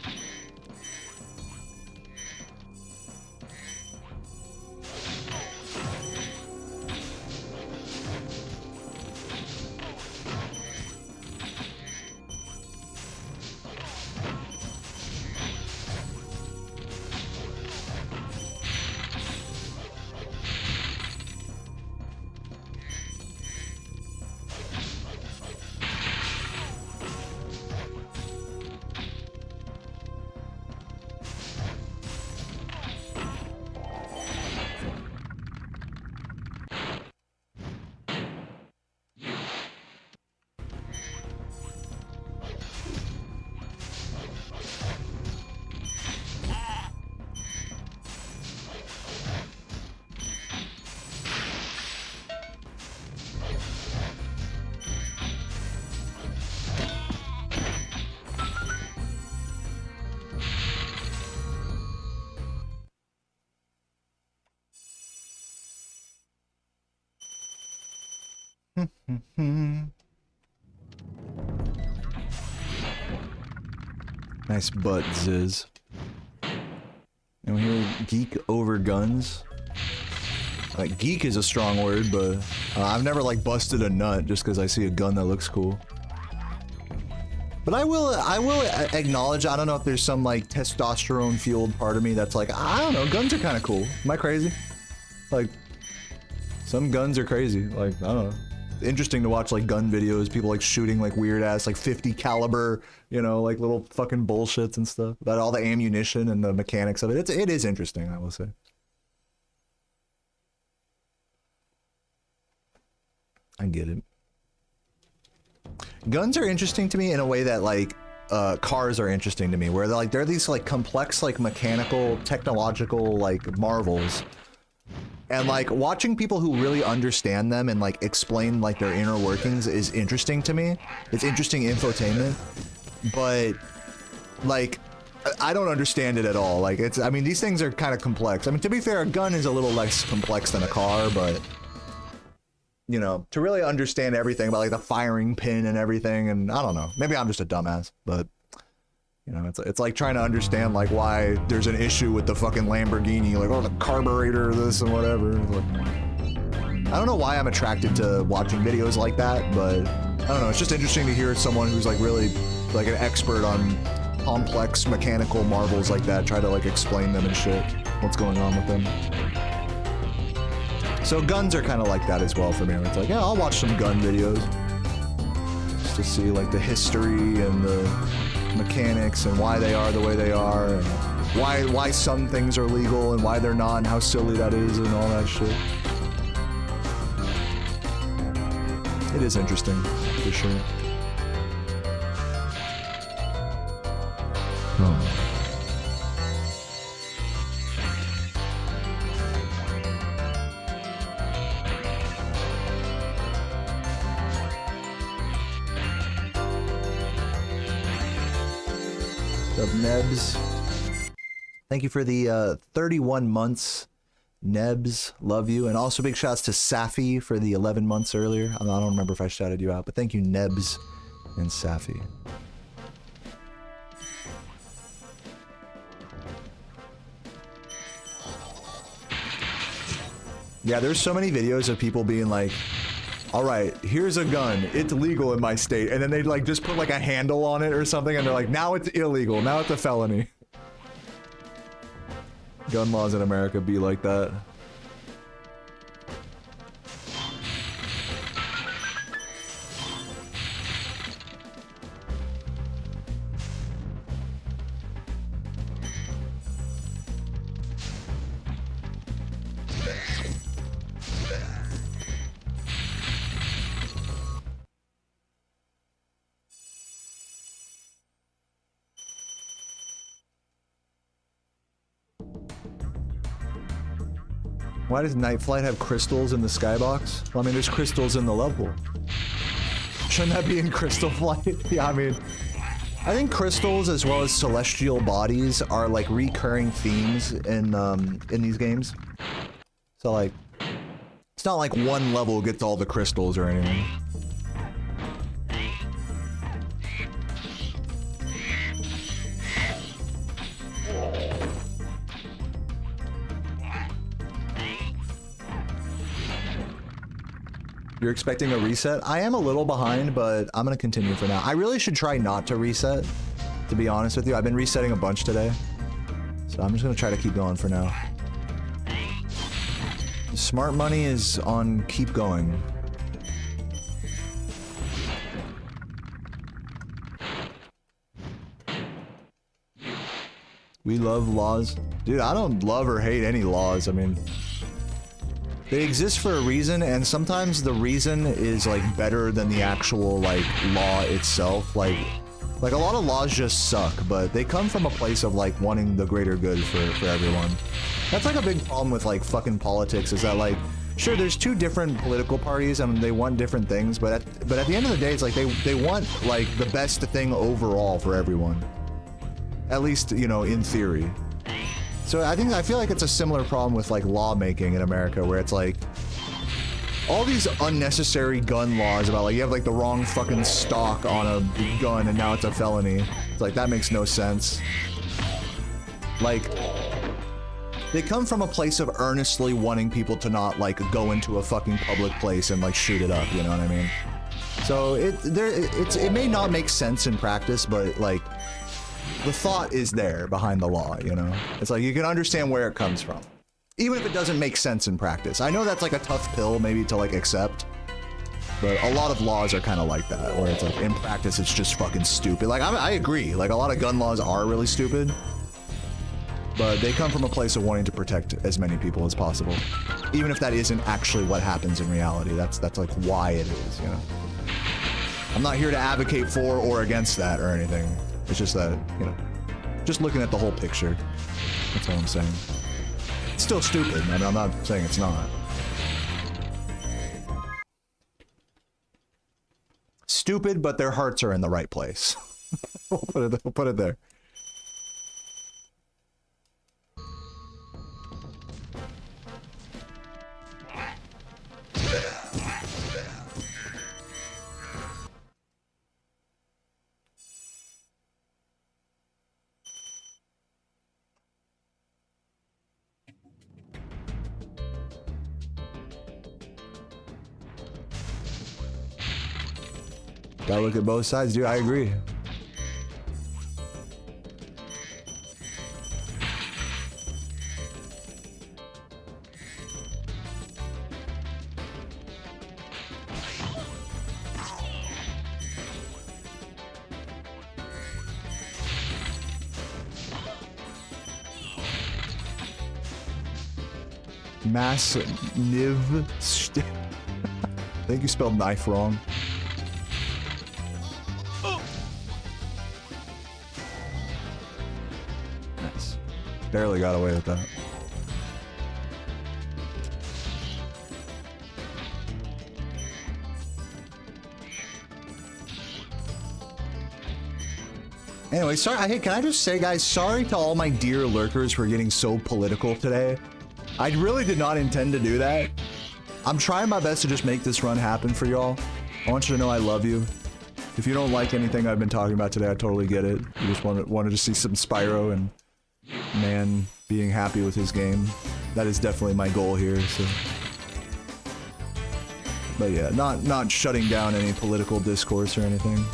Nice butt, Ziz. And we hear geek over guns. Like, geek is a strong word, but I've never, like, busted a nut just because I see a gun that looks cool. But I will acknowledge, I don't know if there's some, like, testosterone-fueled part of me that's like, I don't know, guns are kind of cool. Am I crazy? Like, some guns are crazy. Like, I don't know. Interesting to watch, like, gun videos, people, like, shooting, like, weird-ass, like, 50 caliber, you know, like, little fucking bullshits and stuff. About all the ammunition and the mechanics of it. It is interesting, I will say. I get it. Guns are interesting to me in a way that, like, cars are interesting to me, where they're these, like, complex, like, mechanical, technological, like, marvels. And, like, watching people who really understand them and, like, explain, like, their inner workings is interesting to me. It's interesting infotainment. But, like, I don't understand it at all. Like, I mean, these things are kind of complex. I mean, to be fair, a gun is a little less complex than a car, but, you know, to really understand everything about, like, the firing pin and everything, and I don't know. Maybe I'm just a dumbass, but, you know, it's like trying to understand, like, why there's an issue with the fucking Lamborghini, like, oh, the carburetor, this and whatever. Like, I don't know why I'm attracted to watching videos like that, but I don't know. It's just interesting to hear someone who's, like, really, like, an expert on complex mechanical marvels like that try to, like, explain them and shit, what's going on with them. So guns are kind of like that as well for me. It's like, yeah, I'll watch some gun videos just to see, like, the history and the mechanics and why they are the way they are, and why some things are legal and why they're not, and how silly that is, and all that shit. It is interesting, for sure. Oh. Of Nebs. Thank you for the 31 months, Nebs. Love you. And also big shouts to Safi for the 11 months earlier. I don't remember if I shouted you out, but thank you, Nebs and Safi. Yeah, there's so many videos of people being like, all right, here's a gun. It's legal in my state. And then they, like, just put, like, a handle on it or something, and they're like, now it's illegal. Now it's a felony. Gun laws in America be like that. Why does Night Flight have crystals in the skybox? Well, I mean, there's crystals in the level. Shouldn't that be in Crystal Flight? Yeah, I mean, I think crystals as well as celestial bodies are, like, recurring themes in these games. So, like, it's not like one level gets all the crystals or anything. You're expecting a reset? I am a little behind, but I'm gonna continue for now. I really should try not to reset, to be honest with you. I've been resetting a bunch today, so I'm just gonna try to keep going for now. Smart money is on keep going. We love laws. Dude, I don't love or hate any laws. I mean, they exist for a reason, and sometimes the reason is, like, better than the actual, like, law itself. Like a lot of laws just suck, but they come from a place of, like, wanting the greater good for everyone. That's, like, a big problem with, like, fucking politics, is that, like, sure, there's two different political parties and they want different things, but at the end of the day, it's like they want, like, the best thing overall for everyone. At least, you know, in theory. So I feel like it's a similar problem with, like, lawmaking in America, where it's like, all these unnecessary gun laws about like you have like the wrong fucking stock on a gun and now it's a felony. It's like that makes no sense. Like they come from a place of earnestly wanting people to not like go into a fucking public place and like shoot it up, you know what I mean? So it may not make sense in practice, but like the thought is there behind the law, you know? It's like you can understand where it comes from. Even if it doesn't make sense in practice. I know that's like a tough pill maybe to like accept, but a lot of laws are kind of like that, where it's like in practice it's just fucking stupid. Like I agree, like a lot of gun laws are really stupid, but they come from a place of wanting to protect as many people as possible. Even if that isn't actually what happens in reality, that's like why it is, you know? I'm not here to advocate for or against that or anything. It's just that, you know, just looking at the whole picture. That's all I'm saying. It's still stupid, I mean, I'm not saying it's not. Stupid, but their hearts are in the right place. we'll put it there. Gotta look at both sides, dude. I agree. Massive. I think you spelled knife wrong. Nice. Barely got away with that. Anyway, sorry. Hey, can I just say, guys, sorry to all my dear lurkers for getting so political today. I really did not intend to do that. I'm trying my best to just make this run happen for y'all. I want you to know I love you. If you don't like anything I've been talking about today, I totally get it. You just wanted to see some Spyro and man being happy with his game. That is definitely my goal here, so. But yeah, not shutting down any political discourse or anything.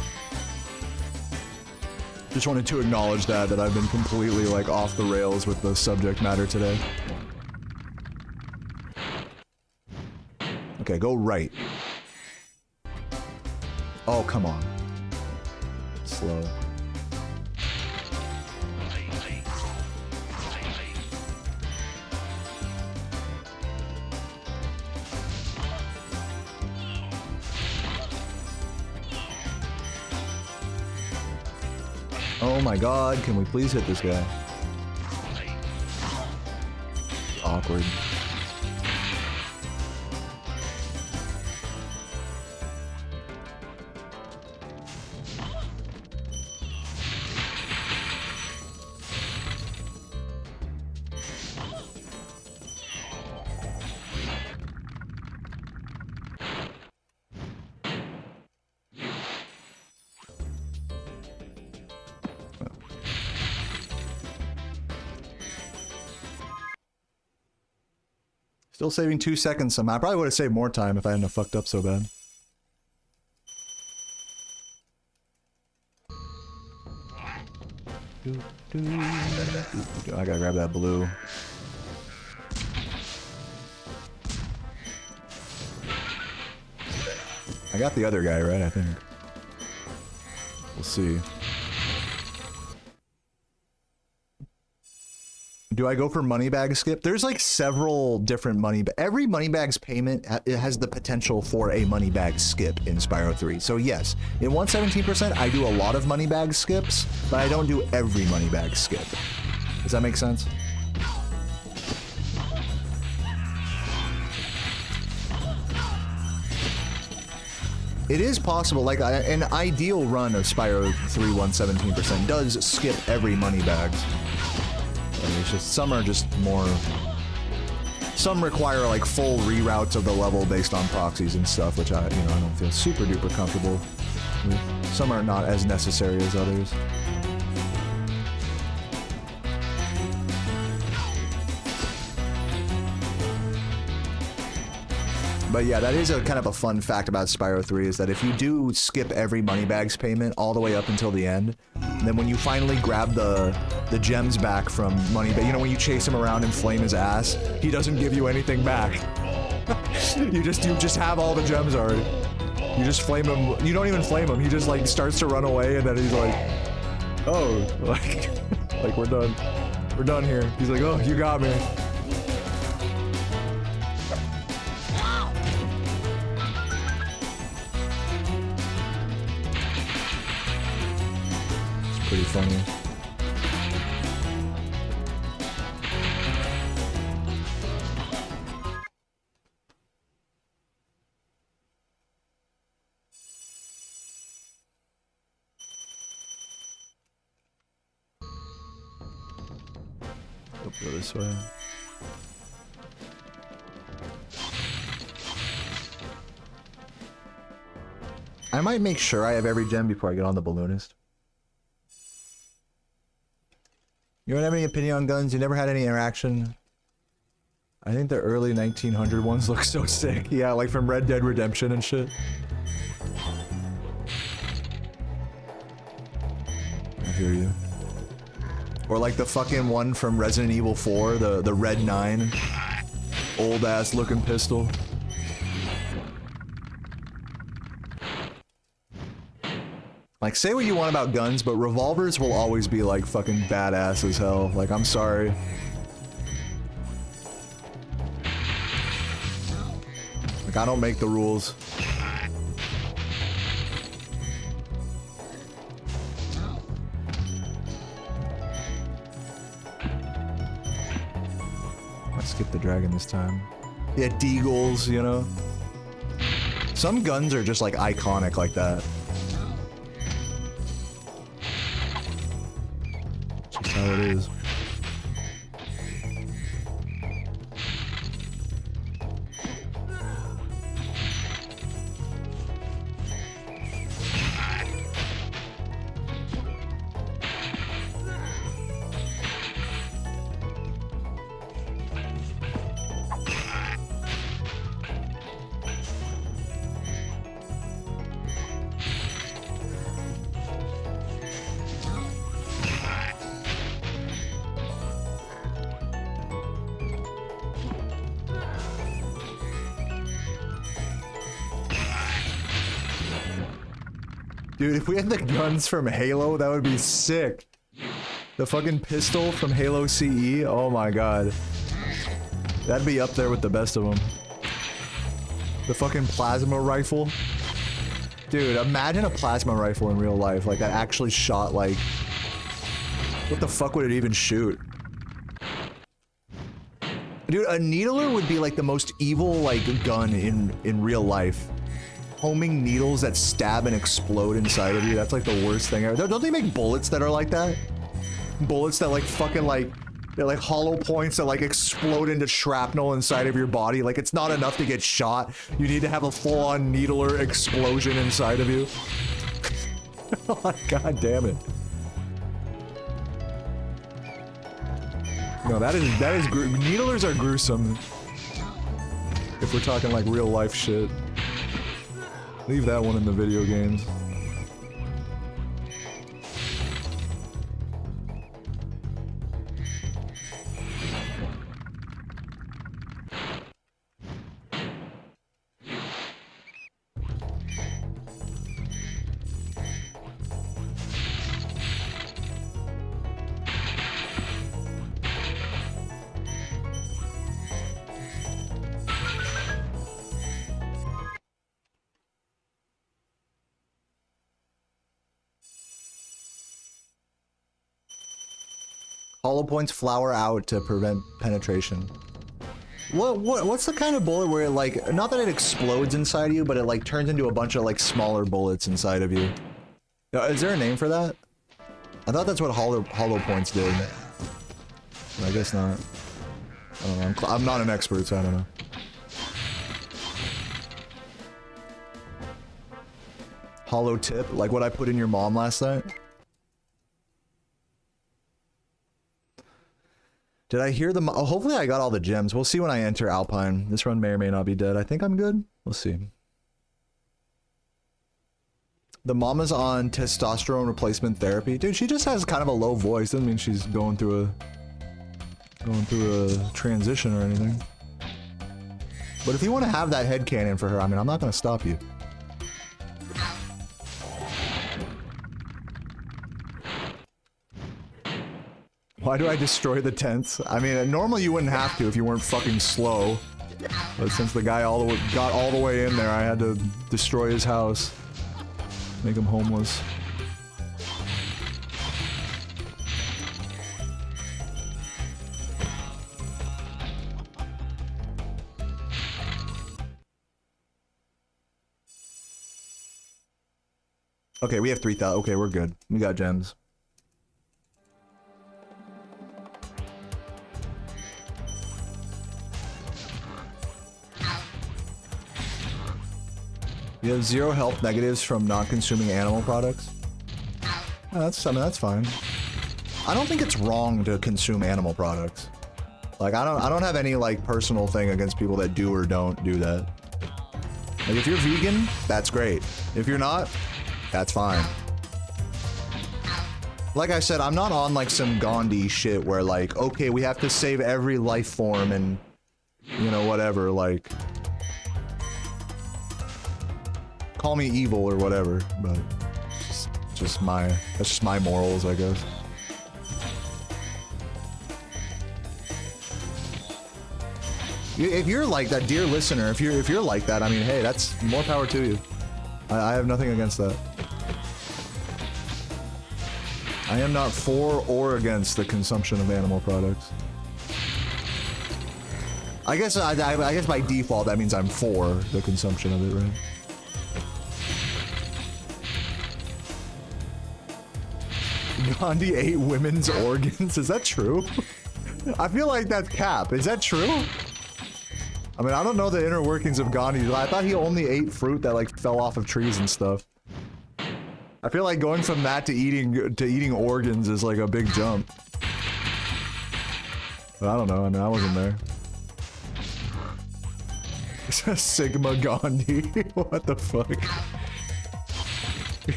Just wanted to acknowledge that I've been completely like off the rails with the subject matter today. Okay, go right. Oh, come on. Slow. Oh my god, can we please hit this guy? Awkward. Still saving 2 seconds somehow. I probably would have saved more time if I hadn't have fucked up so bad. I gotta grab that blue. I got the other guy, right? I think. We'll see. Do I go for money bag skip? There's like several different money, but every money bag's payment it has the potential for a money bag skip in Spyro 3. So yes, in 117%, I do a lot of money bag skips, but I don't do every money bag skip. Does that make sense? It is possible, like an ideal run of Spyro 3 117% does skip every money bag. It's just some are just more Some require like full reroutes of the level based on proxies and stuff, which I don't feel super duper comfortable with. Some are not as necessary as others. But yeah, that is a kind of a fun fact about Spyro 3 is that if you do skip every Moneybags payment all the way up until the end, then when you finally grab the gems back from Moneybag, you know when you chase him around and flame his ass, he doesn't give you anything back. you just have all the gems already. You just flame him. You don't even flame him. He just like starts to run away and then he's like, oh, like we're done. We're done here. He's like, oh, you got me. Pretty funny. Go this way. I might make sure I have every gem before I get on the balloonist. You don't have any opinion on guns? You never had any interaction? I think the early 1900 ones look so sick. Yeah, like from Red Dead Redemption and shit. I hear you. Or like the fucking one from Resident Evil 4, the Red 9. Old ass looking pistol. Like, say what you want about guns, but revolvers will always be, like, fucking badass as hell. Like, I'm sorry. Like, I don't make the rules. Let's skip the dragon this time. Yeah, deagles, you know? Some guns are just, like, iconic like that. How it is. Dude, if we had the guns from Halo, that would be sick. The fucking pistol from Halo CE, oh my god. That'd be up there with the best of them. The fucking plasma rifle. Dude, imagine a plasma rifle in real life, like that actually shot like... What the fuck would it even shoot? Dude, a needler would be like the most evil like gun in real life. Homing needles that stab and explode inside of you, that's like the worst thing ever. Don't they make bullets that are like that? Bullets that like fucking like, they're like hollow points that like explode into shrapnel inside of your body. Like it's not enough to get shot. You need to have a full-on needler explosion inside of you. Oh, god damn it. No, that is needlers are gruesome. If we're talking like real life shit. Leave that one in the video games. Hollow points flower out to prevent penetration. What's the kind of bullet where it like, not that it explodes inside you, but it like turns into a bunch of like smaller bullets inside of you? Is there a name for that? I thought that's what hollow points did. I guess not. I don't know. I'm not an expert, so I don't know. Hollow tip, like what I put in your mom last night. Did I hear the? Oh, hopefully I got all the gems. We'll see when I enter Alpine. This run may or may not be dead. I think I'm good. We'll see. The mama's on testosterone replacement therapy. Dude, she just has kind of a low voice. Doesn't mean she's going through a transition or anything. But if you want to have that headcanon for her, I mean, I'm not going to stop you. Why do I destroy the tents? I mean, normally you wouldn't have to if you weren't fucking slow. But since the guy got all the way in there, I had to destroy his house. Make him homeless. Okay, we have 3,000. Okay, we're good. We got gems. You have 0 health negatives from not consuming animal products. I mean, that's fine. I don't think it's wrong to consume animal products. Like, I don't have any like personal thing against people that do or don't do that. Like, if you're vegan, that's great. If you're not, that's fine. Like I said, I'm not on like some Gandhi shit where like, okay, we have to save every life form and, you know, whatever, like. Call me evil or whatever, but that's just my morals, I guess. If you're like that, dear listener, if you're like that, I mean, hey, that's more power to you. I have nothing against that. I am not for or against the consumption of animal products. I guess by default that means I'm for the consumption of it, right? Gandhi ate women's organs? Is that true? I feel like that's cap. Is that true? I mean, I don't know the inner workings of Gandhi. I thought he only ate fruit that like fell off of trees and stuff. I feel like going from that to eating organs is like a big jump. But I don't know. I mean, I wasn't there. Sigma Gandhi. What the fuck?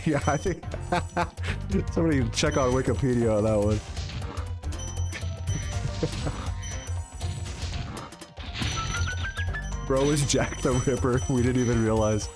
Yeah, I think somebody check on Wikipedia on that one. Bro is Jack the Ripper. We didn't even realize.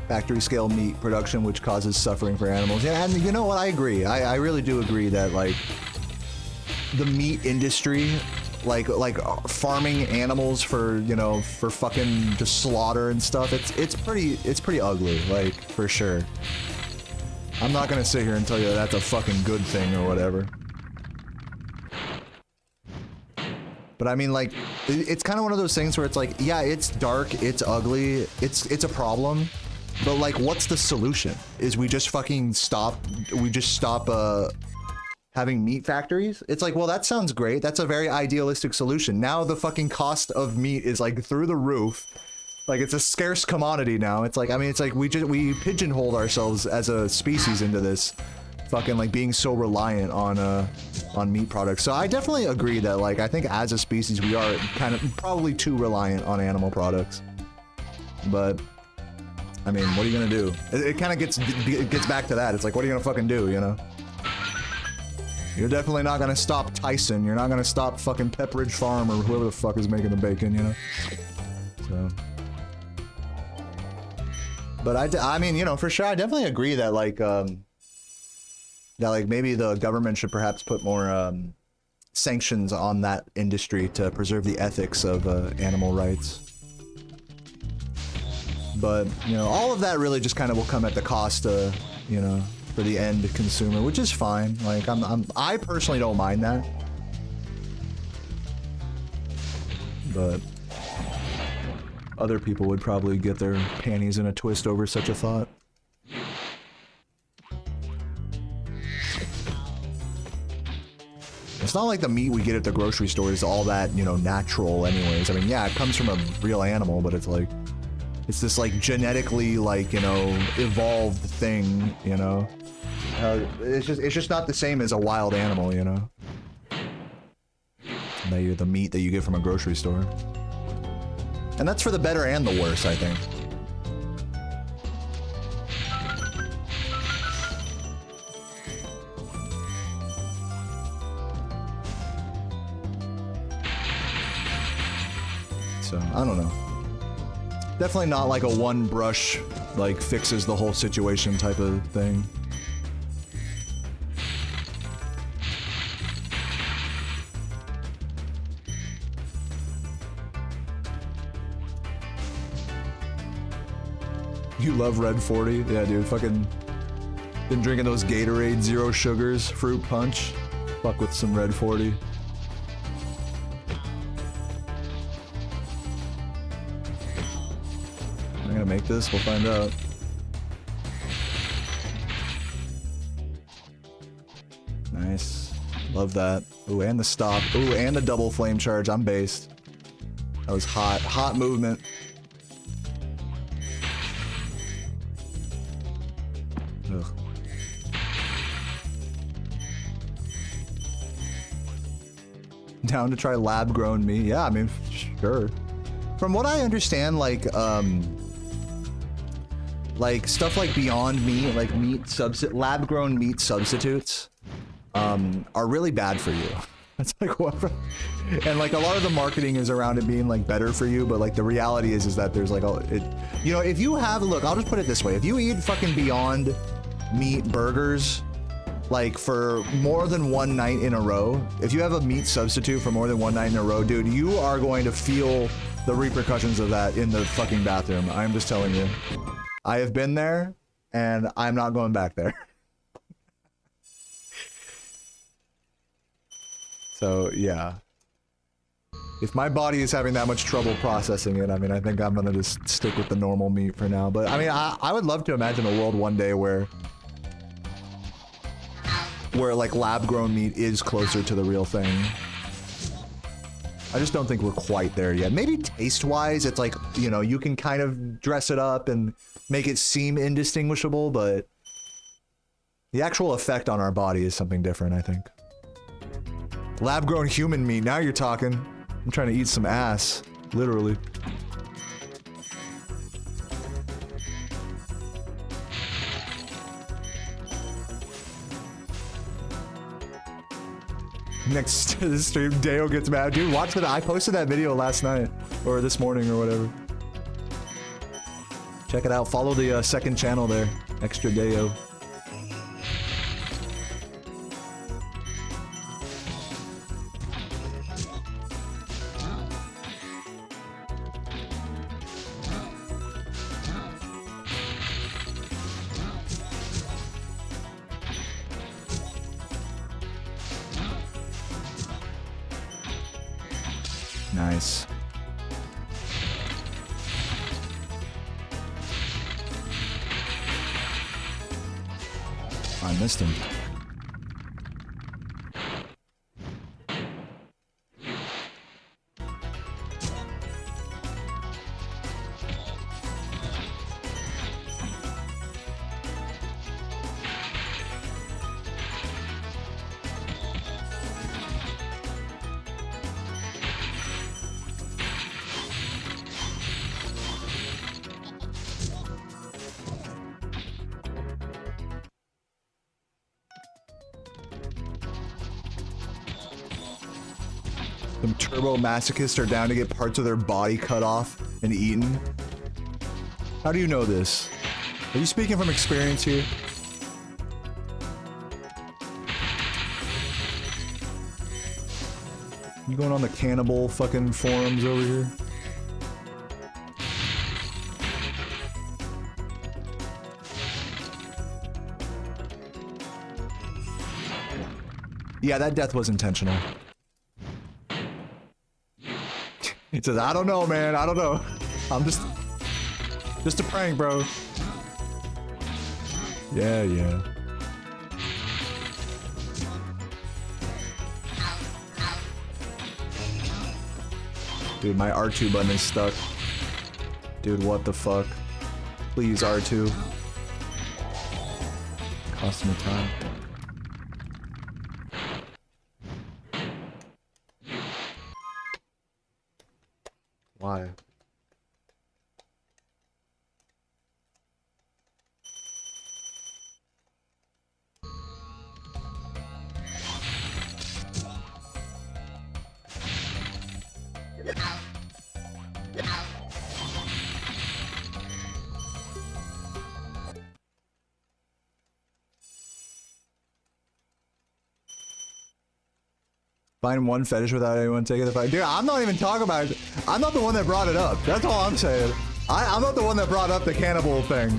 Factory scale meat production, which causes suffering for animals. Yeah, and you know what? I agree. I really do agree that like the meat industry, like farming animals for, you know, for fucking just slaughter and stuff. It's pretty ugly, like for sure. I'm not gonna sit here and tell you that that's a fucking good thing or whatever. But I mean, like, it's kind of one of those things where it's like, yeah, it's dark, it's ugly, it's a problem. But like, what's the solution? Is we just fucking stop, having meat factories? It's like, well, that sounds great. That's a very idealistic solution. Now the fucking cost of meat is like through the roof. Like, it's a scarce commodity now. It's like, I mean, it's like we pigeonholed ourselves as a species into this fucking like being so reliant on meat products. So I definitely agree that like, I think as a species, we are kind of probably too reliant on animal products. But I mean, what are you gonna do? It kind of gets back to that. It's like, what are you gonna fucking do, you know? You're definitely not gonna stop Tyson. You're not gonna stop fucking Pepperidge Farm or whoever the fuck is making the bacon, you know? So. But I mean, you know, for sure, I definitely agree that like, maybe the government should perhaps put more sanctions on that industry to preserve the ethics of animal rights. But, you know, all of that really just kind of will come at the cost of, you know, for the end consumer, which is fine. Like I personally don't mind that. But other people would probably get their panties in a twist over such a thought. It's not like the meat we get at the grocery store is all that, you know, natural anyways. I mean, yeah, it comes from a real animal, but it's like, it's this like genetically like, you know, evolved thing, you know? It's just not the same as a wild animal, you know? The meat that you get from a grocery store. And that's for the better and the worse, I think. So, I don't know. Definitely not like a one brush, like, fixes the whole situation type of thing. You love Red 40? Yeah, dude, fucking been drinking those Gatorade Zero Sugars, fruit punch. Fuck with some Red 40. I'm gonna make this, we'll find out. Nice. Love that. Ooh, and the stop. Ooh, and the double flame charge. I'm based. That was hot. Hot movement. Ugh. Down to try lab-grown meat? Yeah, I mean, sure. From what I understand, like stuff like Beyond Meat, like lab-grown meat substitutes, are really bad for you. It's like what? And like a lot of the marketing is around it being like better for you, but like the reality is that there's like you know, if you have, look, I'll just put it this way: if you eat fucking Beyond Meat burgers, like for more than one night in a row, if you have a meat substitute for more than one night in a row, dude, you are going to feel the repercussions of that in the fucking bathroom. I'm just telling you. I have been there, and I'm not going back there. So, yeah. If my body is having that much trouble processing it, I mean, I think I'm gonna just stick with the normal meat for now. But, I mean, I would love to imagine a world one day where like lab-grown meat is closer to the real thing. I just don't think we're quite there yet. Maybe taste-wise, it's like, you know, you can kind of dress it up and make it seem indistinguishable, but the actual effect on our body is something different, I think. Lab-grown human meat, now you're talking. I'm trying to eat some ass, literally. Next to the stream, Deo gets mad. Dude, watch that. I posted that video last night, or this morning, or whatever. Check it out. Follow the second channel there. Extra Deo. Nice. I missed him. Some turbo masochists are down to get parts of their body cut off and eaten. How do you know this? Are you speaking from experience here? You going on the cannibal fucking forums over here? Yeah, that death was intentional. He says, I don't know, man. I don't know. I'm just a prank, bro. Yeah, yeah. Dude, my R2 button is stuck. Dude, what the fuck? Please, R2. Cost me time. Why? Find one fetish without anyone taking the fight. Dude, I'm not even talking about it. I'm not the one that brought it up. That's all I'm saying. I'm not the one that brought up the cannibal thing.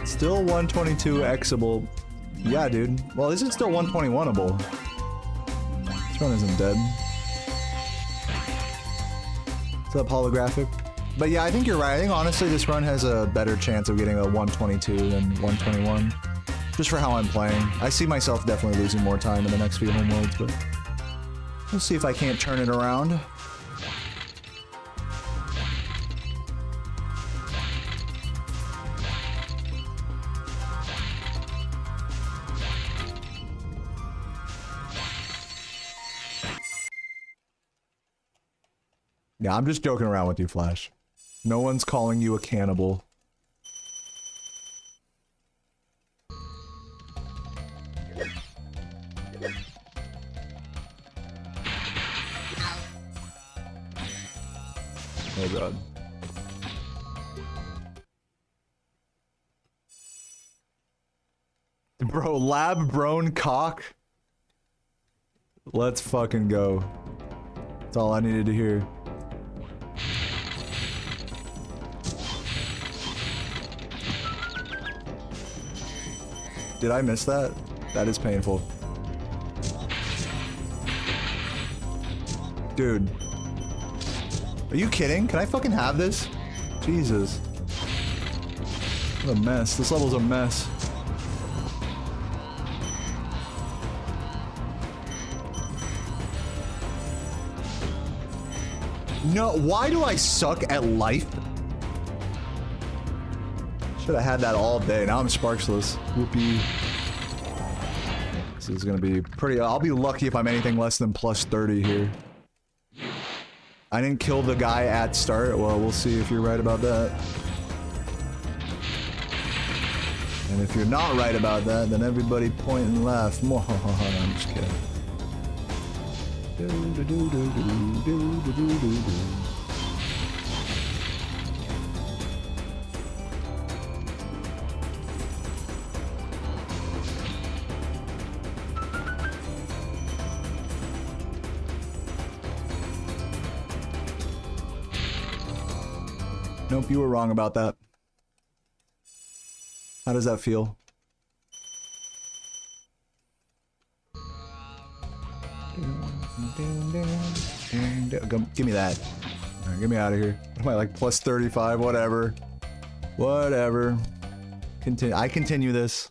Still 122xable. Yeah, dude. Well, this is still 121able. This one isn't dead. What's up, holographic? But yeah, I think you're right. I think honestly this run has a better chance of getting a 122 than 121. Just for how I'm playing. I see myself definitely losing more time in the next few homeworlds, but we'll see if I can't turn it around. Yeah, I'm just joking around with you, Flash. No one's calling you a cannibal. Oh god. Bro, lab brown cock? Let's fucking go. That's all I needed to hear. Did I miss that? That is painful. Dude. Are you kidding? Can I fucking have this? Jesus. What a mess. This level's a mess. No, why do I suck at life? Should have had that all day. Now I'm sparksless. Whoopee. This is gonna be pretty... I'll be lucky if I'm anything less than plus 30 here. I didn't kill the guy at start. Well, we'll see if you're right about that. And if you're not right about that, then everybody point and laugh. I'm just kidding. Nope, you were wrong about that. How does that feel? Give me that. Right, get me out of here. What am I, like plus 35? Whatever. Whatever. Continue. I continue this.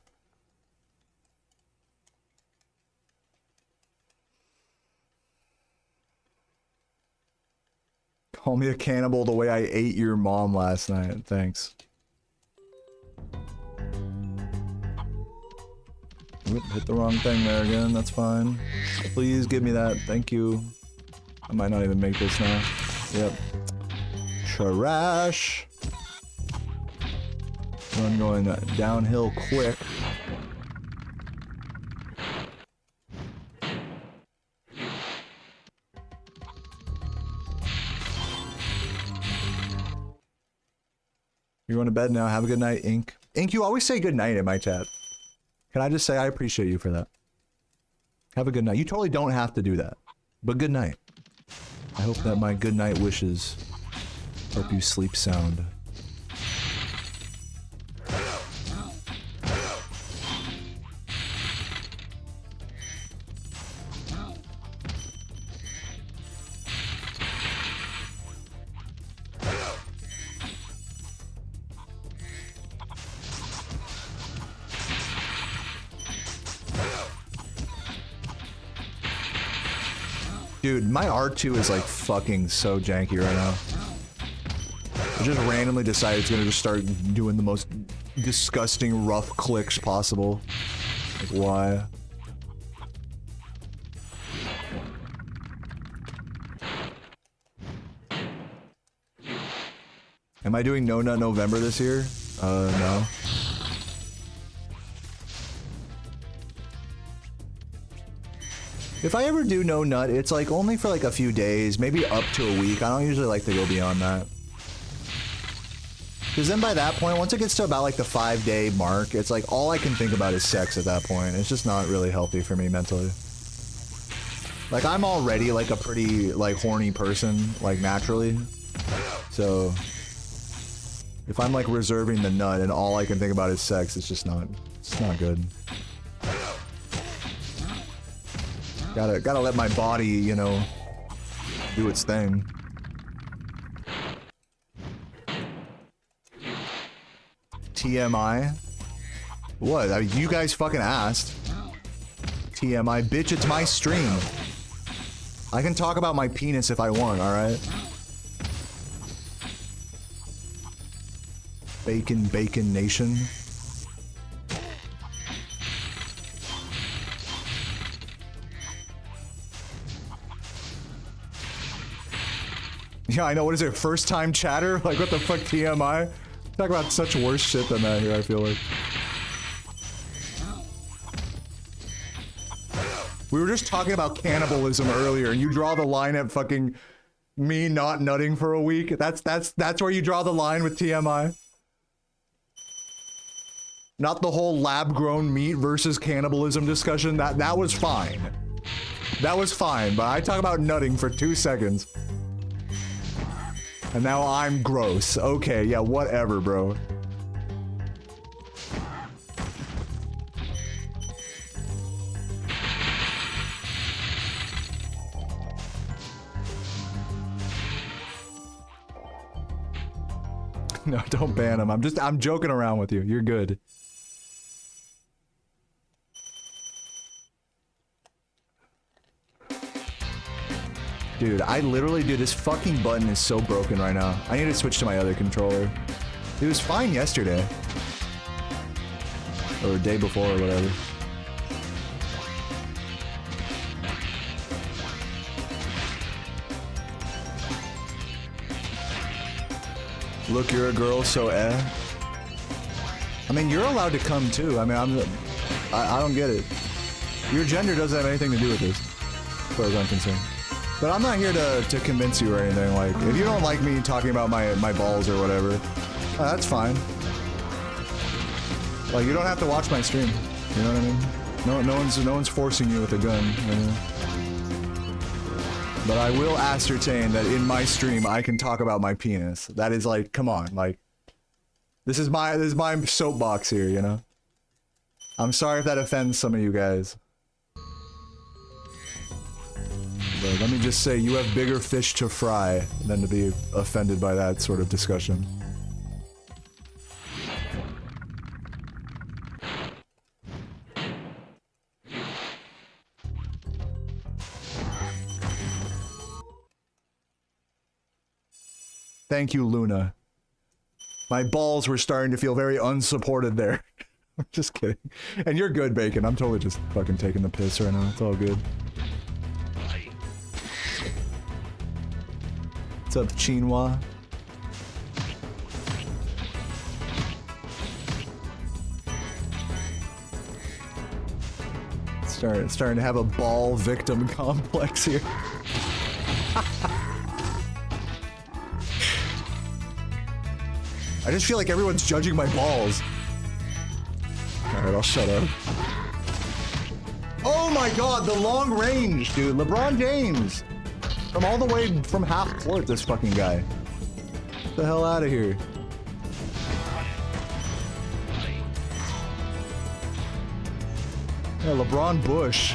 Call me a cannibal the way I ate your mom last night. Thanks. Oop, hit the wrong thing there again. That's fine. Please give me that. Thank you. I might not even make this now. Yep. Trash. I'm going downhill quick. You're going to bed now. Have a good night, Ink. Ink, you always say good night in my chat. Can I just say I appreciate you for that? Have a good night. You totally don't have to do that. But good night. I hope that my good night wishes Hope you sleep sound. Dude, my R2 is like fucking so janky right now. I just randomly decided it's gonna just start doing the most disgusting rough clicks possible. Like, why? Am I doing No Nut November this year? No. If I ever do No Nut, it's like only for like a few days, maybe up to a week. I don't usually like to go beyond that. Because then by that point, once it gets to about like the 5-day mark, it's like all I can think about is sex at that point. It's just not really healthy for me mentally. Like I'm already like a pretty like horny person, like naturally. So if I'm like reserving the nut and all I can think about is sex, it's not good. Gotta let my body, you know, do its thing. TMI? What? I mean, you guys fucking asked. TMI, bitch, it's my stream. I can talk about my penis if I want, alright? Bacon Nation. Yeah, I know, what is it, first time chatter? Like, what the fuck, TMI? Talk about such worse shit than that here, I feel like. We were just talking about cannibalism earlier, and you draw the line at fucking me not nutting for a week? That's where you draw the line with TMI? Not the whole lab-grown meat versus cannibalism discussion? That was fine. That was fine, but I talk about nutting for 2 seconds. And now I'm gross. Okay, yeah, whatever, bro. No, don't ban him. I'm joking around with you. You're good. Dude, I literally, dude, this fucking button is so broken right now. I need to switch to my other controller. It was fine yesterday. Or the day before or whatever. Look, you're a girl, so eh. I mean, you're allowed to come too. I mean, I don't get it. Your gender doesn't have anything to do with this, as far as I'm concerned. But I'm not here to convince you or anything. Like, if you don't like me talking about my balls or whatever, that's fine. Like, you don't have to watch my stream. You know what I mean? No one's forcing you with a gun. You know? But I will ascertain that in my stream I can talk about my penis. That is like, come on, like, this is my soapbox here. You know. I'm sorry if that offends some of you guys. But let me just say, you have bigger fish to fry than to be offended by that sort of discussion. Thank you, Luna. My balls were starting to feel very unsupported there. I'm just kidding. And you're good, Bacon. I'm totally just fucking taking the piss right now. It's all good. What's up, Chinwa? Starting to have a ball victim complex here. I just feel like everyone's judging my balls. Alright, I'll shut up. Oh my god, the long range, dude. LeBron James. From all the way from half court, this fucking guy. Get the hell out of here. Yeah, LeBron Bush.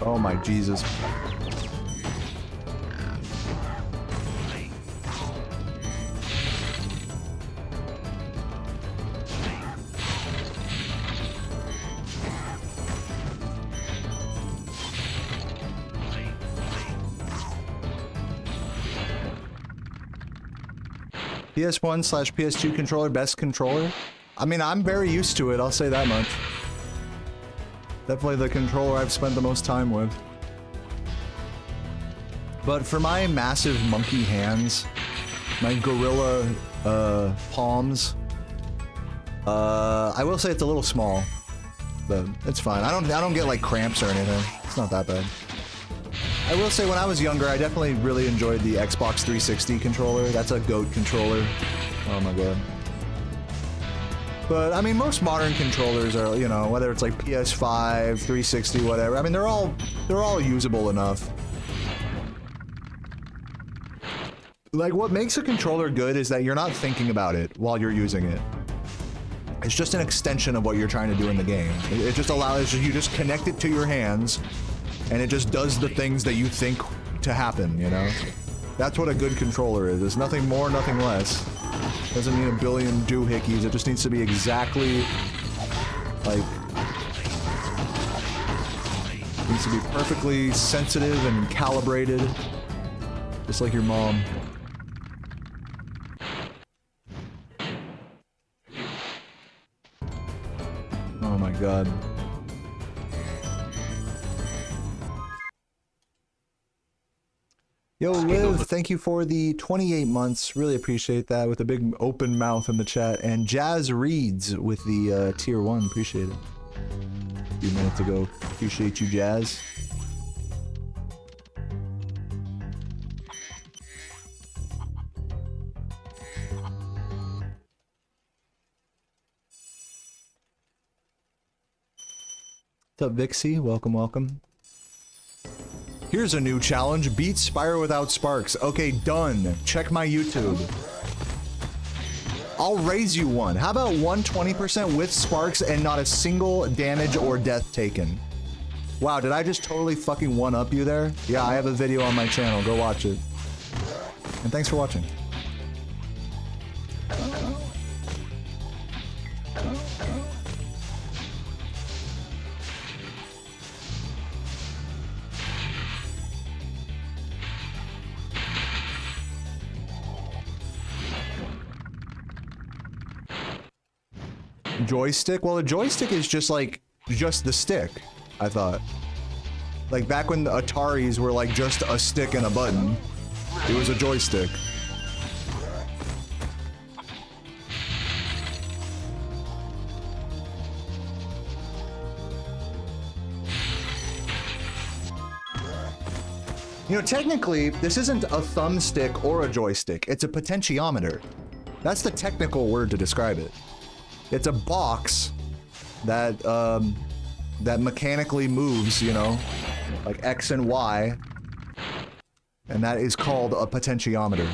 Oh my Jesus. PS1/PS2 controller, best controller? I mean, I'm very used to it, I'll say that much. Definitely the controller I've spent the most time with. But for my massive monkey hands, my gorilla palms, I will say it's a little small, but it's fine. I don't get like cramps or anything. It's not that bad. I will say when I was younger, I definitely really enjoyed the Xbox 360 controller. That's a GOAT controller. Oh my god. But I mean, most modern controllers are, you know, whether it's like PS5, 360, whatever. I mean, they're all usable enough. Like, what makes a controller good is that you're not thinking about it while you're using it. It's just an extension of what you're trying to do in the game. It just allows you just connect it to your hands, and it just does the things that you think to happen, you know? That's what a good controller is. It's nothing more, nothing less. Doesn't need a billion doohickeys. It just needs to be exactly like, it needs to be perfectly sensitive and calibrated, just like your mom. Oh my god. Yo, Liv, thank you for the 28 months. Really appreciate that, with a big open mouth in the chat. And Jazz Reads with the tier 1. Appreciate it. A few minutes ago. Appreciate you, Jazz. What's up, Vixie? Welcome, welcome. Here's a new challenge. Beat Spyro without sparks. Okay, done. Check my YouTube. I'll raise you one. How about 120% with sparks and not a single damage or death taken? Wow, did I just totally fucking one-up you there? Yeah, I have a video on my channel. Go watch it. And thanks for watching. Joystick? Well, a joystick is just like, just the stick, I thought. Like back when the Ataris were like just a stick and a button, it was a joystick. You know, technically, this isn't a thumbstick or a joystick, it's a potentiometer. That's the technical word to describe it. It's a box that that mechanically moves, you know, like X and Y, and that is called a potentiometer.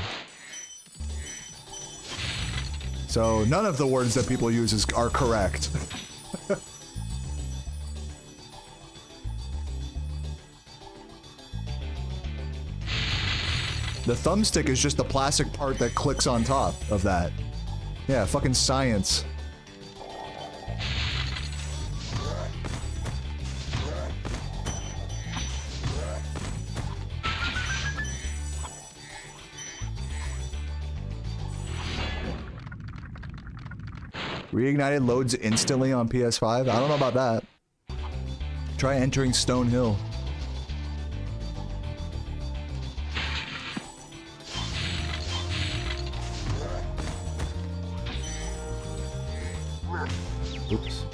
So none of the words that people use are correct. The thumbstick is just the plastic part that clicks on top of that. Yeah, fucking science. Reignited loads instantly on PS5? I don't know about that. Try entering Stone Hill. Oops.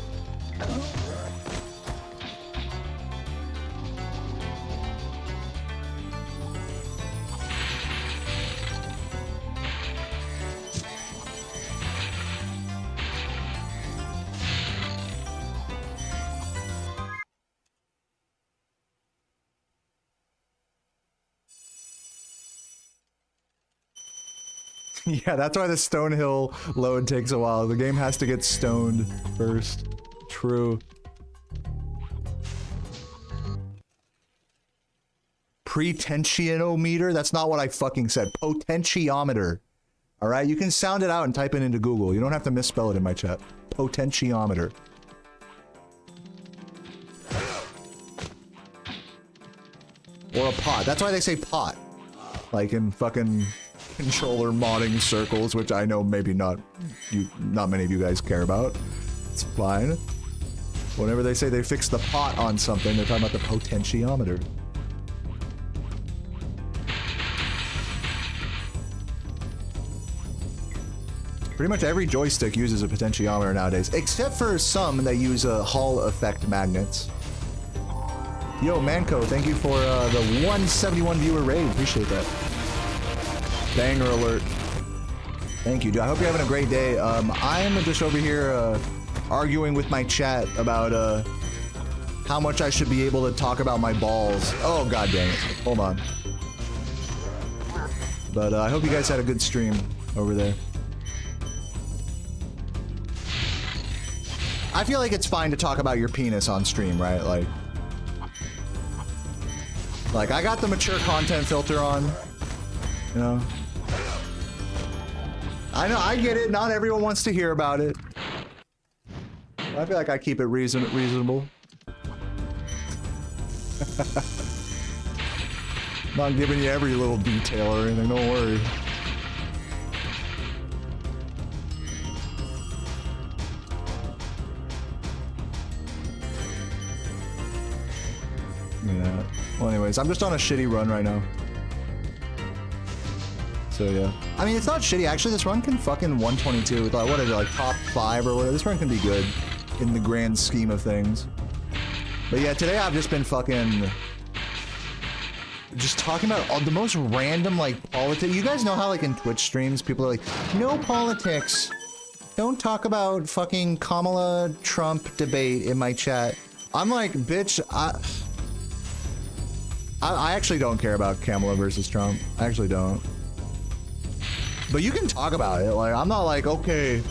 Yeah, that's why the Stonehill load takes a while. The game has to get stoned first. True. Potentiometer? That's not what I fucking said. Potentiometer. Alright, you can sound it out and type it into Google. You don't have to misspell it in my chat. Potentiometer. Or a pot. That's why they say pot. Like in fucking controller modding circles, which I know maybe not many of you guys care about. It's fine. Whenever they say they fixed the pot on something, they're talking about the potentiometer. Pretty much every joystick uses a potentiometer nowadays, except for some that use Hall effect magnets. Yo, Manco, thank you for the 171 viewer raid. Appreciate that. Banger alert. Thank you, dude. I hope you're having a great day. I am just over here arguing with my chat about how much I should be able to talk about my balls. Oh, god dang it. Hold on. But I hope you guys had a good stream over there. I feel like it's fine to talk about your penis on stream, right? Like I got the mature content filter on, you know? I know, I get it. Not everyone wants to hear about it. I feel like I keep it reasonable. Not giving you every little detail or anything, don't worry. Yeah. Well, anyways, I'm just on a shitty run right now. So yeah. I mean, it's not shitty. Actually, this run can fucking 122. Like, what is it, like top 5 or whatever? This run can be good in the grand scheme of things. But yeah, today I've just been fucking just talking about all the most random like politics. You guys know how like in Twitch streams people are like, no politics. Don't talk about fucking Kamala Trump debate in my chat. I'm like, bitch, I actually don't care about Kamala versus Trump. I actually don't. But you can talk about it. Like, I'm not like, okay,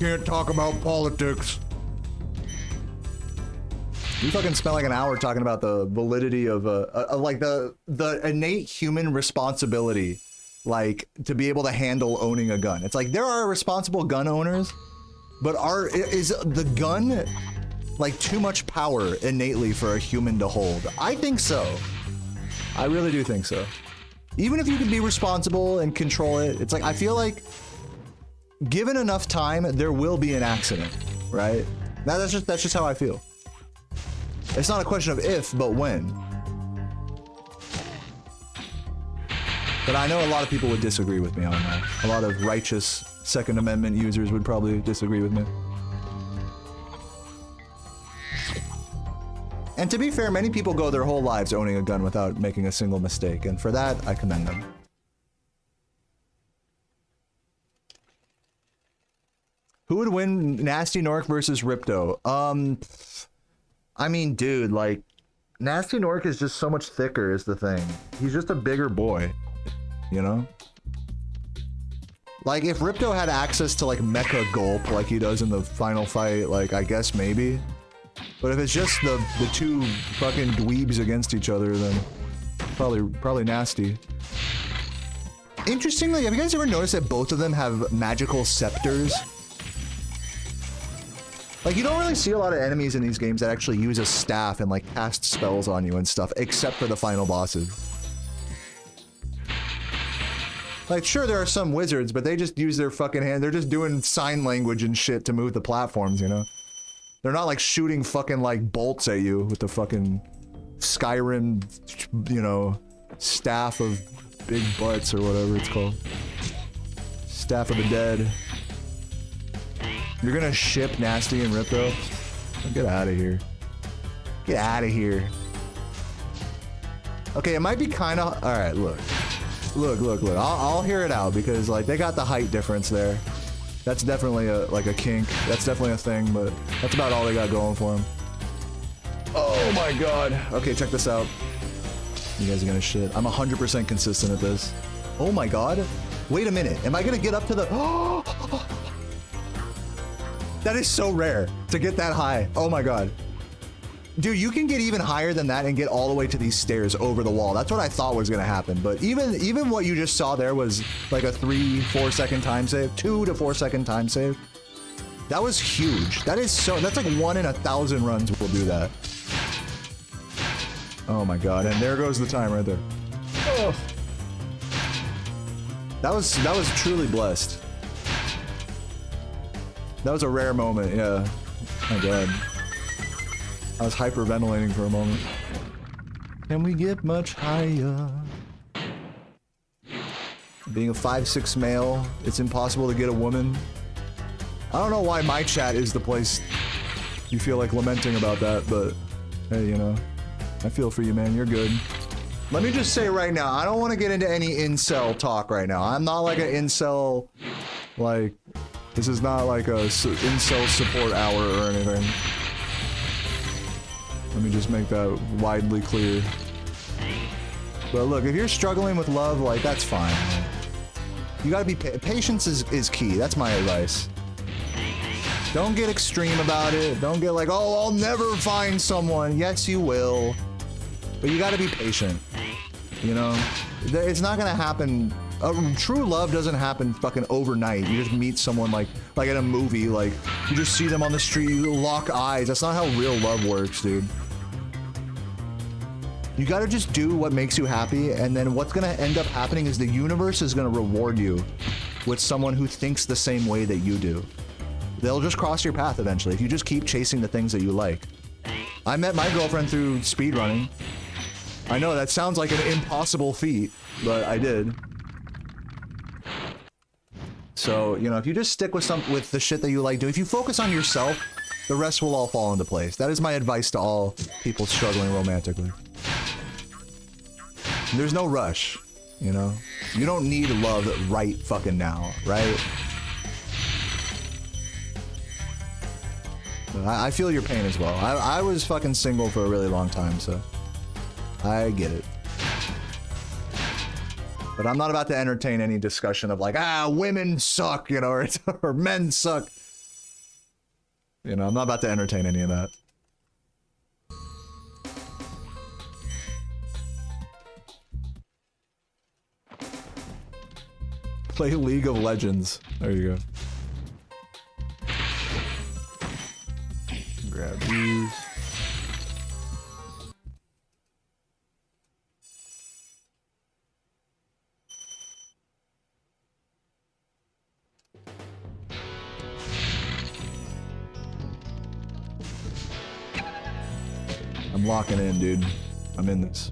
can't talk about politics. You fucking spent like an hour talking about the validity of like the innate human responsibility, like to be able to handle owning a gun. It's like there are responsible gun owners, but is the gun like too much power innately for a human to hold? I think so. I really do think so. Even if you can be responsible and control it, it's like, I feel like given enough time, there will be an accident, right? That's just how I feel. It's not a question of if, but when. But I know a lot of people would disagree with me on that. A lot of righteous Second Amendment users would probably disagree with me. And to be fair, many people go their whole lives owning a gun without making a single mistake, and for that, I commend them. Who would win Nasty Nork versus Ripto? I mean, dude, like, Nasty Nork is just so much thicker is the thing. He's just a bigger boy, you know? Like, if Ripto had access to, like, Mecha Gulp like he does in the final fight, like, I guess maybe. But if it's just the two fucking dweebs against each other, then probably Nasty. Interestingly, have you guys ever noticed that both of them have magical scepters? Like, you don't really see a lot of enemies in these games that actually use a staff and like cast spells on you and stuff, except for the final bosses. Like, sure, there are some wizards, but they just use their fucking hand. They're just doing sign language and shit to move the platforms, you know? They're not like shooting fucking like bolts at you with the fucking Skyrim, you know, staff of big butts or whatever it's called. Staff of the dead. You're gonna ship Nasty and Ripto? Get out of here. Get out of here. Okay, it might be kind of... Alright, look. Look. I'll hear it out because, like, they got the height difference there. That's definitely like a kink. That's definitely a thing, but that's about all they got going for them. Oh my god. Okay, check this out. You guys are gonna shit. I'm 100% consistent at this. Oh my god. Wait a minute. Am I gonna get up to the... That is so rare to get that high. Oh my god. Dude, you can get even higher than that and get all the way to these stairs over the wall. That's what I thought was gonna happen. But even what you just saw there was like a 3-4 second time save, 2 to 4 second time save. That was huge. That's like 1 in 1,000 runs will do that. Oh my god, and there goes the time right there. Oh. That was truly blessed. That was a rare moment, yeah. Oh my god. I was hyperventilating for a moment. Can we get much higher? Being a 5'6" male, it's impossible to get a woman. I don't know why my chat is the place you feel like lamenting about that, but hey, you know, I feel for you, man. You're good. Let me just say right now, I don't want to get into any incel talk right now. I'm not like an incel, like, this is not like a incel support hour or anything. Let me just make that widely clear. But look, if you're struggling with love, like, that's fine. You gotta be patience is key. That's my advice. Don't get extreme about it. Don't get like, oh, I'll never find someone. Yes, you will. But you gotta be patient. You know? It's not gonna happen. True love doesn't happen fucking overnight. You just meet someone like in a movie, like, you just see them on the street, you lock eyes. That's not how real love works, dude. You gotta just do what makes you happy, and then what's gonna end up happening is the universe is gonna reward you with someone who thinks the same way that you do. They'll just cross your path eventually if you just keep chasing the things that you like. I met my girlfriend through speedrunning. I know that sounds like an impossible feat, but I did. So, you know, if you just stick with the shit that you like doing, if you focus on yourself, the rest will all fall into place. That is my advice to all people struggling romantically. There's no rush, you know? You don't need love right fucking now, right? I feel your pain as well. I was fucking single for a really long time, so I get it. But I'm not about to entertain any discussion of like, women suck, you know, or men suck. You know, I'm not about to entertain any of that. Play League of Legends. There you go. Grab these. I'm locking in, dude. I'm in this.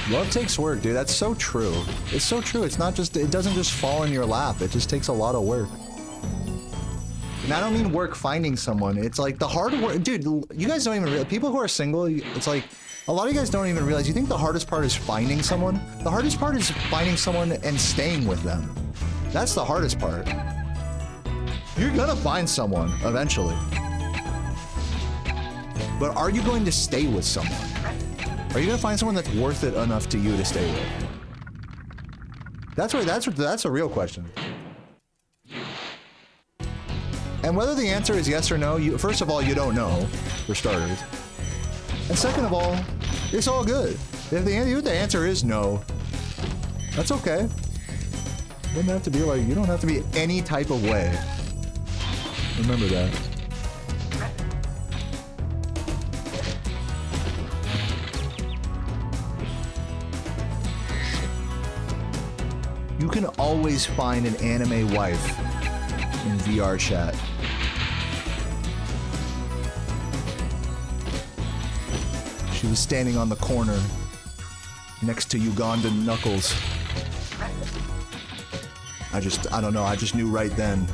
Love takes work, dude. That's so true. It's so true. It's not just, it doesn't just fall in your lap. It just takes a lot of work. And I don't mean work finding someone. It's like the hard work. Dude, you guys don't even realize, people who are single, it's like, a lot of you guys don't even realize, you think the hardest part is finding someone? The hardest part is finding someone and staying with them. That's the hardest part. You're gonna find someone eventually. But are you going to stay with someone? Are you gonna find someone that's worth it enough to you to stay with? That's a real question. And whether the answer is yes or no, first of all, you don't know, for starters. And second of all, it's all good. If the answer is no, that's okay. It doesn't have to be like, you don't have to be any type of way. Remember that. You can always find an anime wife in VR chat. She was standing on the corner next to Ugandan Knuckles. I don't know, I just knew right then.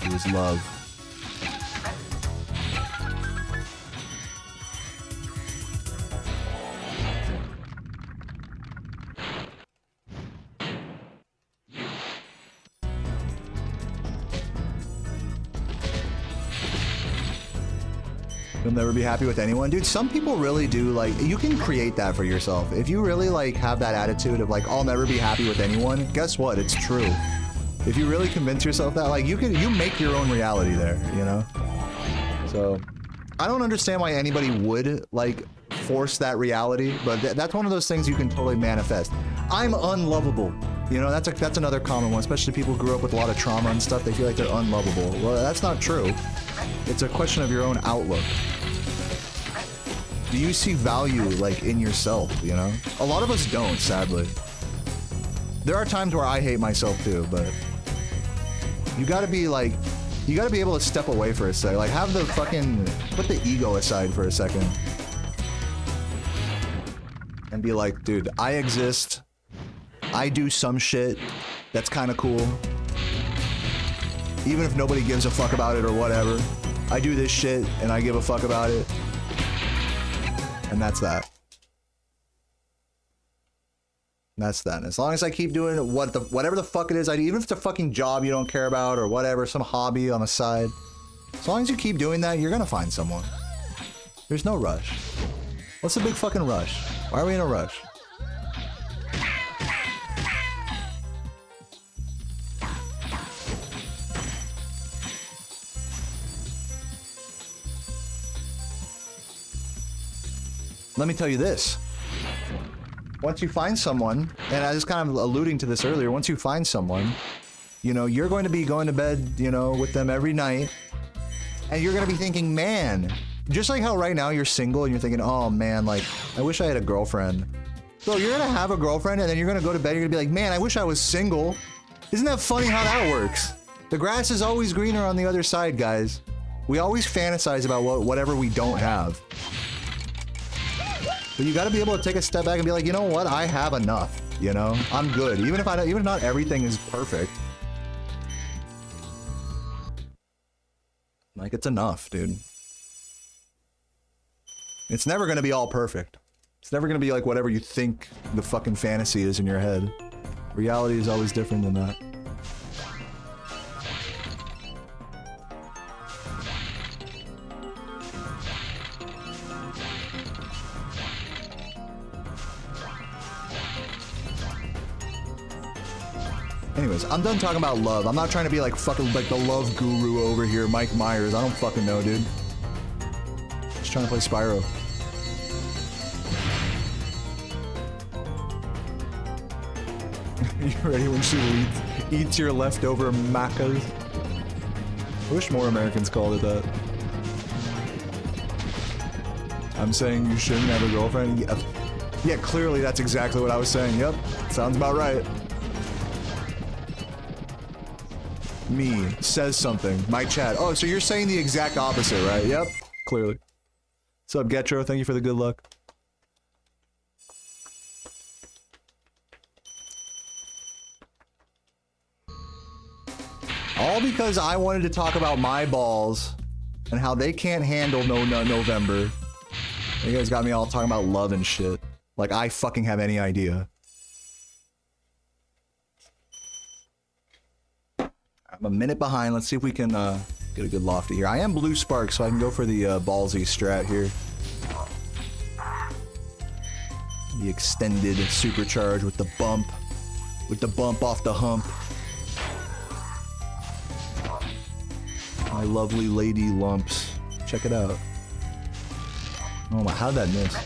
It was love. You'll never be happy with anyone. Dude, some people really do, like, you can create that for yourself. If you really, like, have that attitude of, like, I'll never be happy with anyone, guess what? It's true. If you really convince yourself that, like, you make your own reality there, you know? So, I don't understand why anybody would, like, force that reality, but that's one of those things you can totally manifest. I'm unlovable. You know, that's another common one, especially people who grew up with a lot of trauma and stuff. They feel like they're unlovable. Well, that's not true. It's a question of your own outlook. Do you see value, like, in yourself, you know? A lot of us don't, sadly. There are times where I hate myself too, but you gotta be, like, you gotta be able to step away for a sec. Like, have the fucking, put the ego aside for a second. And be like, dude, I exist. I do some shit that's kind of cool. Even if nobody gives a fuck about it or whatever. I do this shit and I give a fuck about it. And that's that. That's that. As long as I keep doing whatever the fuck it is I do, even if it's a fucking job you don't care about or whatever, some hobby on the side. As long as you keep doing that, you're gonna find someone. There's no rush. What's the big fucking rush? Why are we in a rush? Let me tell you this. Once you find someone, and I was kind of alluding to this earlier, once you find someone, you know, you're going to be going to bed, you know, with them every night, and you're going to be thinking, man, just like how right now you're single and you're thinking, oh man, like, I wish I had a girlfriend. Bro, you're going to have a girlfriend and then you're going to go to bed, you're going to be like, man, I wish I was single. Isn't that funny how that works? The grass is always greener on the other side, guys. We always fantasize about whatever we don't have. But you gotta be able to take a step back and be like, you know what? I have enough, you know? I'm good. Even if not everything is perfect. Like, it's enough, dude. It's never gonna be all perfect. It's never gonna be like whatever you think the fucking fantasy is in your head. Reality is always different than that. Anyways, I'm done talking about love. I'm not trying to be like fucking like the love guru over here, Mike Myers. I don't fucking know, dude. Just trying to play Spyro. You ready when she eats your leftover macas? I wish more Americans called it that. I'm saying you shouldn't have a girlfriend? Yeah, clearly that's exactly what I was saying. Yep, sounds about right. Me says something. My chat. Oh, so you're saying the exact opposite, right? Yep, clearly. What's up, Getro? Thank you for the good luck. All because I wanted to talk about my balls and how they can't handle no November. You guys got me all talking about love and shit. Like I fucking have any idea. I'm a minute behind. Let's see if we can get a good lofty here. I am blue spark, so I can go for the ballsy strat here. The extended supercharge with the bump. With the bump off the hump. My lovely lady lumps. Check it out. Oh my, how'd that miss?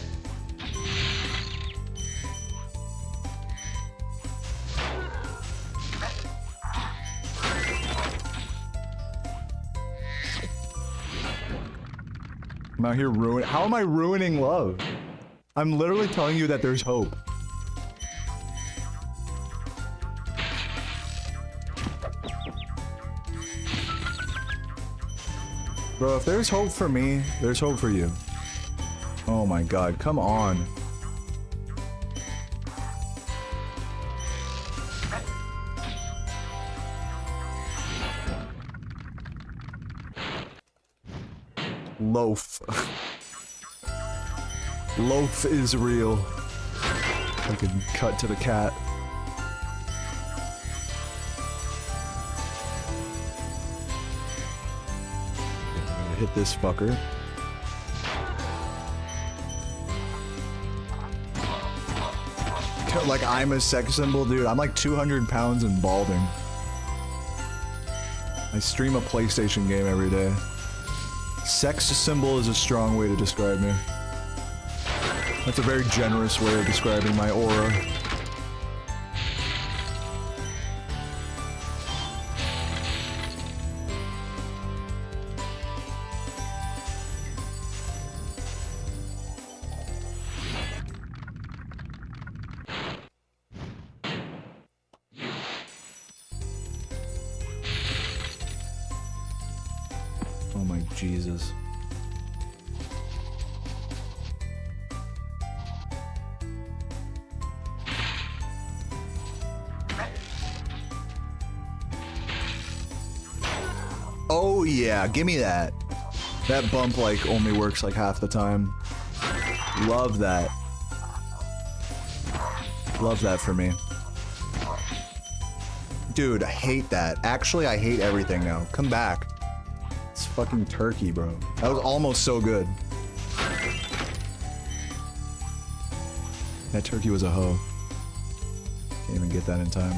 I'm out here ruining. How am I ruining love? I'm literally telling you that there's hope. Bro, if there's hope for me, there's hope for you. Oh my god, come on. Loaf. Loaf is real. I can cut to the cat. I'm gonna hit this fucker. Like I'm a sex symbol, dude. I'm like 200 pounds and balding. I stream a PlayStation game every day. Sex symbol is a strong way to describe me. That's a very generous way of describing my aura. Oh my Jesus. Oh yeah, give me that. That bump like only works like half the time. Love that. Love that for me. Dude, I hate that. Actually, I hate everything now. Come back. It's fucking turkey, bro. That was almost so good. That turkey was a hoe. Can't even get that in time.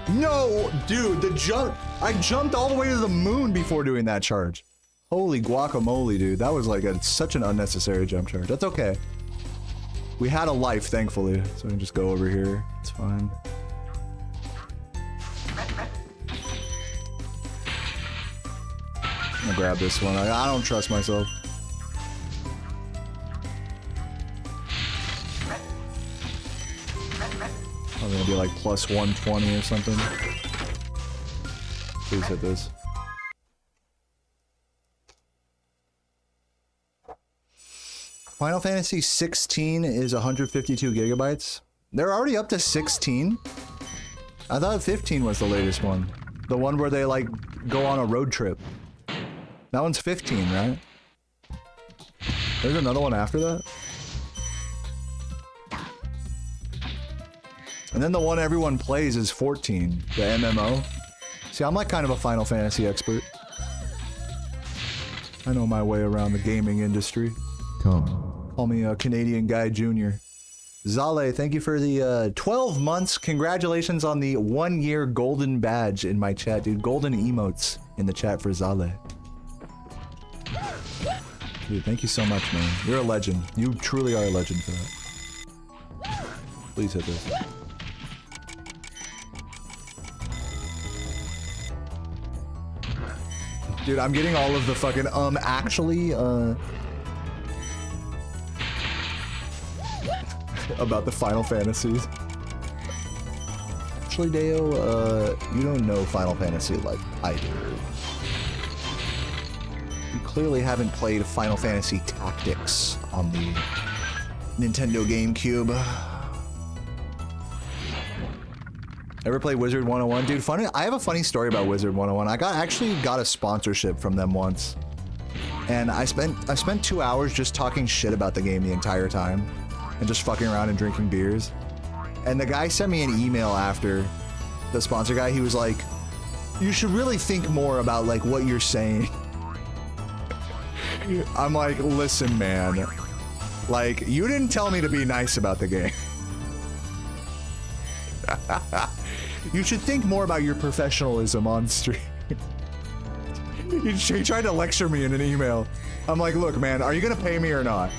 No, dude, the jump. I jumped all the way to the moon before doing that charge. Holy guacamole, dude. That was like such an unnecessary jump charge. That's okay. We had a life, thankfully, so we can just go over here. It's fine. I'm gonna grab this one. I don't trust myself. I'm gonna be like plus 120 or something. Please hit this. Final Fantasy 16 is 152 gigabytes. They're already up to 16? I thought 15 was the latest one. The one where they like go on a road trip. That one's 15, right? There's another one after that? And then the one everyone plays is 14, the MMO. See, I'm like kind of a Final Fantasy expert. I know my way around the gaming industry. Call me a Canadian Guy Jr. Zale, thank you for the 12 months. Congratulations on the 1-year golden badge in my chat, dude. Golden emotes in the chat for Zale. Dude, thank you so much, man. You're a legend. You truly are a legend for that. Please hit this. Dude, I'm getting all of the fucking, actually, about the Final Fantasies. Actually, Deo, you don't know Final Fantasy like I do. You clearly haven't played Final Fantasy Tactics on the Nintendo GameCube. Ever play Wizard 101? Dude, funny, I have a funny story about Wizard 101. I actually got a sponsorship from them once. And I spent 2 hours just talking shit about the game the entire time. And just fucking around and drinking beers. And the guy sent me an email after, the sponsor guy. He was like, you should really think more about like what you're saying. I'm like, listen, man. Like, you didn't tell me to be nice about the game. You should think more about your professionalism on stream. He tried to lecture me in an email. I'm like, look, man, are you gonna pay me or not?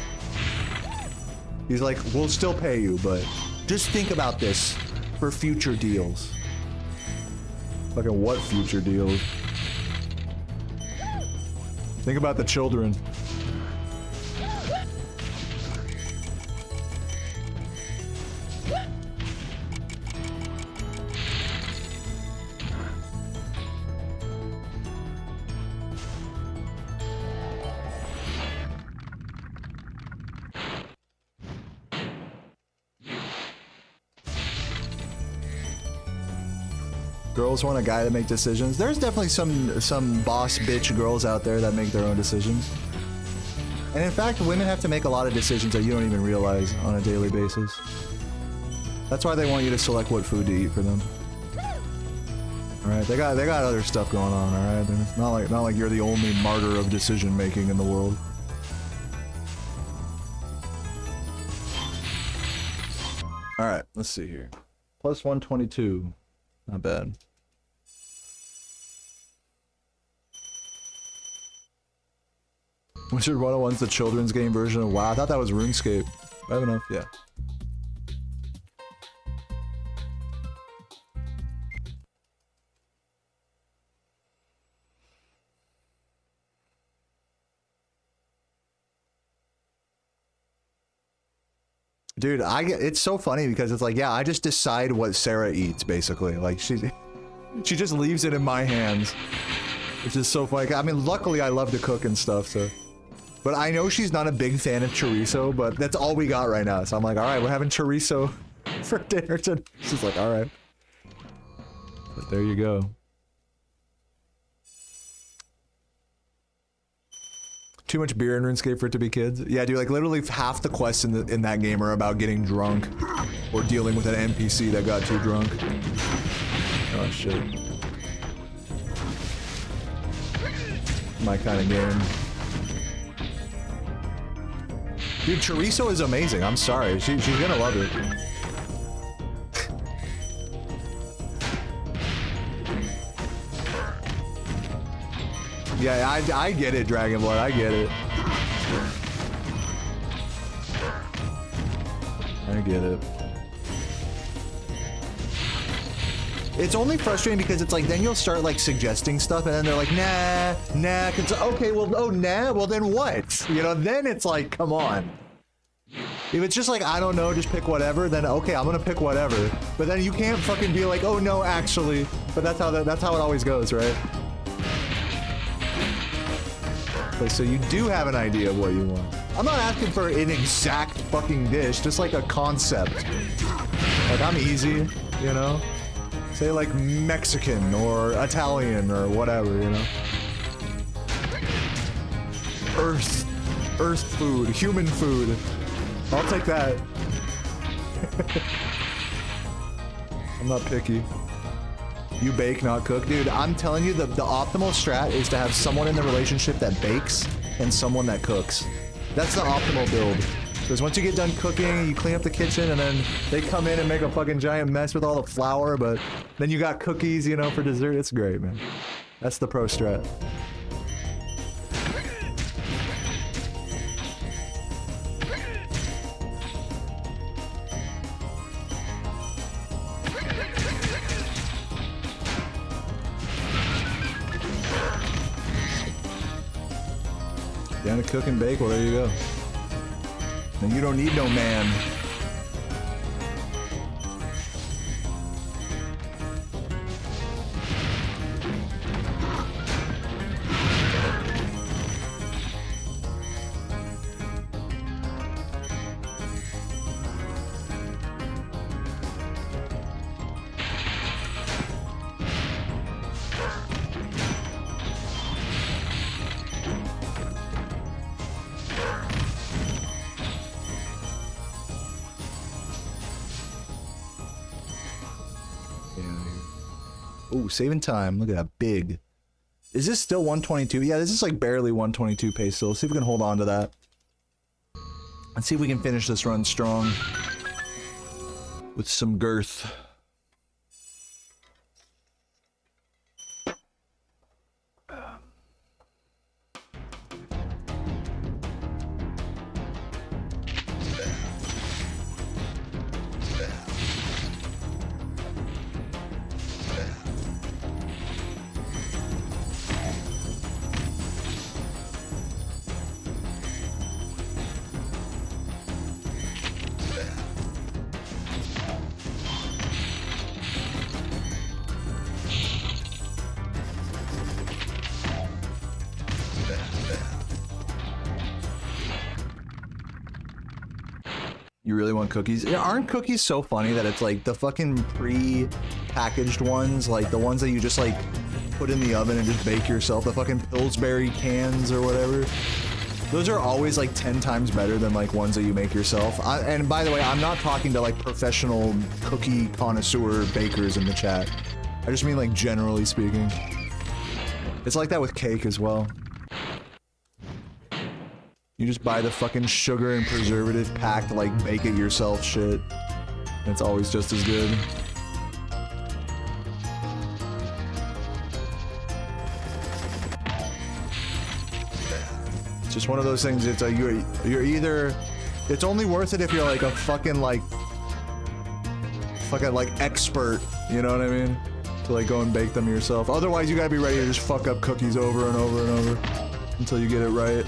He's like, we'll still pay you, but just think about this for future deals. Fucking what future deals? Think about the children. Girls want a guy to make decisions. There's definitely some boss bitch girls out there that make their own decisions. And in fact, women have to make a lot of decisions that you don't even realize on a daily basis. That's why they want you to select what food to eat for them. All right, they got other stuff going on. All right, it's not like you're the only martyr of decision making in the world. All right, let's see here. Plus 122, not bad. Wizard 101's the children's game version of WoW. I thought that was RuneScape. Do I have enough? Yeah. Dude, it's so funny because it's like, yeah, I just decide what Sarah eats, basically. Like, she just leaves it in my hands. Which is so funny. I mean, luckily I love to cook and stuff, so. But I know she's not a big fan of chorizo, but that's all we got right now. So I'm like, all right, we're having chorizo for dinner today. She's like, all right. But there you go. Too much beer in RuneScape for it to be kids? Yeah, dude, like literally half the quests in that game are about getting drunk or dealing with an NPC that got too drunk. Oh shit. My kind of game. Dude, chorizo is amazing. I'm sorry. She's gonna love it. Yeah, I get it, Dragonblood. I get it. I get it. It's only frustrating because it's like then you'll start like suggesting stuff and then they're like, nah, okay, well, oh, nah, well then what? You know, then it's like, come on. If it's just like, I don't know, just pick whatever, then okay, I'm gonna pick whatever. But then you can't fucking be like, oh no, actually. But that's how it always goes, right? But so you do have an idea of what you want. I'm not asking for an exact fucking dish, just like a concept. Like I'm easy, you know? Say like Mexican or Italian or whatever, you know? Earth food, human food. I'll take that. I'm not picky. You bake, not cook. Dude, I'm telling you, the optimal strat is to have someone in the relationship that bakes and someone that cooks. That's the optimal build. Because once you get done cooking, you clean up the kitchen, and then they come in and make a fucking giant mess with all the flour, but then you got cookies, you know, for dessert. It's great, man. That's the pro strat. Down to cook and bake? Well, there you go. And you don't need no man. Ooh, saving time. Look at that big. Is this still 122? Yeah, this is like barely 122 pace still. Let's see if we can hold on to that. Let's see if we can finish this run strong with some girth. You really want cookies? Aren't cookies so funny that it's like the fucking packaged ones, like the ones that you just like put in the oven and just bake yourself, the fucking Pillsbury cans or whatever. Those are always like 10 times better than like ones that you make yourself. And by the way, I'm not talking to like professional cookie connoisseur bakers in the chat. I just mean like generally speaking. It's like that with cake as well. You just buy the fucking sugar and preservative packed like bake it yourself shit. And it's always just as good. It's just one of those things. It's a you're either. It's only worth it if you're like a fucking like expert. You know what I mean? To like go and bake them yourself. Otherwise, you gotta be ready to just fuck up cookies over and over and over until you get it right.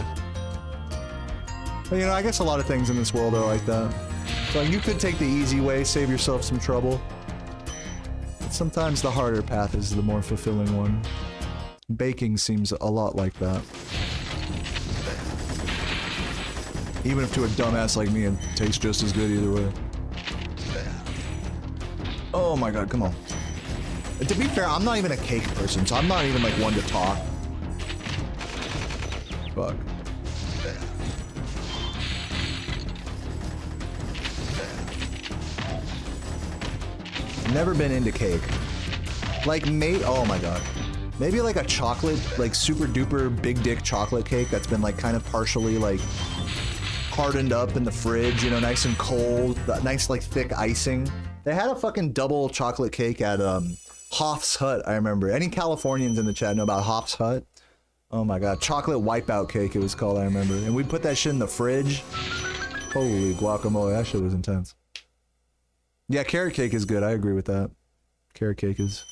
But you know, I guess a lot of things in this world are like that. So like, you could take the easy way, save yourself some trouble. But sometimes the harder path is the more fulfilling one. Baking seems a lot like that. Even if to a dumbass like me, it tastes just as good either way. Oh my god, come on. To be fair, I'm not even a cake person, so I'm not even like one to talk. Fuck. Never been into cake. Like, oh my god. Maybe like a chocolate, like super duper big dick chocolate cake that's been like kind of partially like hardened up in the fridge, you know, nice and cold, that nice like thick icing. They had a fucking double chocolate cake at Hoff's Hut, I remember. Any Californians in the chat know about Hoff's Hut? Oh my god, chocolate wipeout cake it was called, I remember. And we'd put that shit in the fridge. Holy guacamole, that shit was intense. Yeah, carrot cake is good, I agree with that. Carrot cake is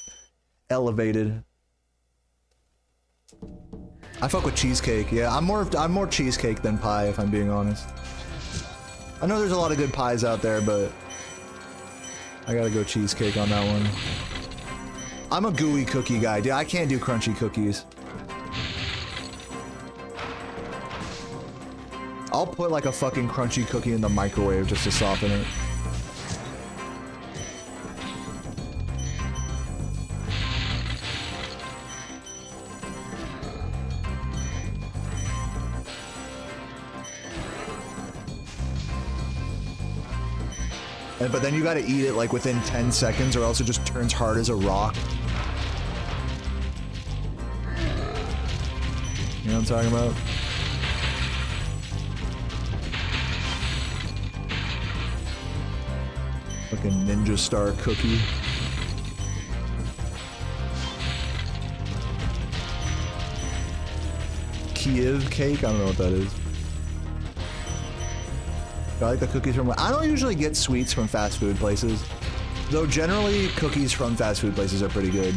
elevated. I fuck with cheesecake, yeah. I'm more cheesecake than pie, if I'm being honest. I know there's a lot of good pies out there, but I gotta go cheesecake on that one. I'm a gooey cookie guy, dude. I can't do crunchy cookies. I'll put like a fucking crunchy cookie in the microwave just to soften it. But then you gotta eat it like within 10 seconds or else it just turns hard as a rock. You know what I'm talking about? Fucking Ninja Star cookie. Kiev cake? I don't know what that is. I like the cookies from... I don't usually get sweets from fast food places. Though generally, cookies from fast food places are pretty good.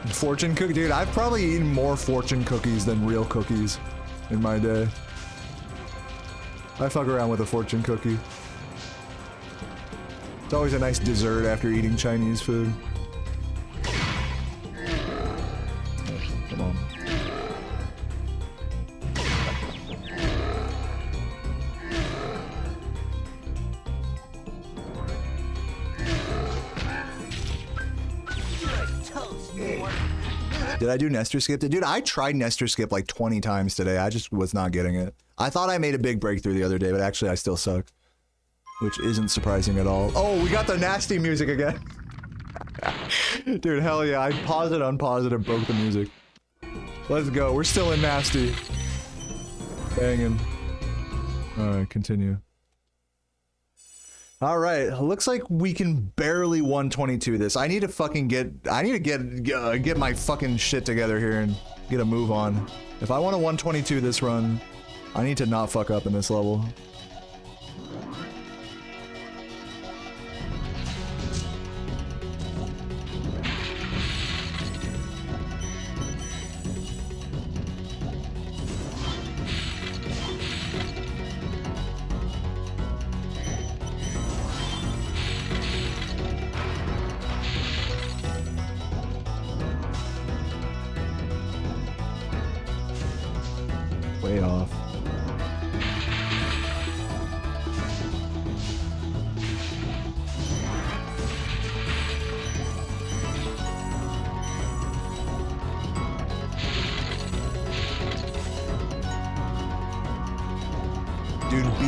Fortune cookie? Dude, I've probably eaten more fortune cookies than real cookies in my day. I fuck around with a fortune cookie. It's always a nice dessert after eating Chinese food. Come on. Did I do Nestor Skip? Dude, I tried Nestor Skip like 20 times today. I just was not getting it. I thought I made a big breakthrough the other day, but actually I still suck. Which isn't surprising at all. Oh, we got the nasty music again. Dude, hell yeah. I paused it, unpaused it, and broke the music. Let's go. We're still in nasty. Banging. Alright, continue. Alright, looks like we can barely 122 this. I need to fucking get my fucking shit together here and get a move on. If I want to 122 this run, I need to not fuck up in this level. Way off.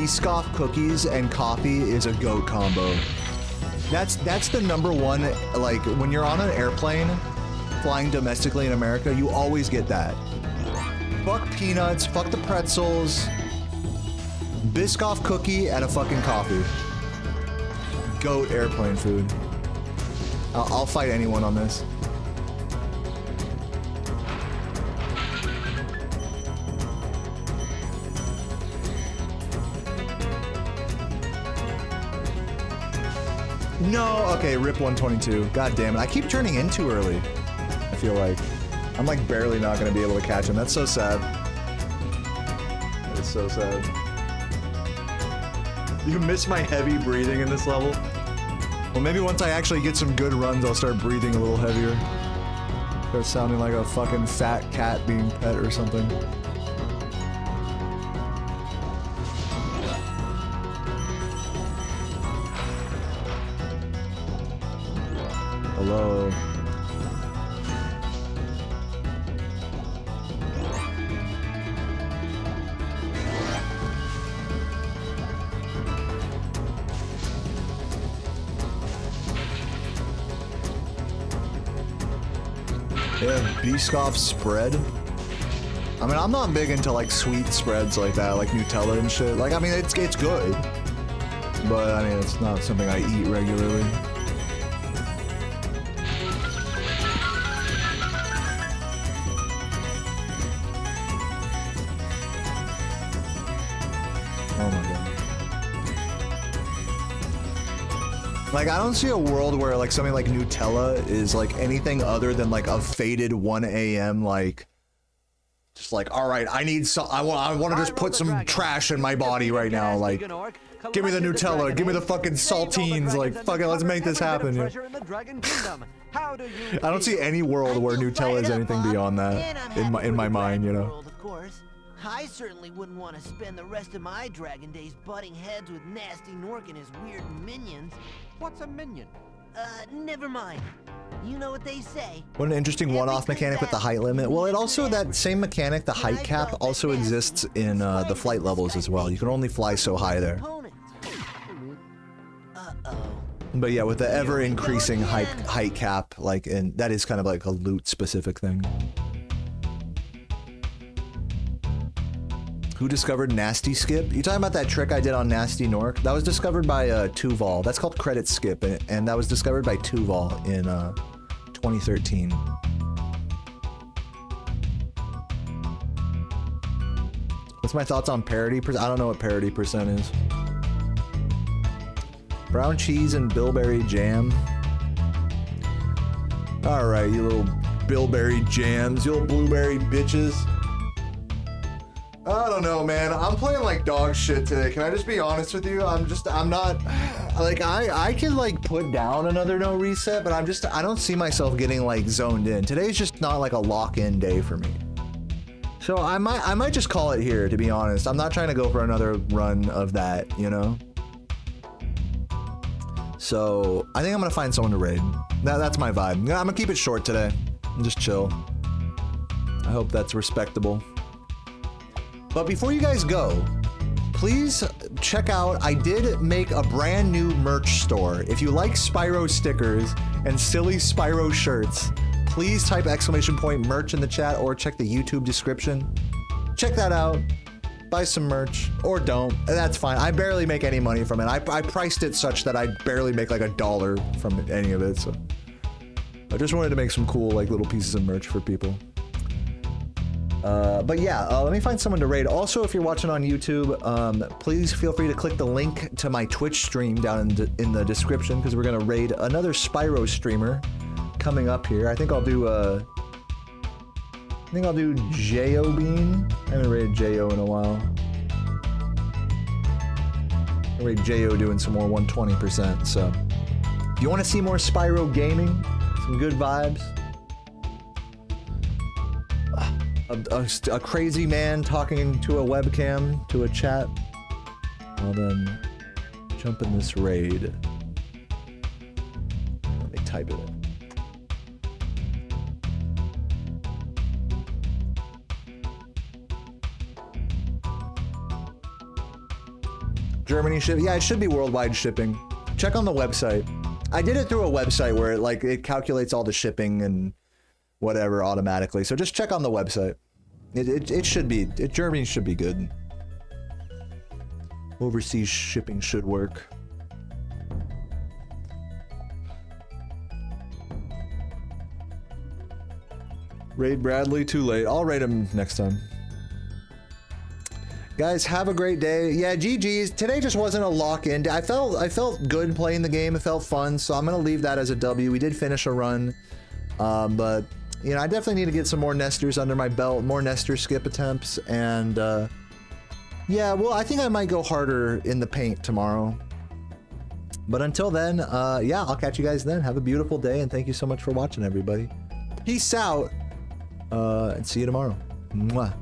Biscoff cookies and coffee is a goat combo. That's the number one, like, when you're on an airplane flying domestically in America, you always get that. Fuck peanuts, fuck the pretzels, Biscoff cookie and a fucking coffee. Goat airplane food. I'll fight anyone on this. No, okay, rip 122. God damn it. I keep turning in too early. I feel like. I'm like barely not gonna be able to catch him. That's so sad. That is so sad. You miss my heavy breathing in this level? Well, maybe once I actually get some good runs, I'll start breathing a little heavier. Start sounding like a fucking fat cat being pet or something. Hello. Yeah, Biscoff spread. I mean, I'm not big into like sweet spreads like that, like Nutella and shit. Like, I mean, it's good, but I mean, it's not something I eat regularly. Oh my god. Like, I don't see a world where like something like Nutella is like anything other than like a faded 1 a.m. like just like, all right, I need some, I want to just put some trash in my body right now. Like, give me the Nutella, give me the fucking saltines. Like, fuck it, let's make this happen. Yeah. I don't see any world where Nutella is anything beyond that in my mind, you know. Of course. I certainly wouldn't want to spend the rest of my dragon days butting heads with Nasty Nork and his weird minions. What's a minion? Never mind. You know what they say. What an interesting one-off mechanic with the height limit. Well, it also, that same mechanic, the height cap, also exists in the flight levels as well. You can only fly so high there. But yeah, with the ever-increasing height cap, like, and that is kind of like a loot-specific thing. Who discovered Nasty Skip? You talking about that trick I did on Nasty Nork? That was discovered by Tuval. That's called Credit Skip, and that was discovered by Tuval in 2013. What's my thoughts on parody percent? I don't know what parody percent is. Brown cheese and bilberry jam. All right, you little bilberry jams, you little blueberry bitches. I don't know, man. I'm playing like dog shit today. Can I just be honest with you? I'm not, like, I can like put down another no reset, but I don't see myself getting like zoned in. Today's just not like a lock-in day for me. So I might just call it here, to be honest. I'm not trying to go for another run of that, you know? So I think I'm gonna find someone to raid. That's my vibe. I'm gonna keep it short today and just chill. I hope that's respectable. But before you guys go, please check out, I did make a brand new merch store. If you like Spyro stickers and silly Spyro shirts, please type !merch in the chat or check the YouTube description. Check that out, buy some merch, or don't, that's fine. I barely make any money from it. I priced it such that I barely make like $1 from any of it, so. I just wanted to make some cool like little pieces of merch for people. But yeah, let me find someone to raid. Also, if you're watching on YouTube, please feel free to click the link to my Twitch stream down in the description, because we're gonna raid another Spyro streamer coming up here. I think I'll do J.O. Bean. I haven't raided J.O. in a while. I'll raid J.O. doing some more 120%. So, if you want to see more Spyro gaming, some good vibes. A crazy man talking to a webcam, to a chat. Well then, jump in this raid. Let me type it in. Germany ship. Yeah, it should be worldwide shipping. Check on the website. I did it through a website where it calculates all the shipping and whatever automatically. So just check on the website. It should be. Germany should be good. Overseas shipping should work. Raid Bradley, too late. I'll raid him next time. Guys, have a great day. Yeah, GG's. Today just wasn't a lock-in. I felt good playing the game. It felt fun, so I'm gonna leave that as a W. We did finish a run, but you know, I definitely need to get some more nesters under my belt, more nester skip attempts, and yeah, well, I think I might go harder in the paint tomorrow. But until then, yeah, I'll catch you guys then. Have a beautiful day, and thank you so much for watching, everybody. Peace out, and see you tomorrow. Mwah.